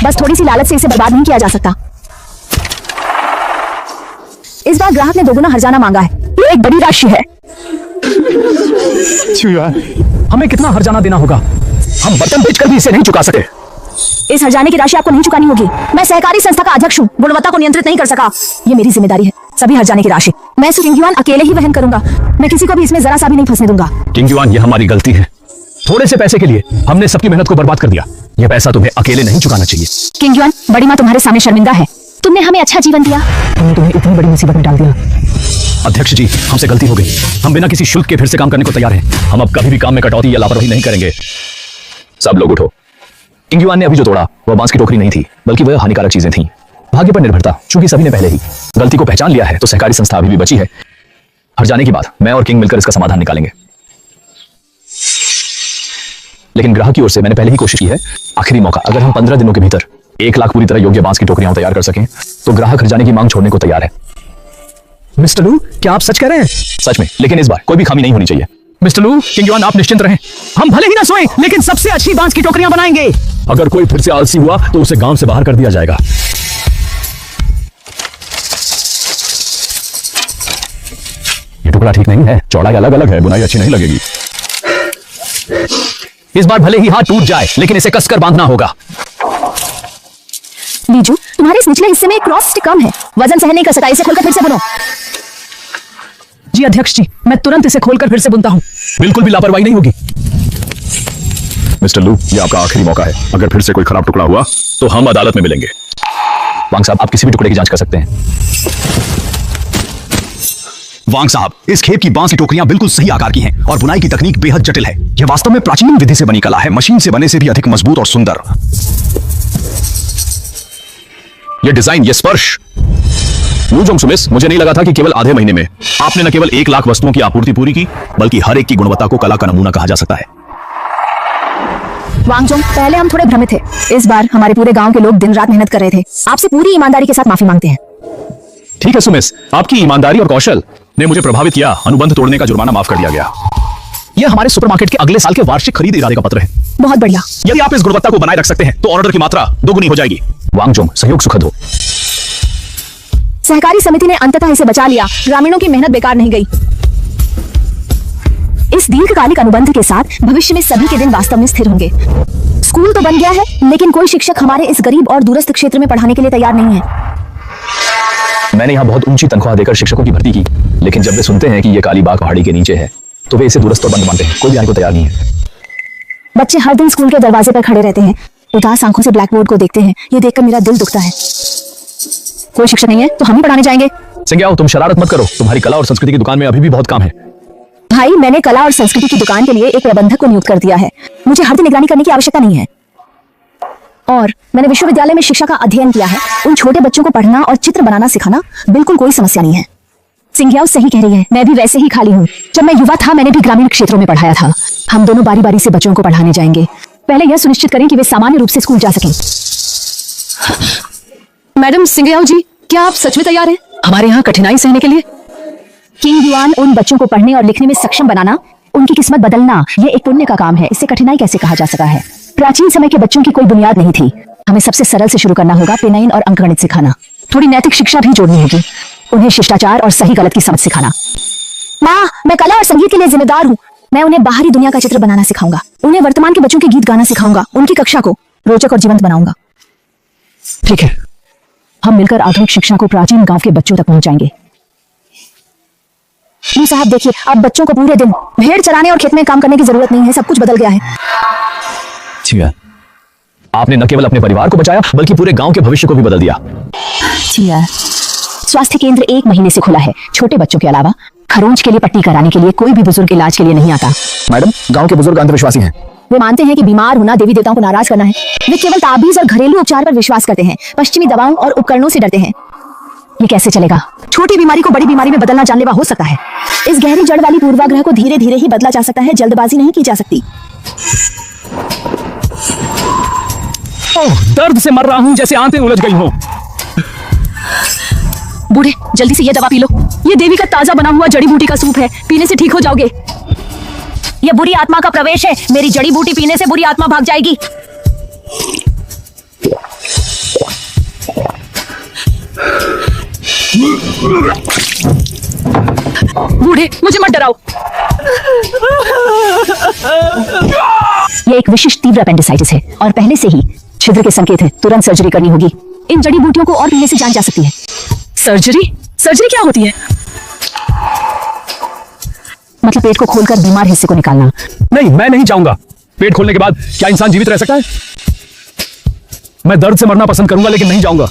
बस थोड़ी सी लालच से इसे बर्बाद नहीं किया जा सकता। इस बार ग्राहक ने 2 गुना हर्जाना मांगा है, ये एक बड़ी राशि है। हमें कितना हर्जाना देना होगा? हम बर्तन बेचकर भी इसे नहीं चुका सके। इस हर्जाने की राशि आपको नहीं चुकानी होगी। मैं सहकारी संस्था का अध्यक्ष हूँ, गुणवत्ता को नियंत्रित नहीं कर सका, ये मेरी जिम्मेदारी है। सभी हर्जाने की राशि मैं किंग युआन अकेले ही वहन करूंगा। मैं किसी को भी इसमें जरा सा भी नहीं फंसने दूंगा। किंग युआन, यह हमारी गलती है। थोड़े से पैसे के लिए हमने सबकी मेहनत को बर्बाद कर दिया। यह पैसा तुम्हें अकेले नहीं चुकाना चाहिए। किंग युआन, बड़ी माँ तुम्हारे सामने शर्मिंदा है। तुमने हमें अच्छा जीवन दिया, तुम्हें इतनी बड़ी मुसीबत में डाल दिया। अध्यक्ष जी, हमसे गलती हो गई। हम बिना किसी शुल्क के फिर से काम करने को तैयार हैं। हम अब कभी भी काम में कटौती या लापरवाही नहीं करेंगे। सब लोग उठो। किंग युआन ने अभी जो तोड़ा वह बांस की टोकरी नहीं थी, बल्कि वह हानिकारक चीजें थीं। भाग्य पर निर्भरता, चूंकि सभी ने पहले ही गलती को पहचान लिया है तो सहकारी संस्था अभी भी बची है। हर जाने की बात, मैं और किंग मिलकर इसका समाधान निकालेंगे। लेकिन ग्राहक की ओर से मैंने पहले ही कोशिश की है। आखिरी मौका, अगर हम 15 दिनों के भीतर 1 लाख पूरी तरह योग्य बांस की टोकरियां तैयार कर सकें तो ग्राहक हर जाने की मांग छोड़ने को तैयार है। मिस्टर लू, क्या आप सच कह रहे हैं? सच में, लेकिन इस बार कोई भी खामी नहीं होनी चाहिए। मिस्टर लू, किंग युआन, आप निश्चिंत रहें। हम भले ही ना सोएं, लेकिन सबसे अच्छी बांस की टोकरियां बनाएंगे। अगर कोई फिर से आलसी हुआ तो उसे गांव से बाहर कर दिया जाएगा। ये टुकड़ा ठीक नहीं है, चौड़ाई अलग अलग है, बुनाई अच्छी नहीं लगेगी। इस बार भले ही हाथ टूट जाए, लेकिन इसे कसकर बांधना होगा। बीजू, तुम्हारे इस निचले हिस्से में एक क्रॉस स्टिक कम है, वजन सहन नहीं कर सका, इसे खोलकर फिर से बुनो। जी अध्यक्ष जी, मैं तुरंत इसे खोलकर फिर से बुनता हूँ। बिल्कुल भी लापरवाही नहीं होगी। मिस्टर लू, ये आपका आखिरी मौका है। अगर फिर से कोई खराब टुकड़ा हुआ तो हम अदालत में मिलेंगे। वांग साहब, आप किसी भी टुकड़े की जांच कर सकते हैं। वांग साहब, इस खेप की बांस की टोकरियां बिल्कुल सही आकार की हैं और बुनाई की तकनीक बेहद जटिल है। यह वास्तव में प्राचीन विधि से बनी कला है, मशीन से बने से भी अधिक मजबूत और सुंदर। ये डिजाइन, ये स्पर्श। लूजोंग सुमिस, मुझे नहीं लगा था कि केवल आधे महीने में आपने न केवल 1 लाख वस्तुओं की आपूर्ति पूरी की, बल्कि हर एक की गुणवत्ता को कला का नमूना कहा जा सकता है। वांगजोंग, पहले हम थोड़े भ्रमित थे। इस बार हमारे पूरे गांव के लोग दिन रात मेहनत कर रहे थे। आपसे पूरी ईमानदारी के साथ माफी मांगते हैं। ठीक है सुमिस, आपकी ईमानदारी और कौशल ने मुझे प्रभावित किया। अनुबंध तोड़ने का जुर्माना माफ कर दिया गया। यह हमारे सुपरमार्केट के अगले साल के वार्षिक खरीद इरादे का पत्र है। बहुत बढ़िया। यदि आप इस गुणवत्ता को बनाए रख सकते हैं तो ऑर्डर की मात्रा 2 गुनी हो जाएगी। वांगजोंग, सहयोग सुखद हो। सहकारी समिति ने अंततः इसे बचा लिया। ग्रामीणों की मेहनत बेकार नहीं गई। इस दीर्घकालिक अनुबंध के साथ भविष्य में सभी के दिन वास्तव में स्थिर होंगे। स्कूल तो बन गया है, लेकिन कोई शिक्षक हमारे इस गरीब और दूरस्थ क्षेत्र में पढ़ाने के लिए तैयार नहीं है। मैंने यहाँ बहुत ऊंची तनख्वाह देकर शिक्षकों की भर्ती की, लेकिन जब वे सुनते हैं कि ये कालीबाग पहाड़ी के नीचे है तो वे इसे दूरस्थ और बंद मानते हैं। कोई भी आने को तैयार नहीं है। बच्चे हर दिन स्कूल के दरवाजे पर खड़े रहते हैं, उदास आंखों से ब्लैक बोर्ड को देखते हैं। ये देखकर मेरा दिल दुखता है। कोई शिक्षक नहीं है तो हम ही पढ़ाने जाएंगे। सिंघियाओ, तुम शरारत मत करो। तुम्हारी कला और संस्कृति की दुकान में अभी भी बहुत काम है। भाई, मैंने कला और संस्कृति की दुकान के लिए एक प्रबंधक को नियुक्त कर दिया है। मुझे हर दिन निगरानी करने की आवश्यकता नहीं है। और मैंने विश्वविद्यालय में शिक्षा का अध्ययन किया है। उन छोटे बच्चों को पढ़ना और चित्र बनाना सिखाना बिल्कुल कोई समस्या नहीं है। सिंघियाओ सही कह रही है, मैं भी वैसे ही खाली हूँ। जब मैं युवा था मैंने भी ग्रामीण क्षेत्रों में पढ़ाया था। हम दोनों बारी बारी से बच्चों को पढ़ाने जाएंगे। पहले यह सुनिश्चित करें कि वे सामान्य रूप से स्कूल जा सकें। मैडम सिंघियाओ जी, क्या आप सच में तैयार हैं हमारे यहाँ कठिनाई सहने के लिए? किंग युआन, उन बच्चों को पढ़ने और लिखने में सक्षम बनाना, उनकी किस्मत बदलना, ये एक पुण्य का काम है। इससे कठिनाई कैसे कहा जा सका है? प्राचीन समय के बच्चों की कोई बुनियाद नहीं थी। हमें सबसे सरल से शुरू करना होगा। पेनाइन और अंकगणित सिखाना, थोड़ी नैतिक शिक्षा भी जोड़नी होगी। उन्हें शिष्टाचार और सही गलत की समझ सिखाना। माँ, मैं कला और संगीत के लिए जिम्मेदार हूँ। मैं उन्हें बाहरी दुनिया का चित्र बनाना सिखाऊंगा। उन्हें वर्तमान के बच्चों के गीत गाना सिखाऊंगा। उनकी कक्षा को रोचक और जीवंत बनाऊंगा। ठीक है, हम मिलकर आधुनिक शिक्षा को प्राचीन गांव के बच्चों तक पहुंचाएंगे। साहब देखिए, अब बच्चों को पूरे दिन भेड़ चराने और खेत में काम करने की जरूरत नहीं है। सब कुछ बदल गया है। ठीक है, आपने न केवल अपने परिवार को बचाया बल्कि पूरे गांव के भविष्य को भी बदल दिया। स्वास्थ्य केंद्र 1 महीने से खुला है। छोटे बच्चों के अलावा खरोंच के लिए पट्टी कराने के लिए कोई भी बुजुर्ग इलाज के लिए नहीं आता। मैडम, गांव के बुजुर्ग अंधविश्वासी हैं। वे मानते हैं कि बीमार होना देवी देवताओं को नाराज करना है। वे केवल ताबीज और घरेलू उपचार पर विश्वास करते हैं। पश्चिमी दवाओं और उपकरणों से डरते हैं। ये कैसे चलेगा? छोटी बीमारी को बड़ी बीमारी में बदलना जानलेवा हो सकता है। इस गहरी जड़ वाली पूर्वाग्रह को धीरे धीरे ही बदला जा सकता है। जल्दबाजी नहीं की जा सकती। ओह, दर्द से मर रहा हूँ, जैसे आंतें उलझ गई हो। बूढ़े, जल्दी से ये दवा पी लो। ये देवी का ताजा बना हुआ जड़ी बूटी का सूप है। पीने से ठीक हो जाओगे। यह बुरी आत्मा का प्रवेश है। मेरी जड़ी बूटी पीने से बुरी आत्मा भाग जाएगी। बूढ़े, मुझे मत डराओ। यह एक विशिष्ट तीव्र अपेंडिसाइटिस है और पहले से ही छिद्र के संकेत है। तुरंत सर्जरी करनी होगी। इन जड़ी बूटियों को और पीने से जान जा सकती है। सर्जरी? सर्जरी क्या होती है? मतलब पेट को खोलकर बीमार हिस्से को निकालना। नहीं, मैं नहीं चाहूंगा। पेट खोलने के बाद क्या इंसान जीवित रह सकता है? मैं दर्द से मरना पसंद करूंगा, लेकिन नहीं जाऊंगा।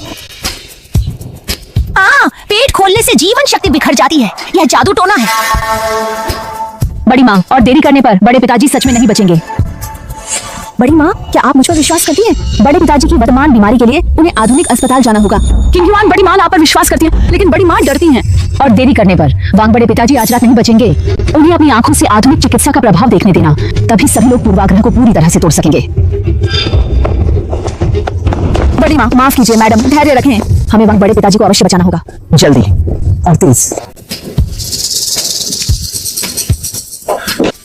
पेट खोलने से जीवन शक्ति बिखर जाती है। यह जादू टोना है। बड़ी माँ, और देरी करने पर बड़े पिताजी सच में नहीं बचेंगे। बड़ी माँ, क्या आप मुझ पर विश्वास करती हैं? बड़े पिताजी की वर्तमान बीमारी के लिए उन्हें आधुनिक अस्पताल जाना होगा। किंग युआन, बड़ी माँ आप पर विश्वास करती है, लेकिन बड़ी माँ डरती हैं। और देरी करने पर वांग बड़े पिताजी आज रात नहीं बचेंगे। उन्हें अपनी आंखों से आधुनिक चिकित्सा का प्रभाव देखने देना, तभी सभी लोग पूर्वाग्रह को पूरी तरह से तोड़ सकेंगे। बड़ी माँ, माफ कीजिए मैडम, धैर्य रखें। हमें वांग बड़े पिताजी को अवश्य बचाना होगा, जल्दी और तेज।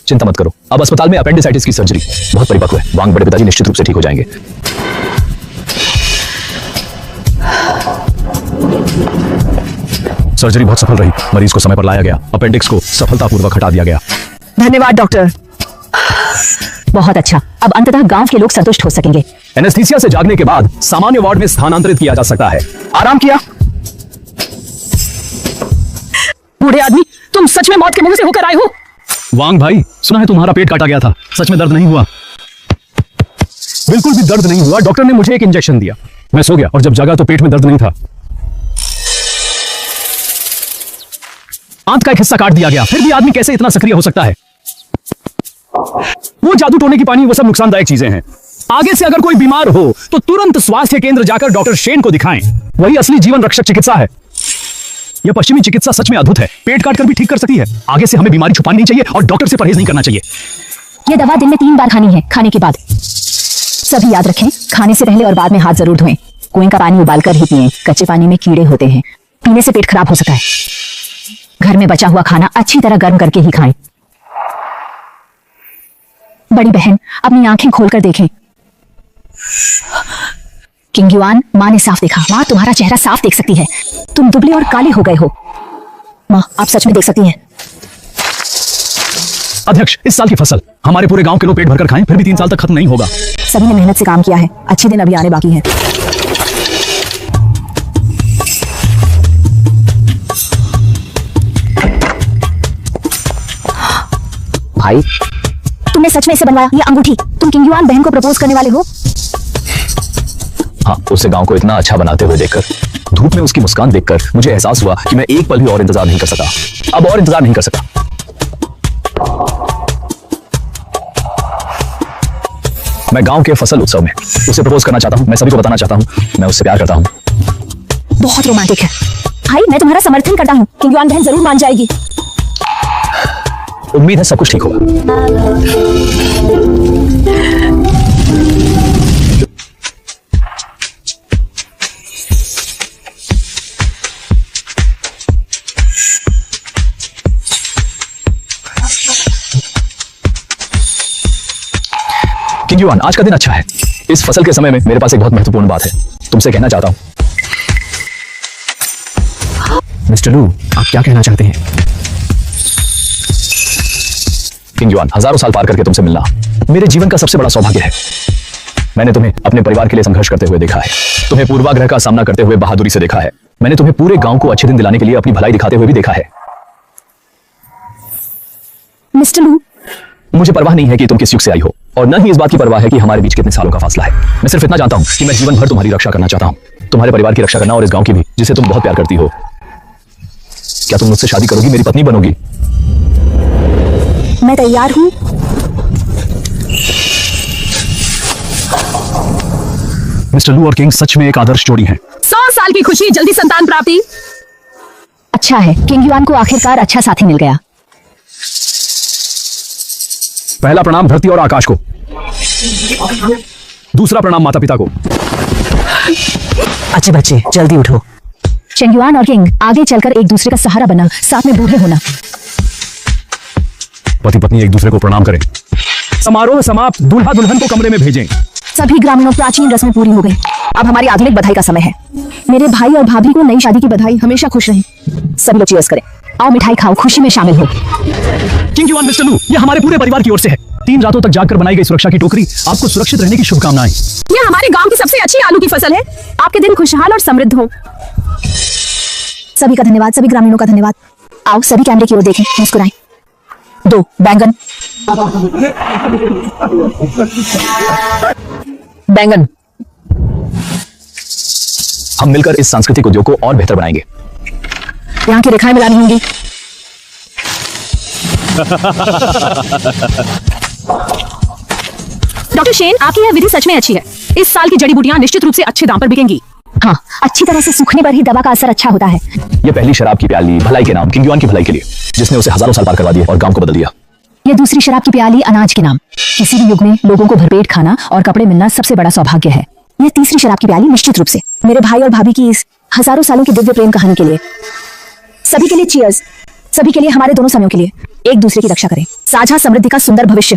चिंता मत करो, अब अस्पताल में अपेंडिसाइटिस की सर्जरी बहुत परिपक्व है। वांग बड़े पिताजी निश्चित रूप से ठीक हो जाएंगे। सर्जरी बहुत सफल रही, मरीज को समय पर लाया गया, अपेंडिक्स को सफलतापूर्वक हटा दिया गया। धन्यवाद डॉक्टर। बहुत अच्छा, अब अंततः गांव के लोग संतुष्ट हो सकेंगे। एनेस्थीसिया से जागने के बाद सामान्य वार्ड में स्थानांतरित किया जा सकता है। आराम किया? बूढ़े आदमी, तुम सच में मौत के मुंह से होकर आए हो? वांग भाई, सुना है तुम्हारा पेट काटा गया था, सच में दर्द नहीं हुआ? बिल्कुल भी दर्द नहीं हुआ। डॉक्टर ने मुझे एक इंजेक्शन दिया, मैं सो गया और जब जगा तो पेट में दर्द नहीं था। आंत का एक हिस्सा काट दिया गया, फिर भी आदमी कैसे इतना सक्रिय हो सकता है? वो जादू टोने की पानी, वो सब नुकसानदायक चीजें हैं। आगे से अगर कोई बीमार हो तो तुरंत स्वास्थ्य केंद्र जाकर डॉक्टर शेन को दिखाएं, वही असली जीवन रक्षक चिकित्सा है। यह पश्चिमी चिकित्सा सच में अद्भुत है, पेट काट कर भी ठीक कर सकती है। आगे से हमें बीमारी छुपानी नहीं चाहिए और डॉक्टर से परहेज नहीं करना चाहिए। यह दवा दिन में 3 बार खानी है, खाने के बाद। सभी याद रखें, खाने से पहले और बाद में हाथ जरूर धोएं। कुएं का पानी उबालकर ही पिएं, कच्चे पानी में कीड़े होते हैं, पीने से पेट खराब हो सकता है। घर में बचा हुआ खाना अच्छी तरह गर्म करके ही खाएं। बड़ी बहन, अपनी आंखें खोलकर देखें। किंग युआन, माँ ने साफ देखा। माँ, तुम्हारा चेहरा साफ देख सकती है। तुम दुबले और काले हो गए हो। माँ, आप सच में देख सकती हैं। अध्यक्ष, इस साल की फसल हमारे पूरे गांव के लोग पेट भरकर खाएं, फिर भी 3 साल तक खत्म नहीं होगा। सभी ने मेहनत से काम किया है, अच्छे दिन अभी आने बाकी हैं। भाई, तुमने सच में इसे बनवाया? ये अंगूठी तुम किंग युआन बहन को प्रपोज करने वाले हो? हाँ, उसे गांव को इतना अच्छा बनाते हुए देखकर, धूप में उसकी मुस्कान देखकर मुझे एहसास हुआ कि मैं एक पल भी और इंतजार नहीं कर सका। अब और इंतजार नहीं कर सका। मैं गांव के फसल उत्सव में उसे प्रपोज करना चाहता हूं। मैं सभी को बताना चाहता हूं, मैं उससे प्यार करता हूं। बहुत रोमांटिक है। भाई, मैं तुम्हारा समर्थन करता हूँ। किंग युआन बहन जरूर मान जाएगी। उम्मीद है सब कुछ ठीक होगा। किंग युआन, आज का दिन अच्छा है। इस फसल के समय में मेरे पास एक बहुत महत्वपूर्ण बात है, तुमसे कहना चाहता हूं। मिस्टर लू, आप क्या कहना चाहते हैं? किंग युआन, हजारों साल पार करके तुमसे मिलना मेरे जीवन का सबसे बड़ा सौभाग्य है। मैंने तुम्हें अपने परिवार के लिए संघर्ष करते हुए देखा है, तुम्हें पूर्वाग्रह का सामना करते हुए बहादुरी से देखा है। मैंने तुम्हें पूरे गांव को अच्छे दिन दिलाने के लिए अपनी भलाई दिखाते हुए भी देखा है। मिस्टर लू, मुझे परवाह नहीं है कि तुम किस युग से आई हो, और न ही इस बात की परवाह है कि हमारे बीच कितने सालों का फासला है। मैं सिर्फ इतना जानता हूं कि मैं जीवन भर तुम्हारी रक्षा करना चाहता हूं, तुम्हारे परिवार की रक्षा करना और इस गांव की भी, जिसे तुम बहुत प्यार करती हो। क्या तुम मुझसे शादी करोगी, मेरी पत्नी बनोगी? मैं तैयार हूँ। मिस्टर लू और किंग सच में एक आदर्श जोड़ी हैं। 100 साल की खुशी, जल्दी संतान प्राप्ति। अच्छा है, किंग युआन को आखिरकार अच्छा साथी मिल गया। पहला प्रणाम धरती और आकाश को, दूसरा प्रणाम माता पिता को। अच्छे बच्चे, जल्दी उठो। चेंग युआन और किंग, आगे चलकर एक दूसरे का सहारा बना, साथ में बूढ़े होना। पति पत्नी एक दूसरे को प्रणाम करें। समारोह समाप्त, दूल्हा दुल्हन को कमरे में भेजें। सभी ग्रामीणों, प्राचीन रस्में पूरी हो गई। अब हमारी आधुनिक बधाई का समय है। मेरे भाई और भाभी को नई शादी की बधाई, हमेशा खुश रहें। सभी लोग चीयर्स करें। आओ मिठाई खाओ, खुशी में शामिल हो। किंग युआन, मिस्टर लू, ये हमारे पूरे परिवार की ओर से है। 3 रातों तक जागकर बनाई गई सुरक्षा की टोकरी, आपको सुरक्षित रहने की शुभकामनाएं। यह हमारे गांव की सबसे अच्छी आलू की फसल है। आपके दिन खुशहाल और समृद्ध हो। सभी का धन्यवाद, सभी ग्रामीणों का धन्यवाद। आओ सभी कैमरे की ओर देखें, मुस्कुराएं। 2 बैंगन। बैंगन। हम मिलकर इस सांस्कृतिक उद्योग को और बेहतर बनाएंगे। यहाँ की रेखाएं मिलानी होंगी। डॉक्टर शेन, आपकी यह विधि सच में अच्छी है। इस साल की जड़ी बूटियां निश्चित रूप से अच्छे दाम पर बिकेंगी। हाँ, अच्छी तरह से सूखने पर ही दवा का असर अच्छा होता है। ये पहली शराब की प्याली भलाई के नाम, किंग युआन की भलाई के लिए, जिसने उसे हजारों साल पार करवा दिए और गांव को बदल दिया। यह दूसरी शराब की प्याली अनाज के नाम। किसी भी युग में लोगों को भरपेट खाना और कपड़े मिलना सबसे बड़ा सौभाग्य है। यह तीसरी शराब की प्याली निश्चित रूप से मेरे भाई और भाभी की इस हजारों सालों की दिव्य प्रेम कहानी के लिए। सभी के लिए चीयर्स, सभी के लिए, हमारे दोनों समयों के लिए। एक दूसरे की रक्षा करें, साझा समृद्धि का सुंदर भविष्य।